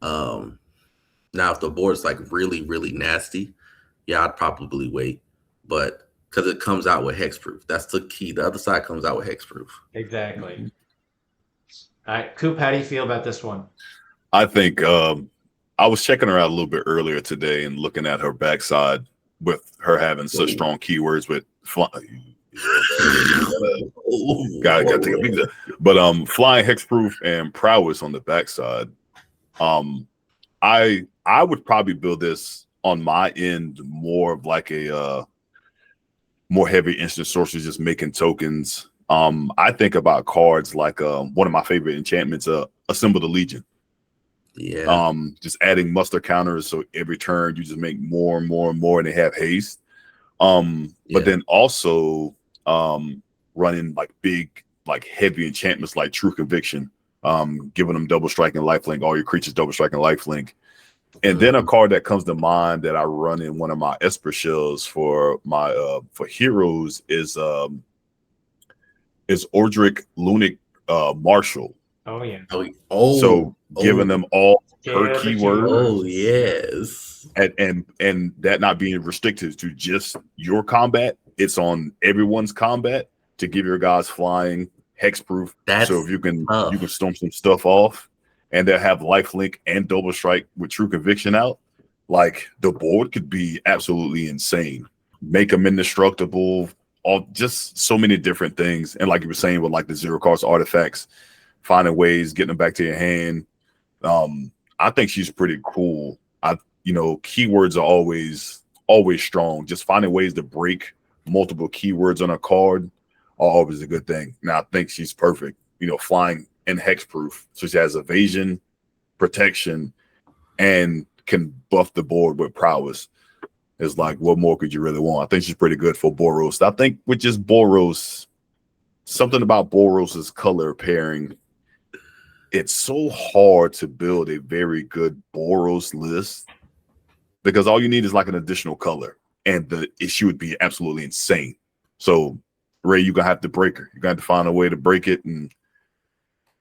Now, if the board's like really, really nasty, yeah, I'd probably wait. But because it comes out with hexproof. That's the key. The other side comes out with hexproof. Exactly. All right, Coop, how do you feel about this one? I think I was checking her out a little bit earlier today and looking at her backside with her having such strong keywords with flying. Gotta take a big. But flying, hexproof, and prowess on the backside. I would probably build this on my end more of like a more heavy instant sorcery, just making tokens. I think about cards like one of my favorite enchantments, Assemble the Legion. Yeah. Just adding muster counters, so every turn you just make more and more and more, and they have haste. But then also running like big, like heavy enchantments like True Conviction, giving them double strike and lifelink, all your creatures double strike and lifelink. And then a card that comes to mind that I run in one of my Esper shells for my for heroes is Ordric Lunic Marshall. Oh yeah. So giving them all her keywords. Oh yes. And that not being restricted to just your combat, it's on everyone's combat to give your guys flying hexproof. So if you can storm some stuff off, and they'll have lifelink and double strike with True Conviction out. Like the board could be absolutely insane. Make them indestructible, all just so many different things. And like you were saying with like the zero cost artifacts, finding ways, getting them back to your hand. I think she's pretty cool. Keywords are always strong. Just finding ways to break multiple keywords on a card are always a good thing. Now I think she's perfect. Flying and hexproof. So she has evasion, protection, and can buff the board with prowess. It's like, what more could you really want? I think she's pretty good for Boros. I think with just Boros, something about Boros's color pairing, it's so hard to build a very good Boros list because all you need is like an additional color, and the issue would be absolutely insane. So, Ray, you're gonna have to break her. You're gonna have to find a way to break it and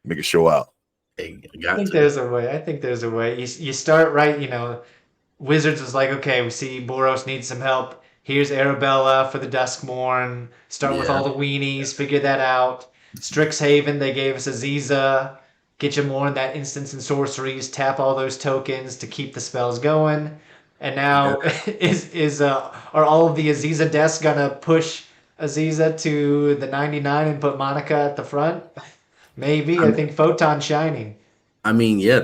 make it show out. Hey, I think there's a way. You start right. Wizards was like, okay, we see Boros needs some help. Here's Arabella for the Duskmourn. Start with all the weenies. Figure that out. Strixhaven, they gave us Aziza. Get you more in that instance and sorceries. Tap all those tokens to keep the spells going. And now, are all of the Aziza decks gonna push Aziza to the 99 and put Monica at the front? Maybe. I think Photon's shining. I mean, yeah,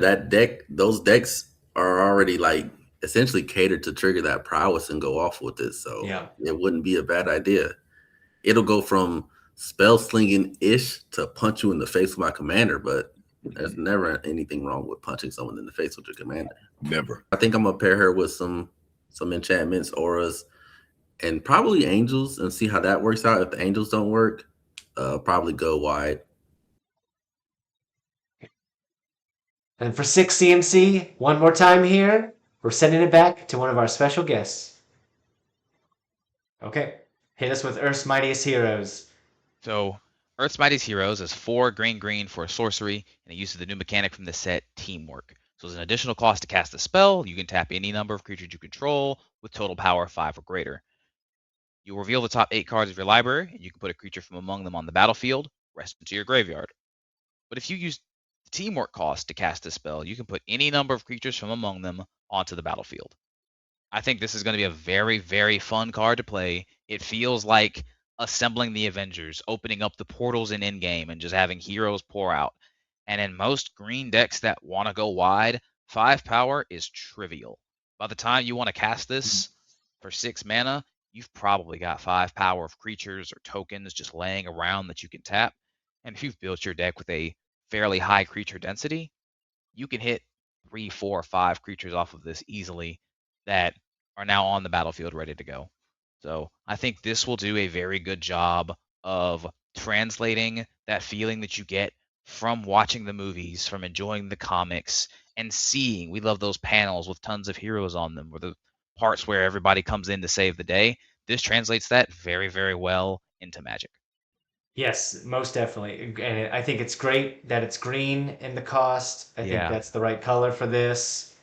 those decks are already like essentially catered to trigger that prowess and go off with it. So it wouldn't be a bad idea. It'll go from spell slinging ish to punch you in the face with my commander, but there's never anything wrong with punching someone in the face with your commander. Never. I think I'm gonna pair her with some enchantments, auras, and probably angels and see how that works out. If the angels don't work, probably go wide. And for 6 CMC, one more time here, we're sending it back to one of our special guests. Okay, hit us with Earth's Mightiest Heroes. So, Earth's Mightiest Heroes is 4 green for a sorcery, and it uses the new mechanic from the set, Teamwork. So, as an additional cost to cast a spell, you can tap any number of creatures you control with total power of 5 or greater. You reveal the top 8 cards of your library, and you can put a creature from among them on the battlefield, rest into your graveyard. But if you use the Teamwork cost to cast a spell, you can put any number of creatures from among them onto the battlefield. I think this is going to be a very, very fun card to play. It feels like assembling the Avengers, opening up the portals in endgame, and just having heroes pour out. And in most green decks that want to go wide, 5 power is trivial. By the time you want to cast this for 6 mana, you've probably got 5 power of creatures or tokens just laying around that you can tap. And if you've built your deck with a fairly high creature density, you can hit 3, 4, 5 creatures off of this easily that are now on the battlefield ready to go. So I think this will do a very good job of translating that feeling that you get from watching the movies, from enjoying the comics, and seeing. We love those panels with tons of heroes on them, or the parts where everybody comes in to save the day. This translates that very, very well into Magic. Yes, most definitely. And I think it's great that it's green in the cost. I think that's the right color for this.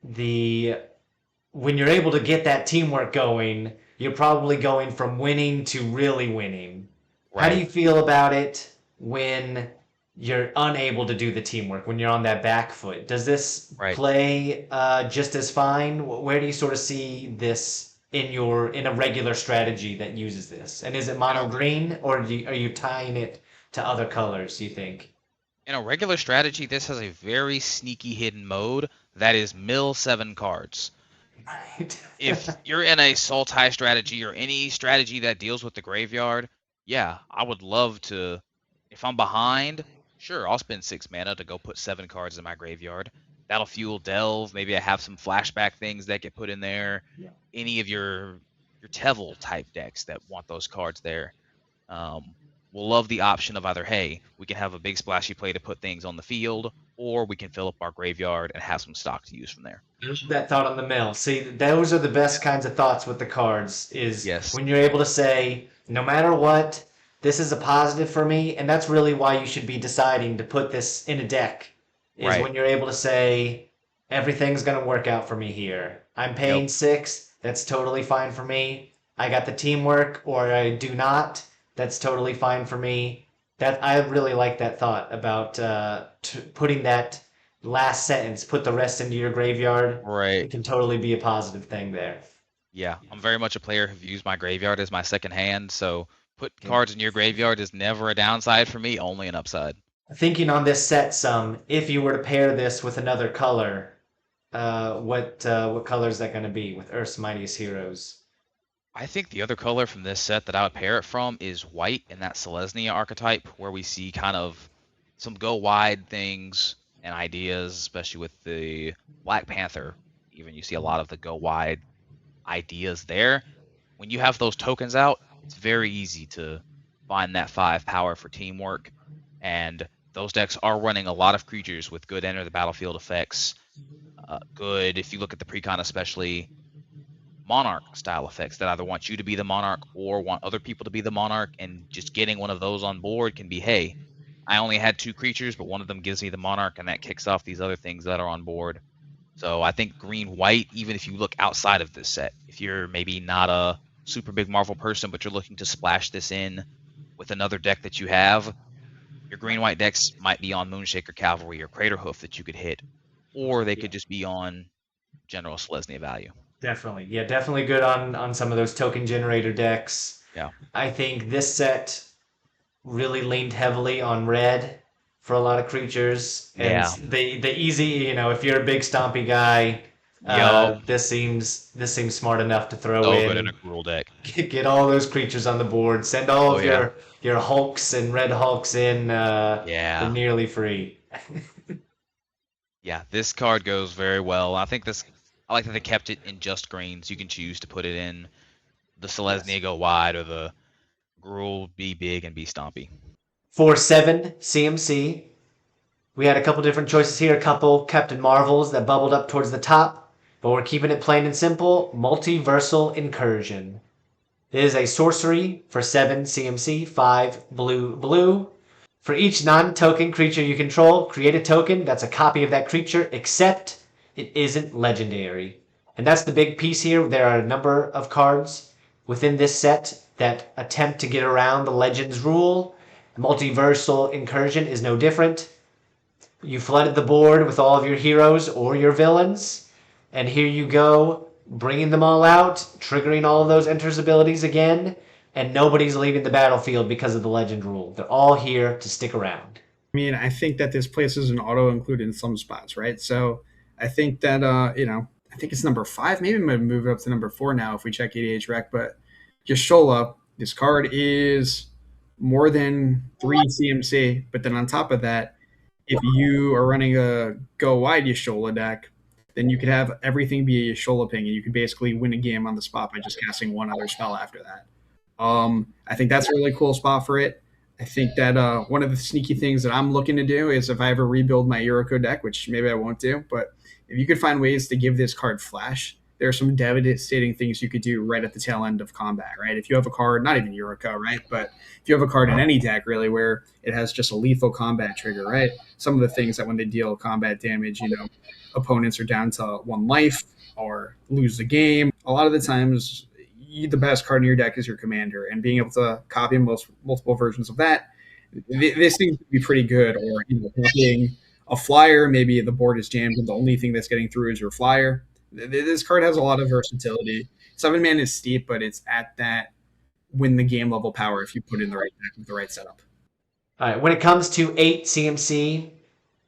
When you're able to get that teamwork going, you're probably going from winning to really winning. Right. How do you feel about it when you're unable to do the teamwork, when you're on that back foot? Does this play just as fine? Where do you sort of see this in a regular strategy that uses this? And is it mono green, or are you tying it to other colors, you think? In a regular strategy, this has a very sneaky hidden mode that is mill 7 cards. Right. If you're in a Sultai strategy or any strategy that deals with the graveyard, I would love to. If I'm behind, sure, I'll spend 6 mana to go put 7 cards in my graveyard. That'll fuel Delve. Maybe I have some flashback things that get put in there. Yeah. Any of your Tevel type decks that want those cards there. We'll love the option of either, hey, we can have a big splashy play to put things on the field, or we can fill up our graveyard and have some stock to use from there. That thought on the mill. See, those are the best kinds of thoughts with the cards, is when you're able to say, no matter what, this is a positive for me, and that's really why you should be deciding to put this in a deck, is when you're able to say, everything's going to work out for me here. I'm paying 6, that's totally fine for me. I got the teamwork, or I do not. That's totally fine for me. That I really like that thought about putting that last sentence, put the rest into your graveyard. Right. It can totally be a positive thing there. Yeah, I'm very much a player who views my graveyard as my second hand, so put Yeah. cards in your graveyard is never a downside for me, only an upside. Thinking on this set some, if you were to pair this with another color, what color is that going to be with Earth's Mightiest Heroes? I think the other color from this set that I would pair it from is white in that Selesnya archetype, where we see kind of some go wide things and ideas, especially with the Black Panther. Even you see a lot of the go wide ideas there. When you have those tokens out, it's very easy to find that 5 power for teamwork. And those decks are running a lot of creatures with good enter the battlefield effects. Good, if you look at the precon especially, monarch style effects that either want you to be the monarch or want other people to be the monarch, and just getting one of those on board can be, hey, I only had 2 creatures, but one of them gives me the monarch, and that kicks off these other things that are on board. So I think green white, even if you look outside of this set, if you're maybe not a super big Marvel person, but you're looking to splash this in with another deck that you have, your green white decks might be on Moonshaker Cavalry or Craterhoof that you could hit, or they could just be on general Selesnya value. Definitely. Yeah, definitely good on some of those token generator decks. Yeah. I think this set really leaned heavily on red for a lot of creatures. And Yeah. the easy, if you're a big stompy guy, Yo. this seems smart enough to throw So in. good in a Gruul deck. Get all those creatures on the board. Send all Oh, of yeah. your Hulks and red Hulks in Yeah. for nearly free. Yeah, this card goes very well. I think I like that they kept it in just greens. You can choose to put it in the Selesnya go wide or the Gruul be big and be stompy. For 7 CMC, we had a couple different choices here. A couple Captain Marvels that bubbled up towards the top, but we're keeping it plain and simple. Multiversal Incursion. It is a sorcery for 7 CMC, 5 blue. For each non-token creature you control, create a token that's a copy of that creature, except it isn't legendary. And that's the big piece here. There are a number of cards within this set that attempt to get around the Legends rule. Multiversal Incursion is no different. You flooded the board with all of your heroes or your villains, and here you go, bringing them all out, triggering all of those enters abilities again, and nobody's leaving the battlefield because of the legend rule. They're all here to stick around. I mean, I think that this places an auto include in some spots, right? So I think that, I think it's number 5. Maybe I'm going to move it up to number 4 now if we check EDH Rec. But Yashola, this card is more than 3 CMC. But then on top of that, if you are running a go wide Yashola deck, then you could have everything be a Yashola ping, and you could basically win a game on the spot by just casting one other spell after that. I think that's a really cool spot for it. I think that one of the sneaky things that I'm looking to do is if I ever rebuild my Yuriko deck, which maybe I won't do, but if you could find ways to give this card flash, there are some devastating things you could do right at the tail end of combat, right? If you have a card, not even Yuriko, right? But if you have a card in any deck, really, where it has just a lethal combat trigger, right? Some of the things that when they deal combat damage, opponents are down to 1 life or lose the game. A lot of the times, the best card in your deck is your commander, and being able to copy multiple versions of that, this seems to be pretty good. Or copying a flyer, maybe the board is jammed and the only thing that's getting through is your flyer. This card has a lot of versatility. 7 mana is steep, but it's at that win the game level power if you put in the right deck with the right setup. All right, when it comes to 8 CMC,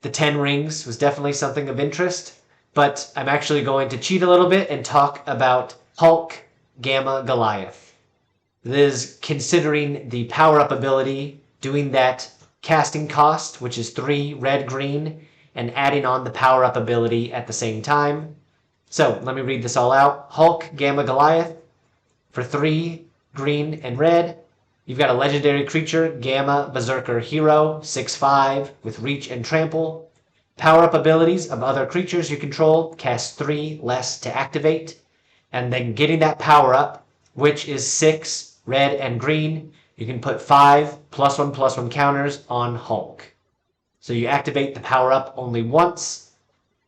the 10 rings was definitely something of interest, but I'm actually going to cheat a little bit and talk about Hulk Gamma Goliath. This is considering the power-up ability, doing that casting cost, which is 3 red-green, and adding on the power-up ability at the same time. So, let me read this all out. Hulk Gamma Goliath, for 3 green and red. You've got a legendary creature, Gamma Berserker Hero, 6/5, with reach and trample. Power-up abilities of other creatures you control, cast 3 less to activate. And then getting that power up, which is 6 red and green, you can put 5 +1/+1 counters on Hulk. So you activate the power up only once,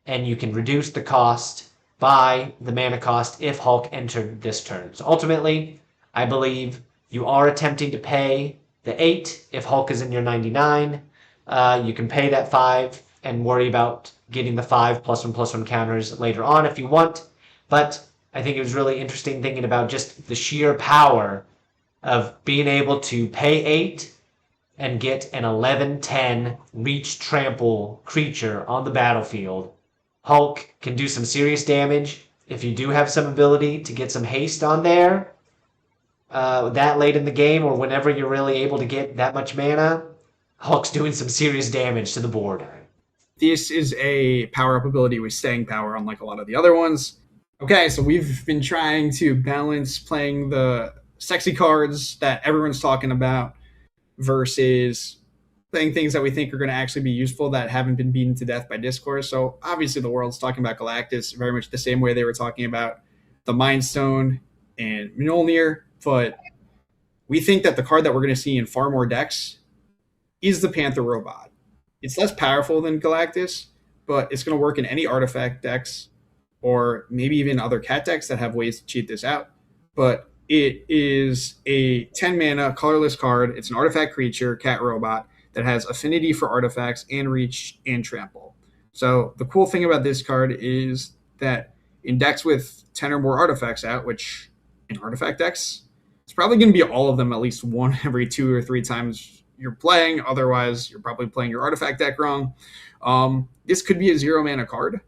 and you can reduce the cost by the mana cost if Hulk entered this turn. So ultimately, I believe you are attempting to pay the 8 if Hulk is in your 99. You can pay that 5 and worry about getting the 5 +1/+1 counters later on if you want. But I think it was really interesting thinking about just the sheer power of being able to pay 8 and get an 11/10 reach trample creature on the battlefield. Hulk can do some serious damage. If you do have some ability to get some haste on there, that late in the game or whenever you're really able to get that much mana, Hulk's doing some serious damage to the board. This is a power-up ability with staying power, unlike a lot of the other ones. Okay, so we've been trying to balance playing the sexy cards that everyone's talking about versus playing things that we think are going to actually be useful that haven't been beaten to death by discourse. So obviously the world's talking about Galactus very much the same way they were talking about the Mind Stone and Mjolnir, but we think that the card that we're going to see in far more decks is the Panther Robot. It's less powerful than Galactus, but it's going to work in any artifact decks or maybe even other cat decks that have ways to cheat this out. But it is a 10 mana colorless card. It's an artifact creature, cat robot, that has affinity for artifacts and reach and trample. So the cool thing about this card is that in decks with 10 or more artifacts out, which in artifact decks, it's probably going to be all of them at least one every 2 or 3 times you're playing. Otherwise, you're probably playing your artifact deck wrong. This could be a 0 mana card,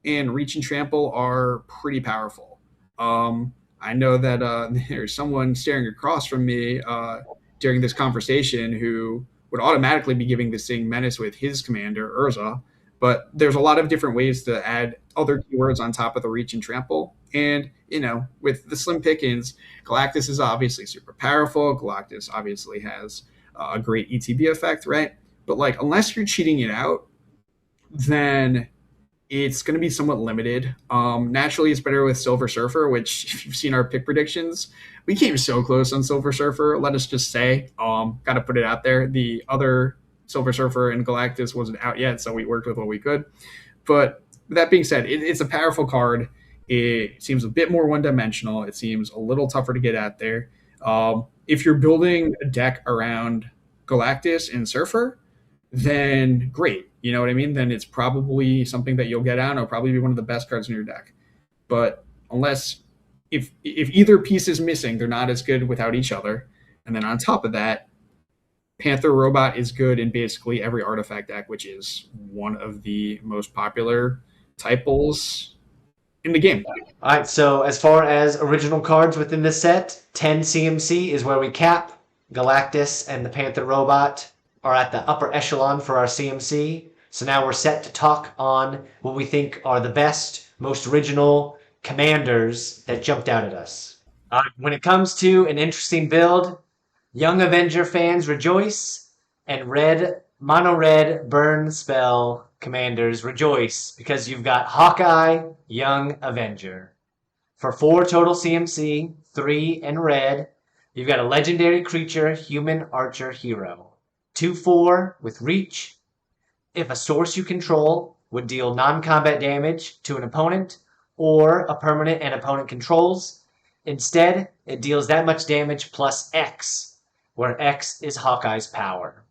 and reach and trample are pretty powerful. I know that there's someone staring across from me during this conversation who would automatically be giving this thing menace with his commander, Urza, but there's a lot of different ways to add other keywords on top of the reach and trample. And, with the slim pickings, Galactus is obviously super powerful. Galactus obviously has a great ETB effect, right? But, unless you're cheating it out, then it's going to be somewhat limited. Naturally, it's better with Silver Surfer, which, if you've seen our pick predictions, we came so close on Silver Surfer. Let us just say, got to put it out there. The other Silver Surfer and Galactus wasn't out yet, so we worked with what we could. But that being said, it's a powerful card. It seems a bit more one-dimensional. It seems a little tougher to get out there. If you're building a deck around Galactus and Surfer, then great. You know what I mean? Then it's probably something that you'll get out. It'll probably be one of the best cards in your deck. But if either piece is missing, they're not as good without each other. And then on top of that, Panther Robot is good in basically every artifact deck, which is one of the most popular typals in the game. All right, so as far as original cards within this set, 10 CMC is where we cap. Galactus and the Panther Robot are at the upper echelon for our CMC. So now we're set to talk on what we think are the best, most original commanders that jumped out at us. When it comes to an interesting build, young Avenger fans rejoice, and mono red burn spell commanders rejoice because you've got Hawkeye, young Avenger. For 4 total CMC, 3 in red, you've got a legendary creature, human archer hero. 2/4 with reach. If a source you control would deal non-combat damage to an opponent or a permanent an opponent controls, instead it deals that much damage plus X, where X is Hawkeye's power.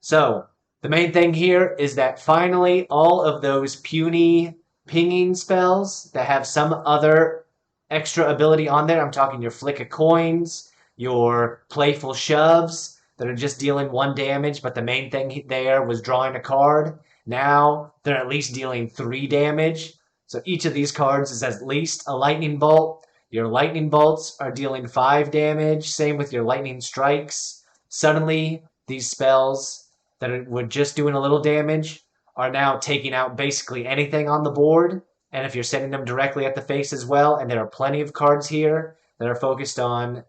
So the main thing here is that finally all of those puny pinging spells that have some other extra ability on there, I'm talking your flick of coins, your playful shoves, that are just dealing 1 damage, but the main thing there was drawing a card. Now they're at least dealing 3 damage. So each of these cards is at least a lightning bolt. Your lightning bolts are dealing 5 damage. Same with your lightning strikes. Suddenly, these spells that were just doing a little damage are now taking out basically anything on the board. And if you're setting them directly at the face as well, and there are plenty of cards here that are focused on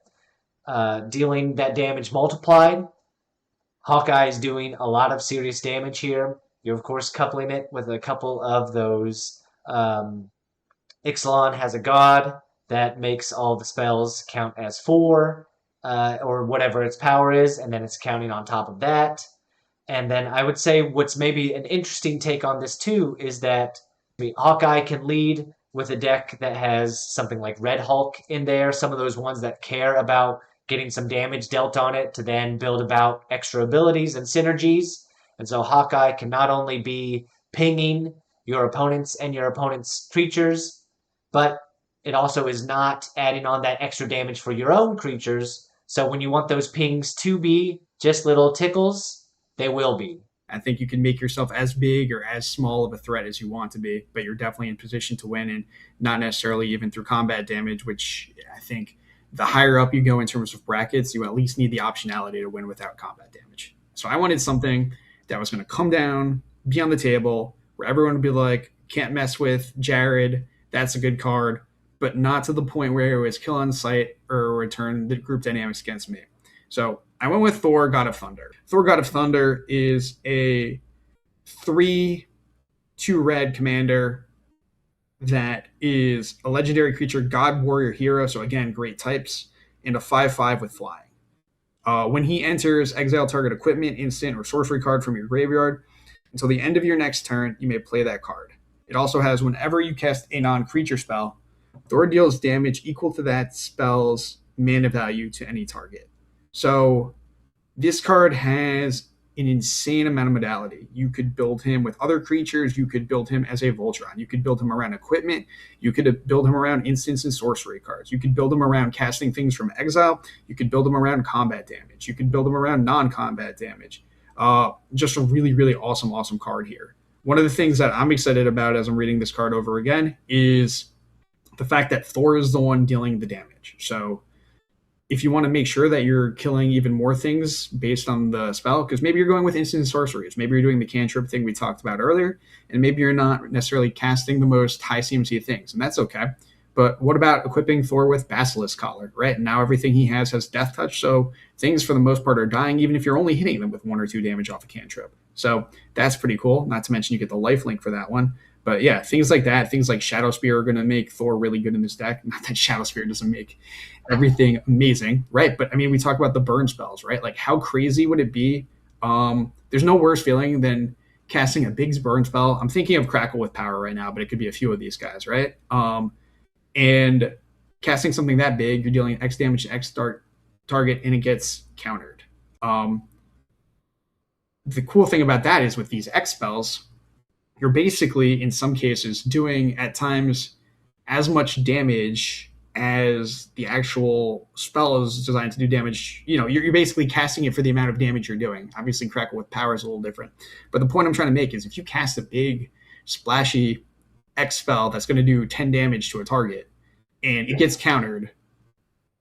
dealing that damage multiplied. Hawkeye is doing a lot of serious damage here. You're, of course, coupling it with a couple of those. Ixalan has a god that makes all the spells count as 4, or whatever its power is, and then it's counting on top of that. And then I would say what's maybe an interesting take on this, too, is that Hawkeye can lead with a deck that has something like Red Hulk in there, some of those ones that care about getting some damage dealt on it to then build about extra abilities and synergies. And so Hawkeye can not only be pinging your opponents and your opponents' creatures, but it also is not adding on that extra damage for your own creatures. So when you want those pings to be just little tickles, they will be. I think you can make yourself as big or as small of a threat as you want to be, but you're definitely in position to win, and not necessarily even through combat damage, which I think the higher up you go in terms of brackets, you at least need the optionality to win without combat damage. So I wanted something that was going to come down, be on the table, where everyone would be like, can't mess with Jared, that's a good card, but not to the point where it was kill on sight or return the group dynamics against me. So I went with Thor, God of Thunder. Thor, God of Thunder is a 3/2 red commander that is a legendary creature, God, Warrior, Hero, so again, great types, and a 5/5 with flying. When he enters, exile target equipment, instant, or sorcery card from your graveyard. Until the end of your next turn, you may play that card. It also has whenever you cast a non-creature spell, Thor deals damage equal to that spell's mana value to any target. So this card has an insane amount of modality. You could build him with other creatures. You could build him as a Voltron. You could build him around equipment. You could build him around instants and sorcery cards. You could build him around casting things from exile. You could build him around combat damage. You could build him around non-combat damage. Just a really, really awesome card here. One of the things that I'm excited about as I'm reading this card over again is the fact that Thor is the one dealing the damage. So if you want to make sure that you're killing even more things based on the spell, because maybe you're going with instant sorceries, maybe you're doing the cantrip thing we talked about earlier, and maybe you're not necessarily casting the most high CMC things, and that's okay. But what about equipping Thor with Basilisk Collar, right? And now everything he has Death Touch, so things for the most part are dying, even if you're only hitting them with 1 or 2 damage off a cantrip. So that's pretty cool, not to mention you get the lifelink for that one. But yeah, things like that, things like Shadow Spear are going to make Thor really good in this deck. Not that Shadow Spear doesn't make everything amazing, right? But I mean, we talk about the burn spells, right? Like how crazy would it be? There's no worse feeling than casting a big burn spell. I'm thinking of Crackle with Power right now, but it could be a few of these guys, right? And casting something that big, you're dealing X damage to X target, and it gets countered. The cool thing about that is with these X spells, you're basically, in some cases, doing at times as much damage as the actual spell is designed to do damage. You know, you're basically casting it for the amount of damage you're doing. Obviously, Crackle with Power is a little different. But the point I'm trying to make is if you cast a big, splashy X spell that's going to do 10 damage to a target, and it gets countered,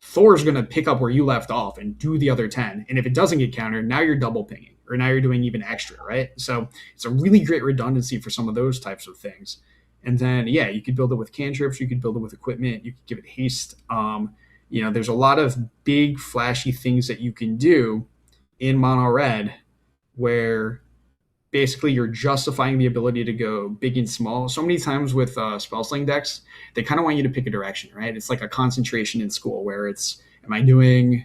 Thor's going to pick up where you left off and do the other 10. And if it doesn't get countered, now you're double pinging, or now you're doing even extra, right? So it's a really great redundancy for some of those types of things. And then, yeah, you could build it with cantrips. You could build it with equipment. You could give it haste. There's a lot of big, flashy things that you can do in mono red where basically you're justifying the ability to go big and small. So many times with spellsling decks, they kind of want you to pick a direction, right? It's like a concentration in school where it's, am I doing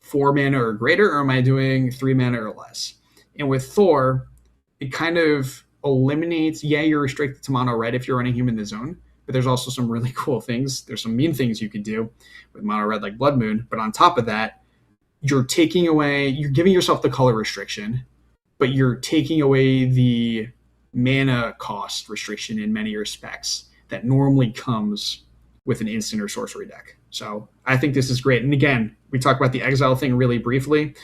4 mana or greater, or am I doing 3 mana or less? And with Thor, it kind of eliminates, you're restricted to mono red if you're running him in the zone, but there's also some really cool things. There's some mean things you could do with mono red like Blood Moon, but on top of that, you're giving yourself the color restriction, but you're taking away the mana cost restriction in many respects that normally comes with an instant or sorcery deck. So I think this is great. And again, we talked about the exile thing really briefly.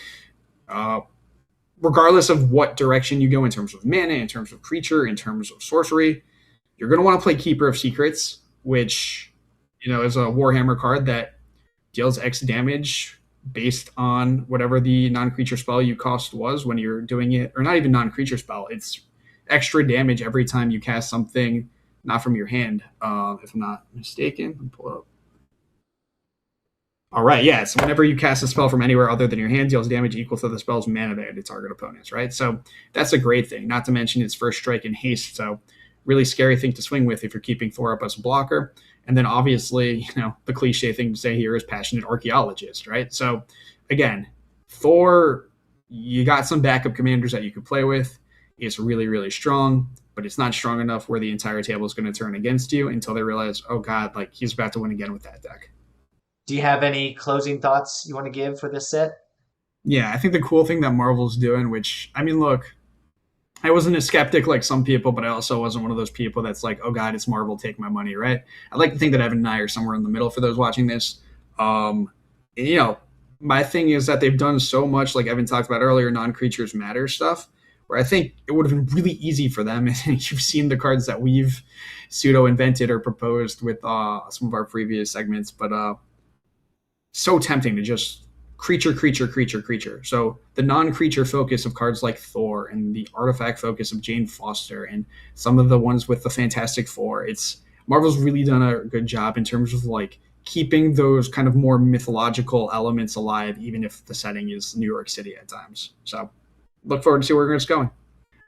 Regardless of what direction you go in terms of mana, in terms of creature, in terms of sorcery, you're going to want to play Keeper of Secrets, which, is a Warhammer card that deals X damage based on whatever the non-creature spell you cost was when you're doing it, or not even non-creature spell. It's extra damage every time you cast something not from your hand, if I'm not mistaken. Let me pull it up. All right, yeah. So whenever you cast a spell from anywhere other than your hand, deals damage equal to the spell's mana value to target opponents, right? So that's a great thing. Not to mention its first strike and haste. So really scary thing to swing with if you're keeping Thor up as a blocker. And then obviously, the cliche thing to say here is passionate archaeologist, right? So again, Thor, you got some backup commanders that you could play with. It's really, really strong, but it's not strong enough where the entire table is going to turn against you until they realize, oh God, like he's about to win again with that deck. Do you have any closing thoughts you want to give for this set? Yeah, I think the cool thing that Marvel's doing, which, I mean, look, I wasn't a skeptic like some people, but I also wasn't one of those people that's like, oh God, it's Marvel, take my money, right? I like to think that Evan and I are somewhere in the middle for those watching this. And, you know, my thing is that they've done so much, like Evan talked about earlier, non-creatures matter stuff, where I think it would have been really easy for them. And you've seen the cards that we've pseudo-invented or proposed with some of our previous segments, but so tempting to just creature. So the non-creature focus of cards like Thor and the artifact focus of Jane Foster and some of the ones with the Fantastic Four, Marvel's really done a good job in terms of like keeping those kind of more mythological elements alive, even if the setting is New York City at times. So look forward to see where it's going.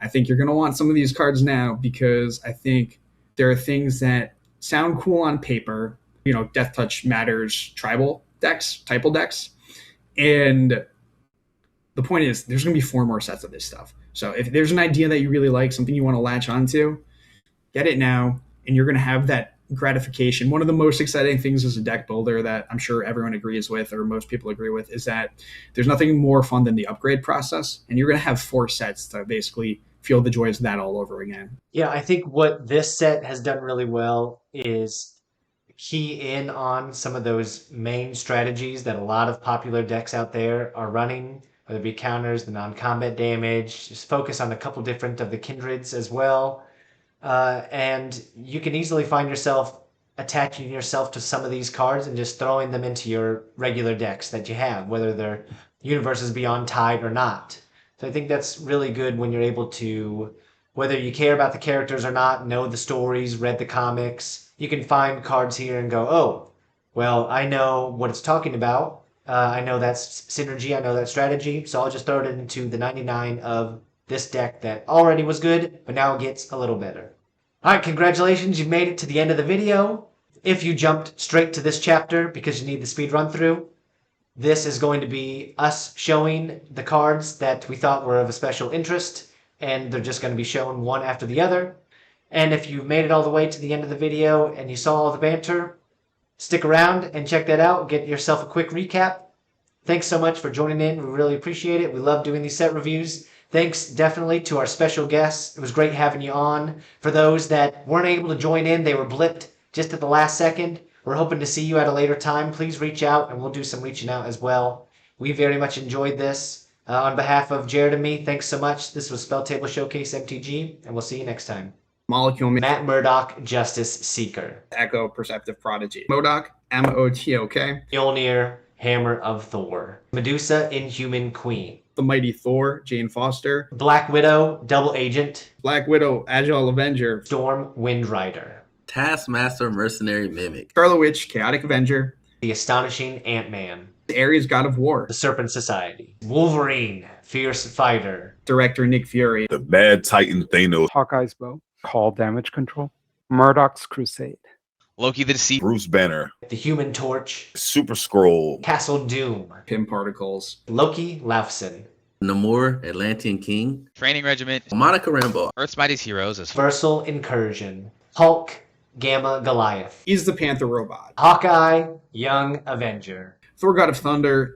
I think you're going to want some of these cards now because I think there are things that sound cool on paper. You know, Death Touch matters, tribal decks, typal decks. And the point is, there's going to be 4 more sets of this stuff. So if there's an idea that you really like, something you want to latch onto, get it now, and you're going to have that gratification. One of the most exciting things as a deck builder that I'm sure everyone agrees with, or most people agree with, is that there's nothing more fun than the upgrade process. And you're going to have 4 sets to basically feel the joys of that all over again. Yeah, I think what this set has done really well is key in on some of those main strategies that a lot of popular decks out there are running, whether it be counters, the non-combat damage, just focus on a couple different of the kindreds as well. And you can easily find yourself attaching yourself to some of these cards and just throwing them into your regular decks that you have, whether they're Universes Beyond Tide or not. So I think that's really good when you're able to, whether you care about the characters or not, know the stories, read the comics, you can find cards here and go, oh, well, I know what it's talking about. I know that's synergy. I know that strategy. So I'll just throw it into the 99 of this deck that already was good, but now it gets a little better. All right, congratulations. You've made it to the end of the video. If you jumped straight to this chapter because you need the speed run through, this is going to be us showing the cards that we thought were of a special interest, and they're just going to be shown one after the other. And if you made it all the way to the end of the video and you saw all the banter, stick around and check that out. Get yourself a quick recap. Thanks so much for joining in. We really appreciate it. We love doing these set reviews. Thanks definitely to our special guests. It was great having you on. For those that weren't able to join in, they were blipped just at the last second. We're hoping to see you at a later time. Please reach out and we'll do some reaching out as well. We very much enjoyed this. On behalf of Jared and me, thanks so much. This was Spell Table Showcase MTG, and we'll see you next time. Molecule Man, Matt Murdock, Justice Seeker. Echo, Perceptive, Prodigy. M.O.D.O.K, M.O.D.O.K. Mjolnir, Hammer of Thor. Medusa, Inhuman Queen. The Mighty Thor, Jane Foster. Black Widow, Double Agent. Black Widow, Agile Avenger. Storm, Windrider. Taskmaster, Mercenary Mimic. Scarlet Witch, Chaotic Avenger. The Astonishing Ant-Man. Ares, God of War. The Serpent Society. Wolverine, Fierce Fighter. Director Nick Fury. The Mad Titan Thanos. Hawkeye's Bow, Call Damage Control, Murdock's Crusade, Loki the Deceiver, Bruce Banner. The Human Torch. Super Scroll. Castle Doom. Pym Particles. Loki Laufeyson. Namor, Atlantean King. Training Regiment, Monica Rambeau. Earth's Mightiest Heroes as Multiversal Incursion. Hulk, Gamma Goliath. He's the Panther Robot. Hawkeye, Young Avenger. Thor, God of Thunder.